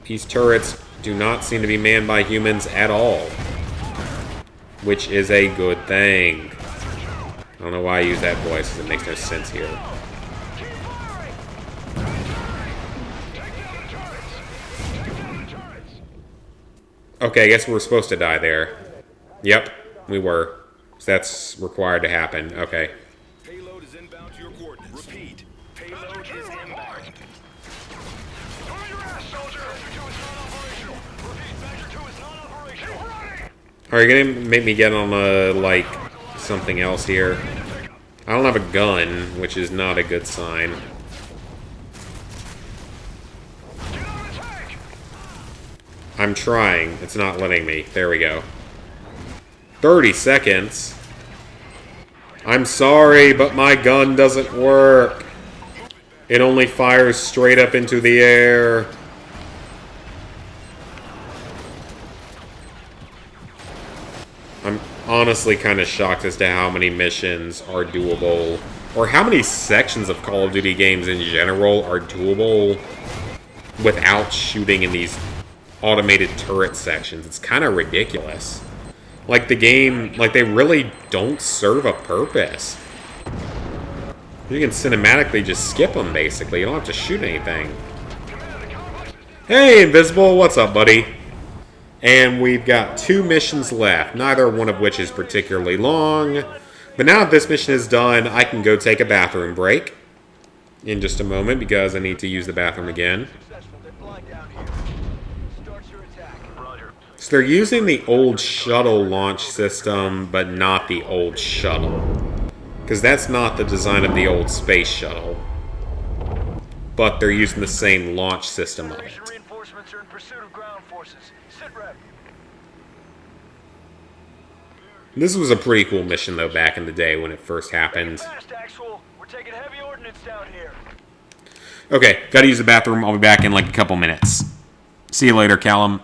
These turrets do not seem to be manned by humans at all. Which is a good thing. I don't know why I use that voice, because it makes no sense here. Okay, I guess we're supposed to die there. Yep, we were. So that's required to happen. Okay. Payload is inbound to your coordinates. Repeat. Payload is inbound. Cover your ass, soldier! Factor 2 is non-operational. Repeat, Factor 2 is non-operational. Are you gonna make me get on, like, something else here? I don't have a gun, which is not a good sign. Get on the tank! I'm trying. It's not letting me. There we go. 30 seconds. I'm sorry, but my gun doesn't work. It only fires straight up into the air. I'm honestly kind of shocked as to how many missions are doable, or how many sections of Call of Duty games in general are doable without shooting in these automated turret sections. It's kind of ridiculous. Like the game, like they really don't serve a purpose. You can cinematically just skip them, basically. You don't have to shoot anything. Hey, Invisible, what's up, buddy? And we've got 2 missions left, neither one of which is particularly long. But now that this mission is done, I can go take a bathroom break in just a moment because I need to use the bathroom again. So they're using the old shuttle launch system, but not the old shuttle. Because that's not the design of the old space shuttle. But they're using the same launch system of it. Reinforcements are in pursuit of ground forces. Sit rep. This was a pretty cool mission, though, back in the day when it first happened. Fast, Actual. We're taking heavy ordnance down here. Okay, gotta use the bathroom. I'll be back in like a couple minutes. See you later, Callum.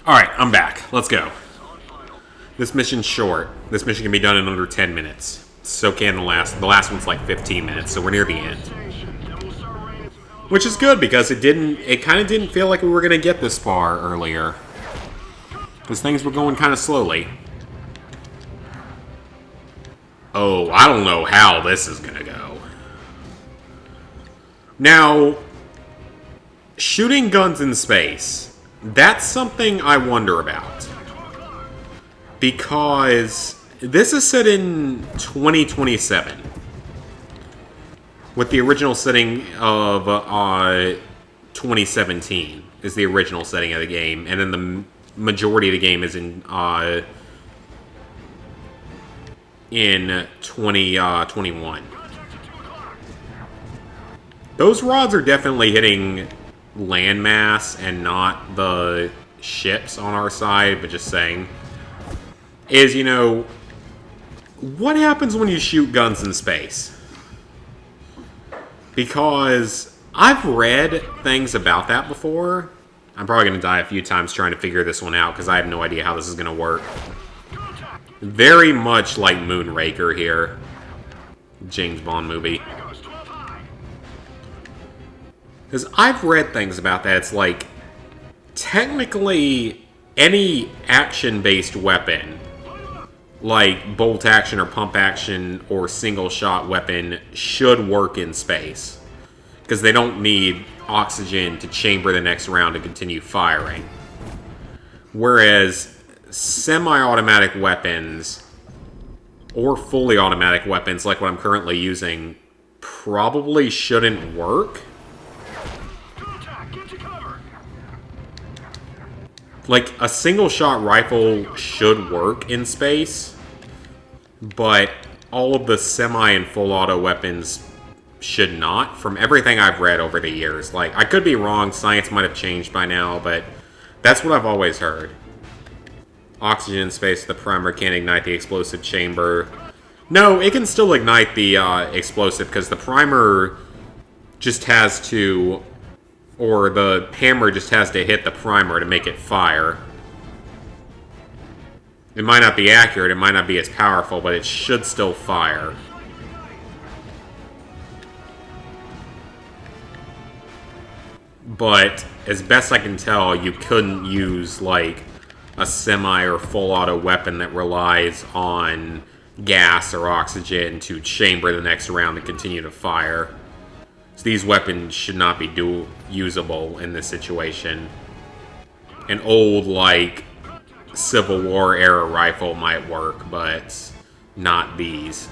Alright, I'm back. Let's go. This mission's short. This mission can be done in under 10 minutes. So can the last. The last one's like 15 minutes, so we're near the end. Which is good, because it kind of didn't feel like we were going to get this far earlier. Because things were going kind of slowly. Oh, I don't know how this is going to go. Now, shooting guns in space, that's something I wonder about. Because this is set in 2027. With the original setting of 2017 is the original setting of the game. And then the majority of the game is in 2021. Those rods are definitely hitting landmass and not the ships on our side, but just saying. Is, you know, what happens when you shoot guns in space? Because I've read things about that before. I'm probably going to die a few times trying to figure this one out, because I have no idea how this is going to work. Very much like Moonraker here. James Bond movie. Because I've read things about that. It's like, technically, any action-based weapon, like bolt action or pump action or single shot weapon, should work in space. Because they don't need oxygen to chamber the next round to continue firing. Whereas semi-automatic weapons or fully automatic weapons, like what I'm currently using, probably shouldn't work. Like, a single-shot rifle should work in space, but all of the semi- and full-auto weapons should not, from everything I've read over the years. Like, I could be wrong, science might have changed by now, but that's what I've always heard. Oxygen in space, the primer can't ignite the explosive chamber. No, it can still ignite the explosive, because the primer just has to... or the hammer just has to hit the primer to make it fire. It might not be accurate, it might not be as powerful, but it should still fire. But, as best I can tell, you couldn't use, like, a semi or full auto weapon that relies on gas or oxygen to chamber the next round and continue to fire. So these weapons should not be usable in this situation. An old, like, Civil War era rifle might work, but not these.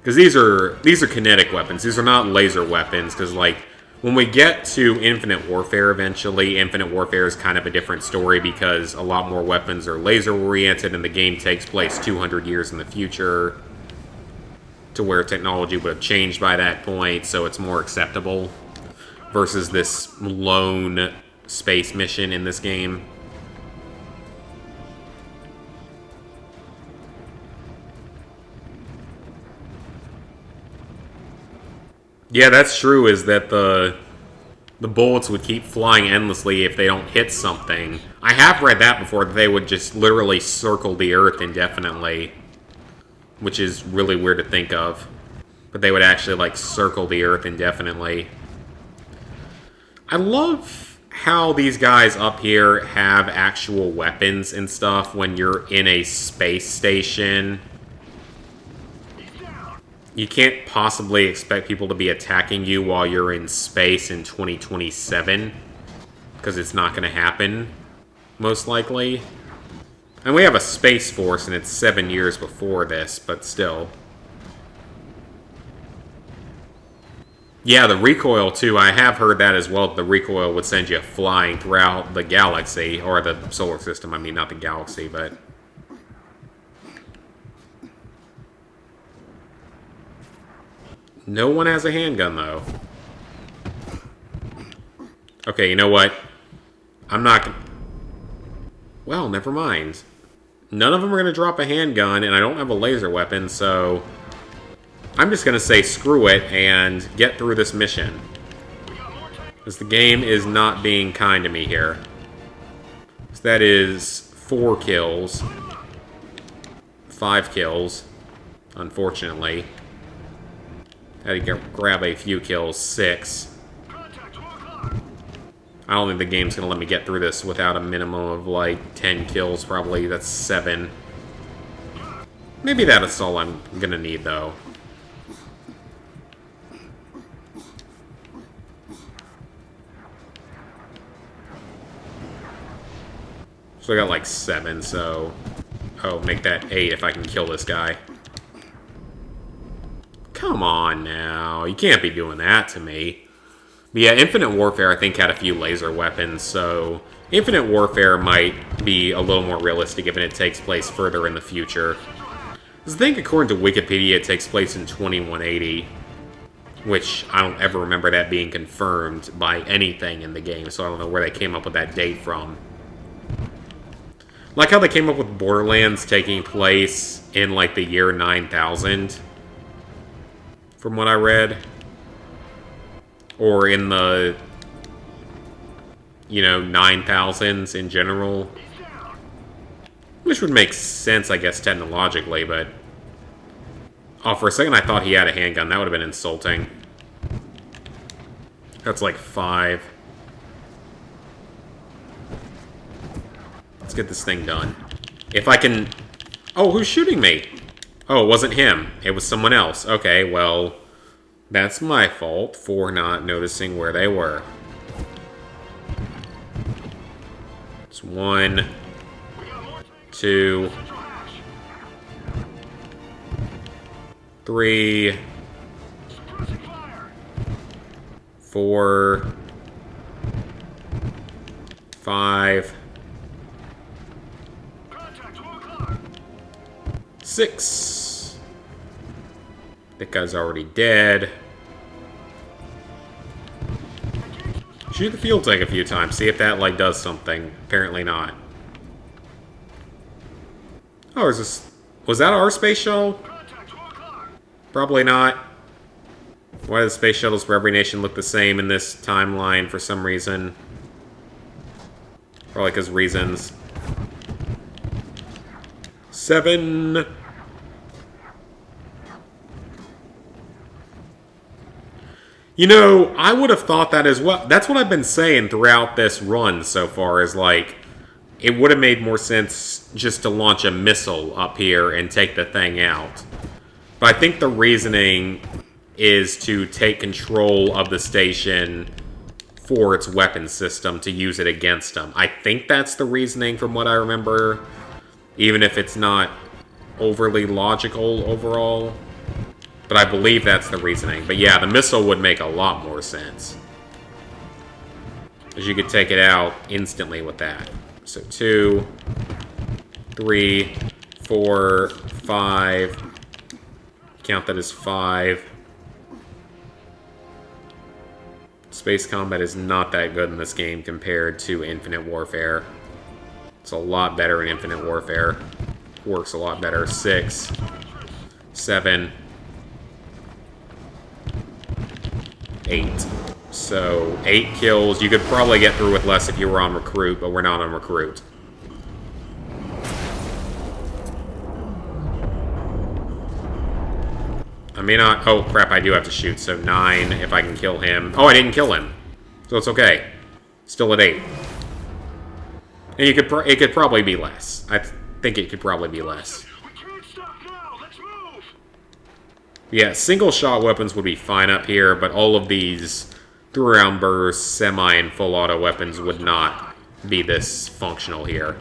Because these are kinetic weapons. These are not laser weapons, because, like, when we get to Infinite Warfare eventually, Infinite Warfare is kind of a different story because a lot more weapons are laser-oriented and the game takes place 200 years in the future, to where technology would have changed by that point, so it's more acceptable versus this lone space mission in this game. Yeah, that's true, is that the bullets would keep flying endlessly if they don't hit something. I have read that before, that they would just literally circle the Earth indefinitely, which is really weird to think of. But they would actually, like, circle the Earth indefinitely. I love how these guys up here have actual weapons and stuff when you're in a space station. You can't possibly expect people to be attacking you while you're in space in 2027. Because it's not going to happen, most likely. And we have a Space Force, and it's 7 years before this, but still. Yeah, the recoil, too. I have heard that as well. The recoil would send you flying throughout the galaxy, or the solar system. I mean, not the galaxy, but... No one has a handgun, though. Okay, you know what? I'm not... Well, never mind. None of them are going to drop a handgun, and I don't have a laser weapon, so... I'm just going to say screw it and get through this mission. Because the game is not being kind to me here. So that is 4 kills. 5 kills, unfortunately. Had to grab a few kills. 6. I don't think the game's going to let me get through this without a minimum of, like, 10 kills, probably. That's 7. Maybe that's all I'm going to need, though. So I got, like, 7, so... Oh, make that 8 if I can kill this guy. Come on, now. You can't be doing that to me. But yeah, Infinite Warfare, I think, had a few laser weapons, so Infinite Warfare might be a little more realistic if it takes place further in the future. I think, according to Wikipedia, it takes place in 2180, which I don't ever remember that being confirmed by anything in the game, so I don't know where they came up with that date from. Like how they came up with Borderlands taking place in, like, the year 9000, from what I read. Or in the, you know, 9000s in general. Which would make sense, I guess, technologically, but... Oh, for a second I thought he had a handgun. That would have been insulting. That's like 5. Let's get this thing done. If I can... Oh, who's shooting me? Oh, it wasn't him. It was someone else. Okay, well... That's my fault for not noticing where they were. It's 1, 2, 3, 4, 5, 6. That guy's already dead. Shoot the fuel tank a few times. See if that, like, does something. Apparently not. Oh, is this... Was that our space shuttle? Probably not. Why do the space shuttles for every nation look the same in this timeline for some reason? Probably because reasons. 7... You know, I would have thought that as well. That's what I've been saying throughout this run so far, is like, it would have made more sense just to launch a missile up here and take the thing out. But I think the reasoning is to take control of the station for its weapon system to use it against them. I think that's the reasoning from what I remember, even if it's not overly logical overall. But I believe that's the reasoning. But yeah, the missile would make a lot more sense. Because you could take it out instantly with that. So 2, 3, 4, 5. Count that as 5. Space combat is not that good in this game compared to Infinite Warfare. It's a lot better in Infinite Warfare. Works a lot better. 6, 7, 8. So, 8 kills. You could probably get through with less if you were on Recruit, but we're not on Recruit. I may not... Oh, crap, I do have to shoot. So, 9 if I can kill him. Oh, I didn't kill him. So, it's okay. Still at 8. And you could it could probably be less. I think it could probably be less. Yeah, single-shot weapons would be fine up here, but all of these through-round burst, semi, and full-auto weapons would not be this functional here.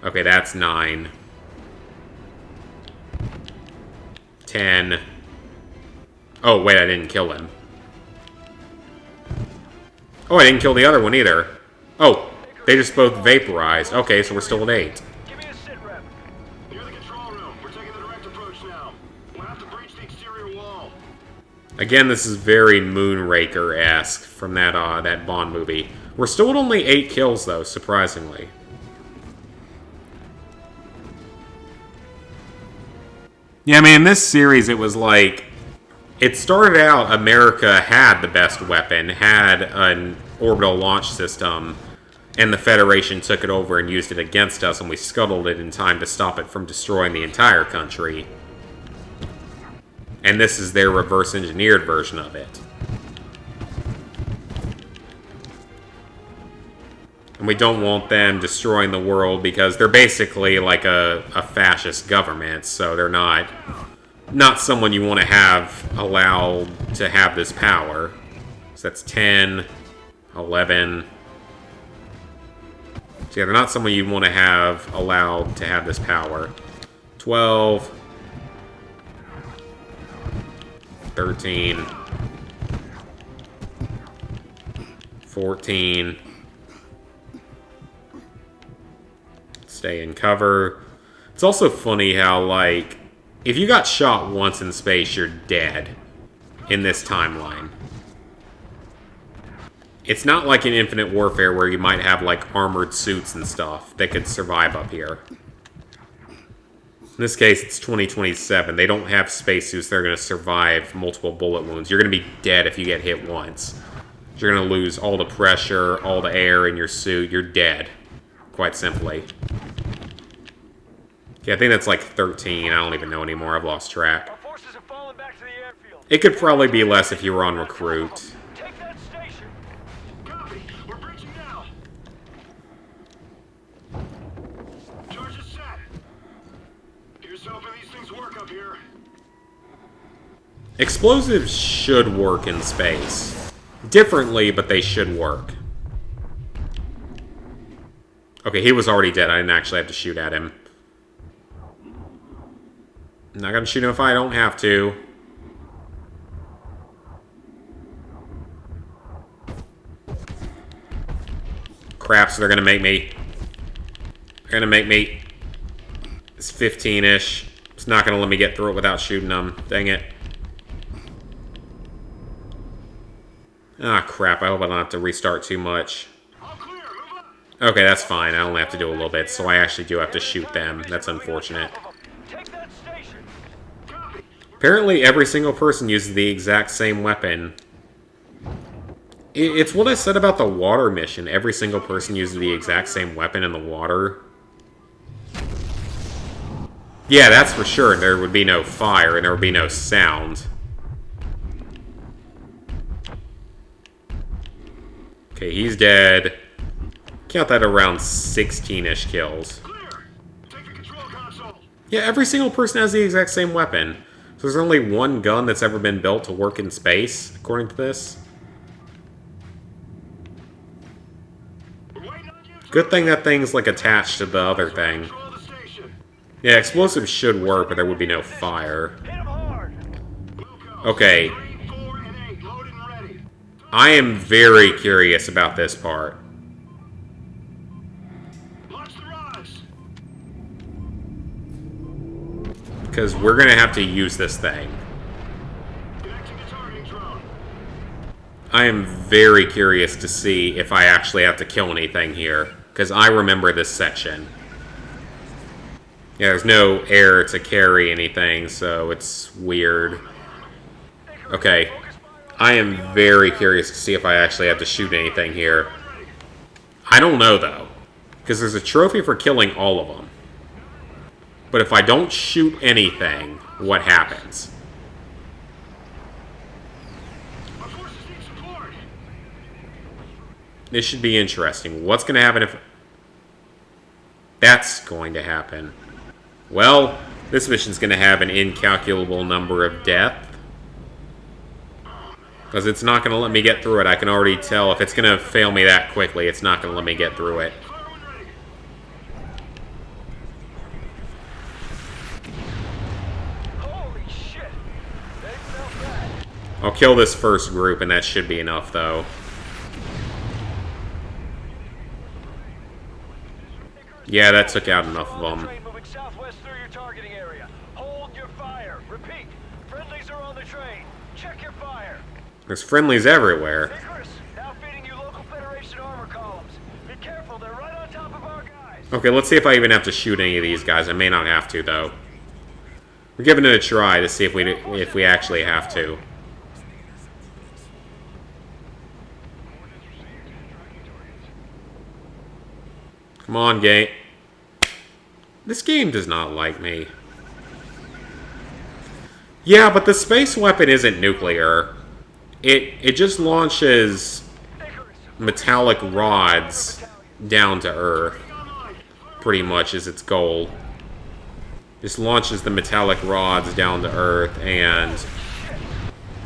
Okay, that's 9. 10. Oh, wait, I didn't kill him. Oh, I didn't kill the other one either. Oh, they just both vaporized. Okay, so we're still at 8. Give me a sit rep. Near the control room. We're taking the direct approach now. We'll have to breach the exterior wall. Again, this is very Moonraker-esque from that Bond movie. We're still at only 8 kills, though, surprisingly. Yeah, I mean, in this series, it was like... It started out America had the best weapon, had an orbital launch system, and the Federation took it over and used it against us, and we scuttled it in time to stop it from destroying the entire country. And this is their reverse-engineered version of it. And we don't want them destroying the world because they're basically like a fascist government, so they're not someone you want to have allowed to have this power. So that's 10, 11... So yeah, they're not someone you want to have allowed to have this power. 12. 13. 14. Stay in cover. It's also funny how, like, if you got shot once in space, you're dead in this timeline. It's not like in Infinite Warfare where you might have, like, armored suits and stuff that could survive up here. In this case, it's 2027. They don't have spacesuits that are going to survive multiple bullet wounds. You're going to be dead if you get hit once. You're going to lose all the pressure, all the air in your suit. You're dead, quite simply. Yeah, I think that's like 13. I don't even know anymore. I've lost track. Our forces have fallen back to the airfield. It could probably be less if you were on recruit. Take that station. Copy. We're breaching now. Charge is set. Here's hoping these things work up here. Explosives should work in space. Differently, but they should work. Okay, he was already dead. I didn't actually have to shoot at him. I'm not gonna shoot him if I don't have to. Crap, so they're gonna make me. They're gonna make me. It's 15-ish. It's not gonna let me get through it without shooting them. Dang it. Ah, crap. I hope I don't have to restart too much. Okay, that's fine. I only have to do a little bit, so I actually do have to shoot them. That's unfortunate. Apparently, every single person uses the exact same weapon. It's what I said about the water mission. Every single person uses the exact same weapon in the water. Yeah, that's for sure. There would be no fire, and there would be no sound. Okay, he's dead. Count that around 16-ish kills. Yeah, every single person has the exact same weapon. So there's only one gun that's ever been built to work in space, according to this. Good thing that thing's, like, attached to the other thing. Yeah, explosives should work, but there would be no fire. Okay. I am very curious about this part. Because we're going to have to use this thing. I am very curious to see if I actually have to kill anything here. Because I remember this section. Yeah, there's no air to carry anything, so it's weird. Okay. I am very curious to see if I actually have to shoot anything here. I don't know, though. Because there's a trophy for killing all of them. But if I don't shoot anything, what happens? This should be interesting. What's going to happen if... That's going to happen. Well, this mission's going to have an incalculable number of deaths. Because it's not going to let me get through it. I can already tell if it's going to fail me that quickly, it's not going to let me get through it. I'll kill this first group, and that should be enough, though. Yeah, that took out enough of them. There's friendlies everywhere. Okay, let's see if I even have to shoot any of these guys. I may not have to, though. We're giving it a try to see if we actually have to. Come on, game. This game does not like me. Yeah, but the space weapon isn't nuclear. It just launches metallic rods down to Earth. Pretty much is its goal. Just launches the metallic rods down to Earth, and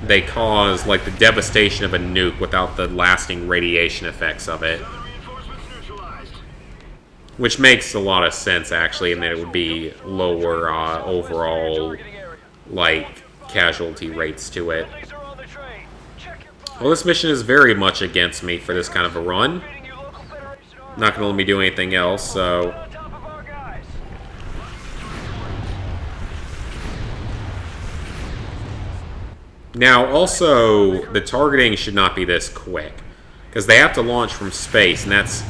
they cause like the devastation of a nuke without the lasting radiation effects of it. Which makes a lot of sense, actually, and that it would be lower overall, like, casualty rates to it. Well, this mission is very much against me for this kind of a run. Not going to let me do anything else, so... Now, also, the targeting should not be this quick. Because they have to launch from space, and that's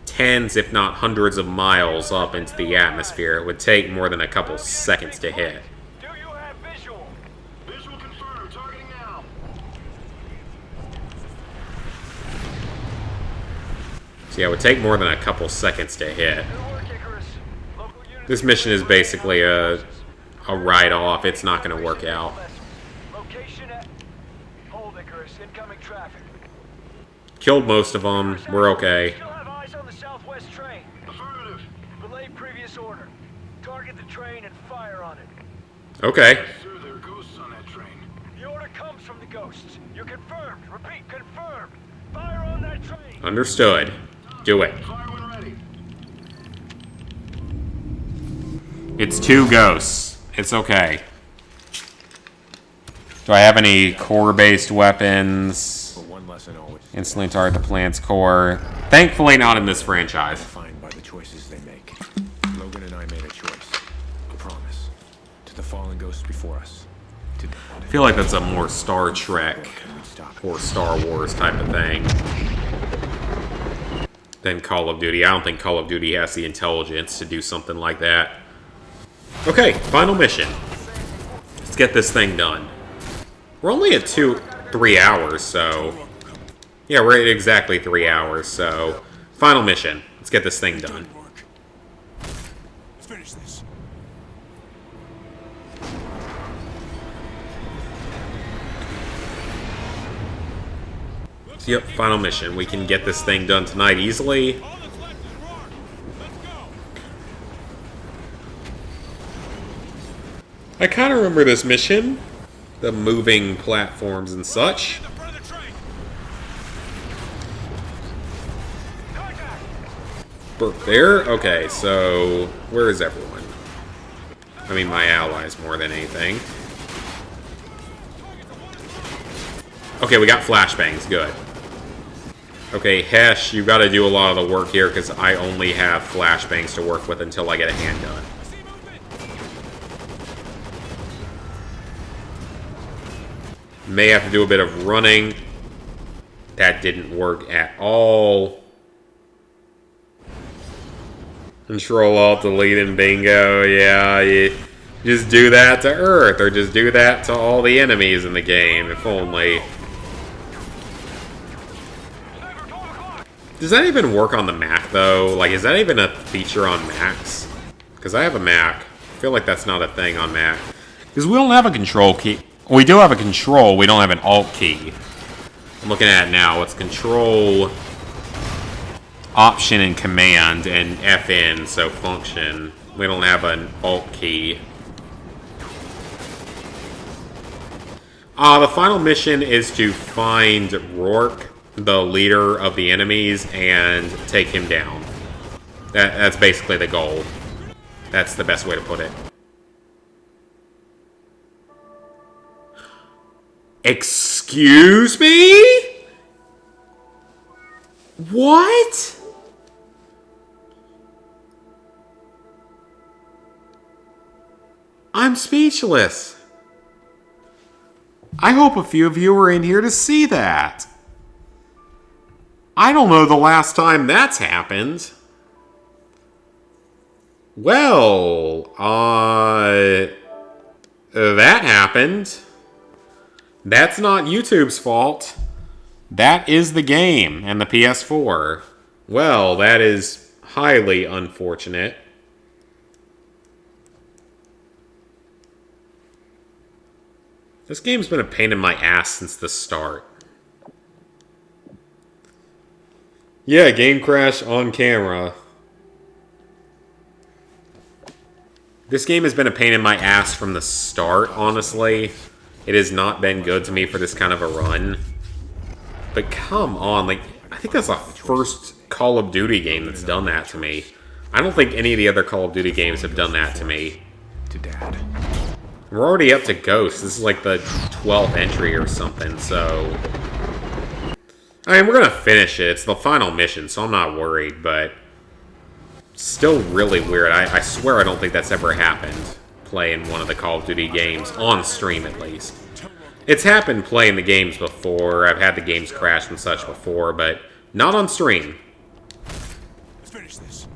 tens, if not hundreds of miles up into the atmosphere. It would take more than a couple seconds to hit. Do you have visual? Visual confirmed. Targeting now. So yeah, it would take more than a couple seconds to hit. Good work, Icarus. Local units. This mission is basically a write-off. It's not going to work out. Location at. Hold, Icarus. Incoming traffic. Killed most of them. We're okay. Still have eyes on the southwest train. Affirmative. Relay previous order. Target the train and fire on it. Okay. Sir, there are ghosts on that train. The order comes from the ghosts. You're confirmed. Repeat, confirmed. Fire on that train. Understood. Do it. Fire when ready. It's 2 ghosts. It's okay. Do I have any core-based weapons? But one lesson always Instantly target the plant's core. Thankfully not in this franchise. defined by the choices they make. Logan and I made a choice. A promise. To the fallen ghosts before us. To I feel like that's a more Star Trek can we stop it? or Star Wars type of thing than Call of Duty. I don't think Call of Duty has the intelligence to do something like that. Okay, final mission. Let's get this thing done. We're only at 3 hours, so... Yeah, we're at exactly 3 hours, so... Final mission. Let's get this thing done. Work. Let's finish this. Yep, final mission. We can get this thing done tonight easily. All that's left is roar. Let's go. I kind of remember this mission. The moving platforms and such. In the front of the train. There? Okay, so... Where is everyone? I mean, my allies more than anything. Okay, we got flashbangs. Good. Okay, Hesh, you got to do a lot of the work here because I only have flashbangs to work with until I get a handgun. I see movement. May have to do a bit of running. That didn't work at all. Control Alt Delete and bingo. Yeah, you just do that to Earth, or just do that to all the enemies in the game, if only. Does that even work on the Mac, though? Like, is that even a feature on Macs? Because I have a Mac. I feel like that's not a thing on Mac. Because we don't have a control key. We do have a control, we don't have an alt key. I'm looking at it now. It's control, option, and command, and FN, so function. We don't have an alt key. The final mission is to find Rourke, the leader of the enemies, and take him down. That's basically the goal. That's the best way to put it. Excuse me? What? I'm speechless. I hope a few of you were in here to see that. I don't know the last time that's happened. Well, that happened. That's not YouTube's fault. That is the game and the PS4. Well, that is highly unfortunate. This game's been a pain in my ass since the start. Yeah, game crash on camera. This game has been a pain in my ass from the start, honestly. It has not been good to me for this kind of a run. But come on, like, I think that's the first Call of Duty game that's done that to me. I don't think any of the other Call of Duty games have done that to me. To Dad. We're already up to Ghost. This is like the 12th entry or something, so... I mean, we're gonna finish it. It's the final mission, so I'm not worried, but... Still really weird. I swear I don't think that's ever happened. Playing one of the Call of Duty games, on stream at least. It's happened playing the games before. I've had the games crash and such before, but not on stream. Let's finish this.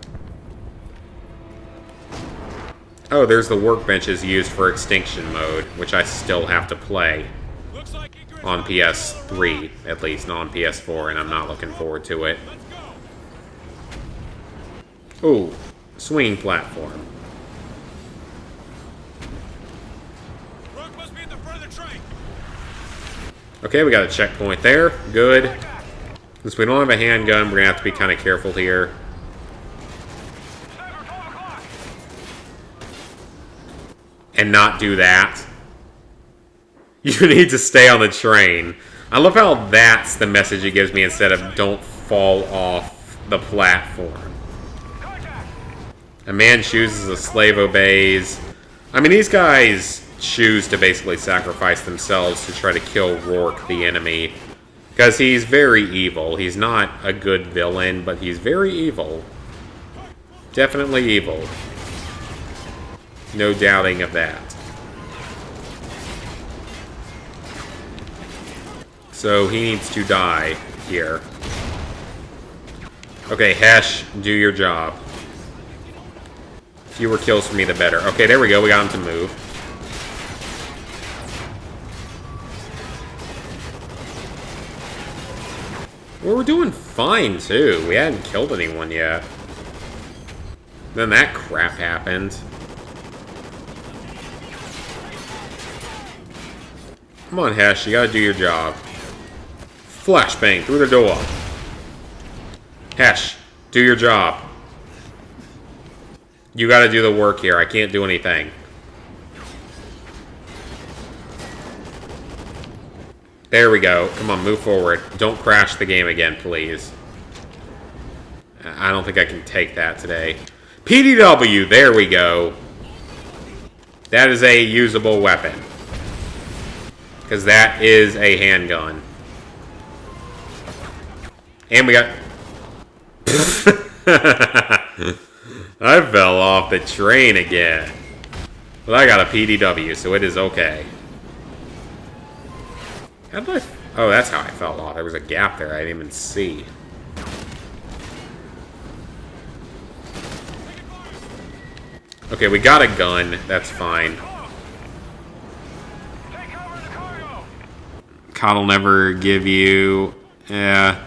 Oh, there's the workbenches used for extinction mode, which I still have to play. Looks like Ingrid's On PS3, at least, not on PS4, and I'm not looking forward to it. Let's go. Ooh, swinging platform. Rook must be at the front of the train. Okay, we got a checkpoint there. Good. Since we don't have a handgun, we're going to have to be kind of careful here. And not do that. You need to stay on the train. I love how that's the message it gives me instead of don't fall off the platform. A man chooses, a slave obeys. I mean, these guys choose to basically sacrifice themselves to try to kill Rourke, the enemy. Because he's very evil. He's not a good villain, but he's very evil. Definitely evil. No doubting of that. So he needs to die here. Okay, Hesh, do your job. Fewer kills for me, the better. Okay, there we go. We got him to move. Well, we're doing fine, too. We hadn't killed anyone yet. Then that crap happened. Come on, Hesh. You gotta do your job. Flashbang through the door. Hesh, do your job. You gotta do the work here. I can't do anything. There we go. Come on, move forward. Don't crash the game again, please. I don't think I can take that today. PDW, there we go. That is a usable weapon. Because that is a handgun. And we got... I fell off the train again. But I got a PDW, so it is okay. How did I... Oh, that's how I fell off. There was a gap there I didn't even see. Okay, we got a gun. That's fine. COD will never give you... Yeah.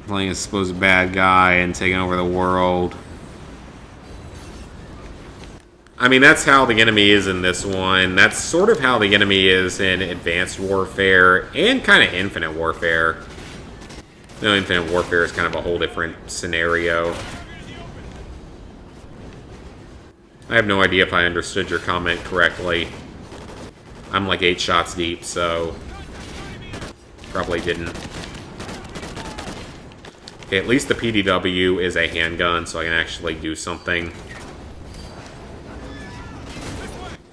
Playing a supposed bad guy and taking over the world. I mean, that's how the enemy is in this one. That's sort of how the enemy is in Advanced Warfare and kind of Infinite Warfare. No, Infinite Warfare is kind of a whole different scenario. I have no idea if I understood your comment correctly. I'm like 8 shots deep, so... Probably didn't. Okay, at least the PDW is a handgun, so I can actually do something.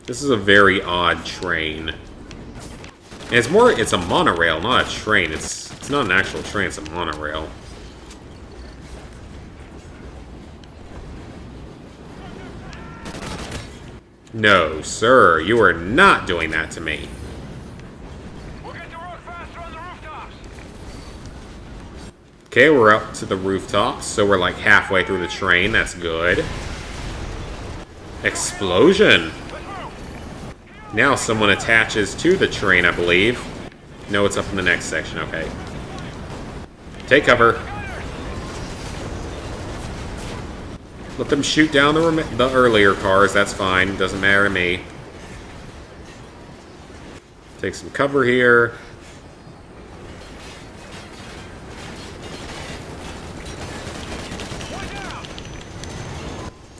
This is a very odd train. And it's a monorail, not a train. It's not an actual train, it's a monorail. No, sir, you are not doing that to me. We'll get to Rook faster on the rooftops. Okay, we're up to the rooftops, so we're like halfway through the train. That's good. Explosion. Now someone attaches to the train, I believe. No, it's up in the next section. Okay. Take cover. Let them shoot down the earlier cars. That's fine. Doesn't matter to me. Take some cover here.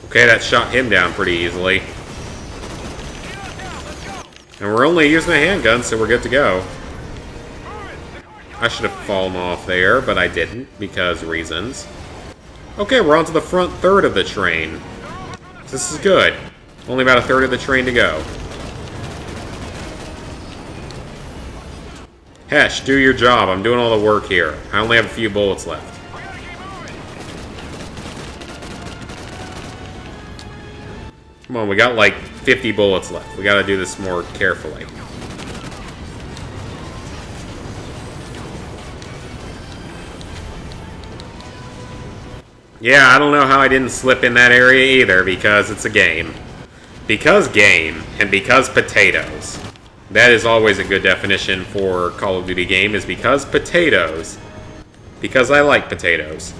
Okay, that shot him down pretty easily. And we're only using a handgun, so we're good to go. I should have fallen off there, but I didn't, because reasons. Okay, we're on to the front third of the train. This is good. Only about a third of the train to go. Hesh, do your job. I'm doing all the work here. I only have a few bullets left. Come on, we got like 50 bullets left. We gotta do this more carefully. Yeah, I don't know how I didn't slip in that area either, because it's a game. Because game, and because potatoes. That is always a good definition for Call of Duty game, is because potatoes. Because I like potatoes.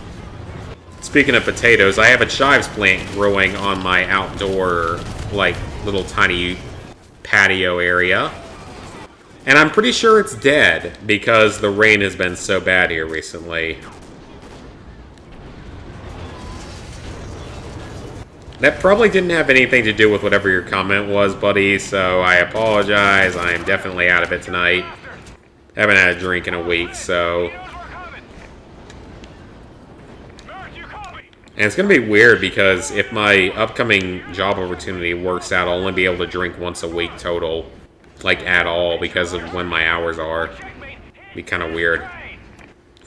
Speaking of potatoes, I have a chives plant growing on my outdoor, like, little tiny patio area. And I'm pretty sure it's dead, because the rain has been so bad here recently. That probably didn't have anything to do with whatever your comment was, buddy, so I apologize. I am definitely out of it tonight. Haven't had a drink in a week, so... And it's going to be weird because if my upcoming job opportunity works out, I'll only be able to drink once a week total. Like, at all, because of when my hours are. Be kind of weird.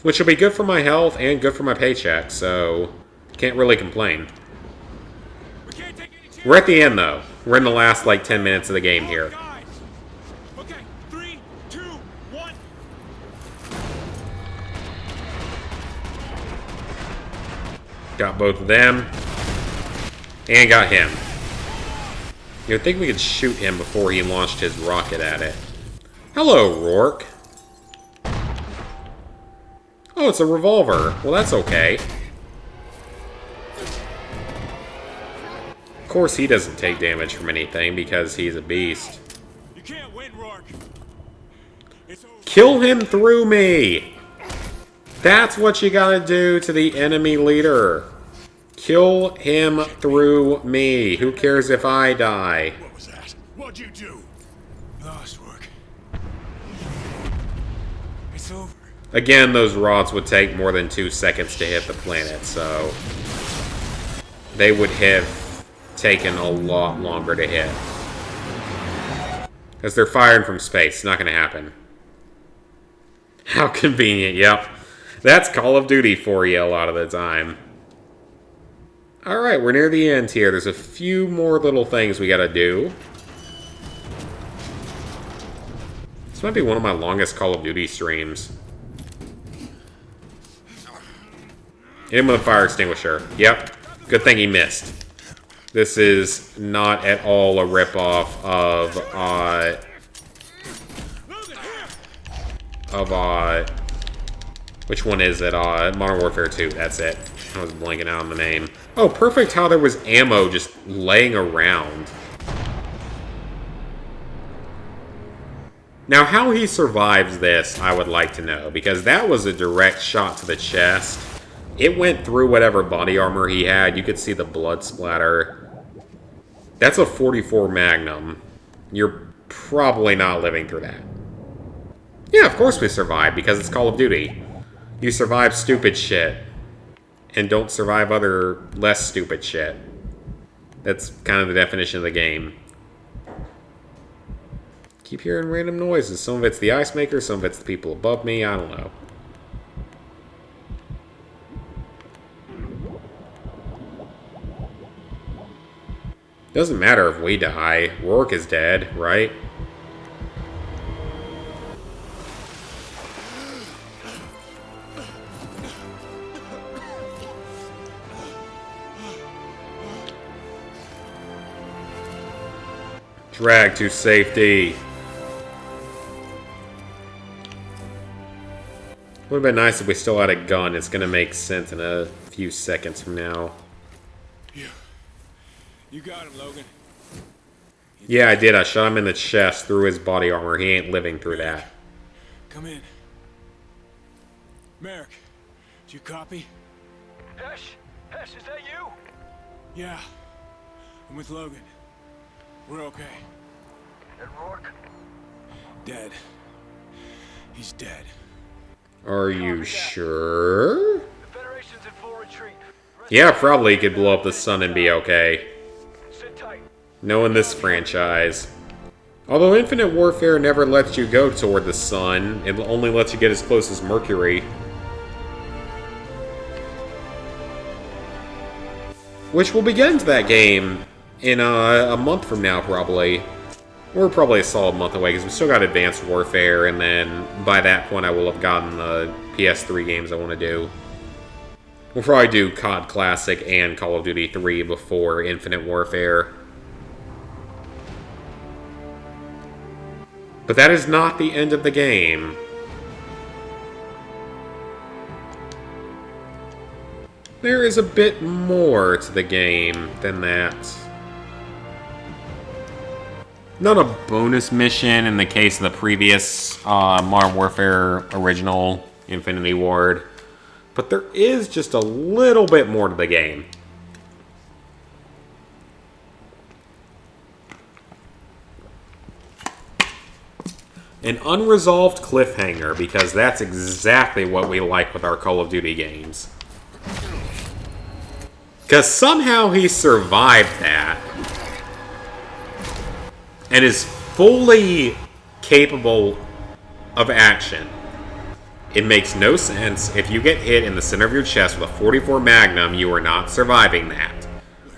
Which will be good for my health and good for my paycheck, so... Can't really complain. We're at the end, though. We're in the last, like, 10 minutes of the game here. Okay, 3, 2, 1. Got both of them. And got him. You'd think we could shoot him before he launched his rocket at it. Hello, Rourke. Oh, it's a revolver. Well, that's okay. Of course, he doesn't take damage from anything because he's a beast. You can't win, Rourke. It's over. Kill him through me! That's what you gotta do to the enemy leader. Kill him through me. Who cares if I die? What was that? What'd you do? Lost work. It's over. Again, those rods would take more than 2 seconds to hit the planet, so... They would have taken a lot longer to hit. Because they're firing from space. It's not going to happen. How convenient, yep. That's Call of Duty for you a lot of the time. Alright, we're near the end here. There's a few more little things we gotta do. This might be one of my longest Call of Duty streams. Hit him with a fire extinguisher. Yep. Good thing he missed. This is not at all a ripoff of, which one is it? Modern Warfare 2, that's it. I was blanking out on the name. Oh, perfect how there was ammo just laying around. Now, how he survives this, I would like to know, because that was a direct shot to the chest. It went through whatever body armor he had. You could see the blood splatter. That's a 44 Magnum. You're probably not living through that. Yeah, of course we survive, because it's Call of Duty. You survive stupid shit. And don't survive other less stupid shit. That's kind of the definition of the game. Keep hearing random noises. Some of it's the ice maker, some of it's the people above me. I don't know. Doesn't matter if we die. Rourke is dead, right? Drag to safety. Would have been nice if we still had a gun. It's gonna make sense in a few seconds from now. You got him, Logan. Yeah, I did. I shot him in the chest through his body armor. He ain't living through that. Come in. Merrick, do you copy? Hesh? Hesh, is that you? Yeah. I'm with Logan. We're okay. And Rourke? Dead. He's dead. Are you sure? The Federation's in full retreat. Yeah, probably could blow up the sun and be okay. Sit tight. Knowing this franchise. Although Infinite Warfare never lets you go toward the sun, it only lets you get as close as Mercury. Which will be getting to that game in a month from now, probably. We're probably a solid month away, because we still got Advanced Warfare, and then by that point I will have gotten the PS3 games I want to do. We'll probably do COD Classic and Call of Duty 3 before Infinite Warfare. But that is not the end of the game. There is a bit more to the game than that. Not a bonus mission in the case of the previous Modern Warfare original Infinity Ward, but there is just a little bit more to the game. An unresolved cliffhanger, because that's exactly what we like with our Call of Duty games. Because somehow he survived that. And is fully capable of action. It makes no sense. If you get hit in the center of your chest with a .44 Magnum, you are not surviving that.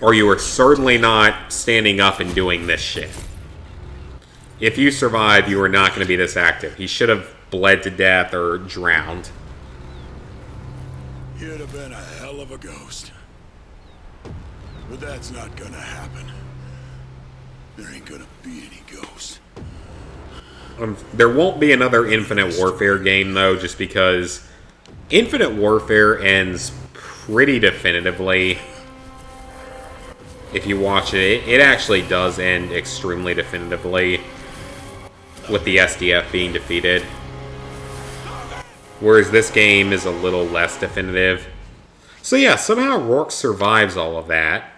Or you are certainly not standing up and doing this shit. If you survive, you are not going to be this active. He should have bled to death or drowned. You'd have been a hell of a ghost. But that's not gonna happen. There ain't gonna be any ghosts. There won't be another Infinite Warfare game, though, just because Infinite Warfare ends pretty definitively. If you watch it, it actually does end extremely definitively, with the SDF being defeated. Whereas this game is a little less definitive. So yeah, somehow Rourke survives all of that.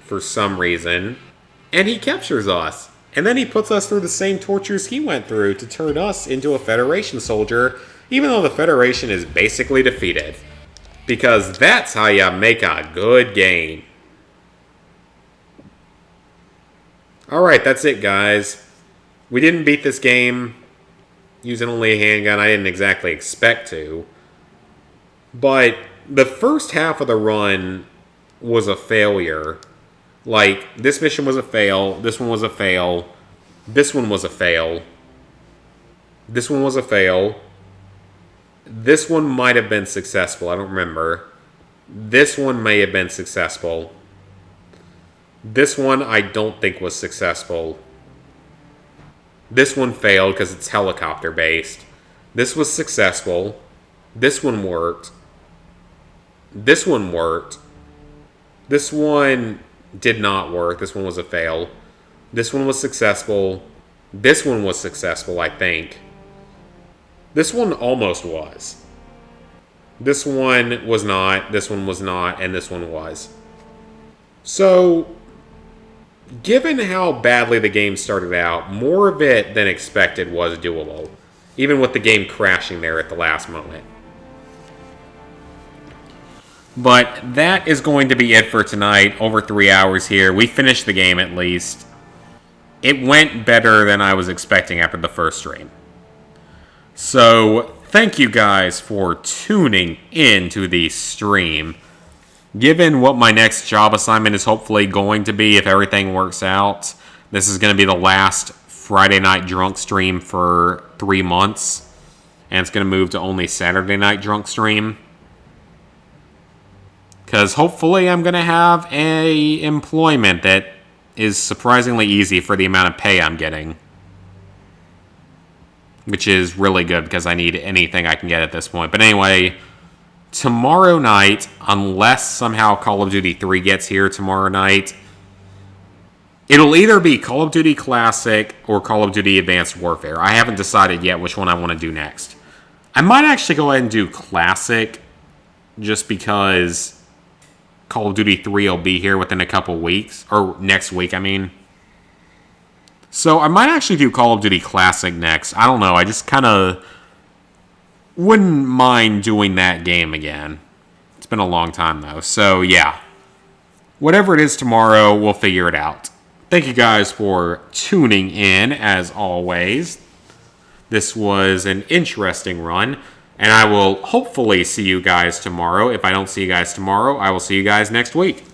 For some reason. And he captures us. And then he puts us through the same tortures he went through to turn us into a Federation soldier, even though the Federation is basically defeated. Because that's how you make a good game. Alright, that's it, guys. We didn't beat this game using only a handgun. I didn't exactly expect to. But the first half of the run was a failure. Like, this mission was a fail, this one was a fail, this one was a fail, this one was a fail, this one might have been successful, I don't remember. This one may have been successful. This one I don't think was successful. This one failed because it's helicopter based. This was successful. This one worked. This one worked. This one did not work. This one was a fail. This one was successful. This one was successful, I think. This one almost was. This one was not. This one was not. And this one was. So, given how badly the game started out, more of it than expected was doable. Even with the game crashing there at the last moment. But that is going to be it for tonight. Over 3 hours here. We finished the game at least. It went better than I was expecting after the first stream. So, thank you guys for tuning in to the stream. Given what my next job assignment is hopefully going to be, if everything works out, this is going to be the last Friday night drunk stream for 3 months. And it's going to move to only Saturday night drunk stream. Because hopefully I'm going to have a employment that is surprisingly easy for the amount of pay I'm getting. Which is really good because I need anything I can get at this point. But anyway, tomorrow night, unless somehow Call of Duty 3 gets here tomorrow night, it'll either be Call of Duty Classic or Call of Duty Advanced Warfare. I haven't decided yet which one I want to do next. I might actually go ahead and do Classic just because Call of Duty 3 will be here within a couple weeks. Or next week, I mean. So I might actually do Call of Duty Classic next. I don't know. I just kind of wouldn't mind doing that game again. It's been a long time, though. So, yeah. Whatever it is tomorrow, we'll figure it out. Thank you guys for tuning in, as always. This was an interesting run. And I will hopefully see you guys tomorrow. If I don't see you guys tomorrow, I will see you guys next week.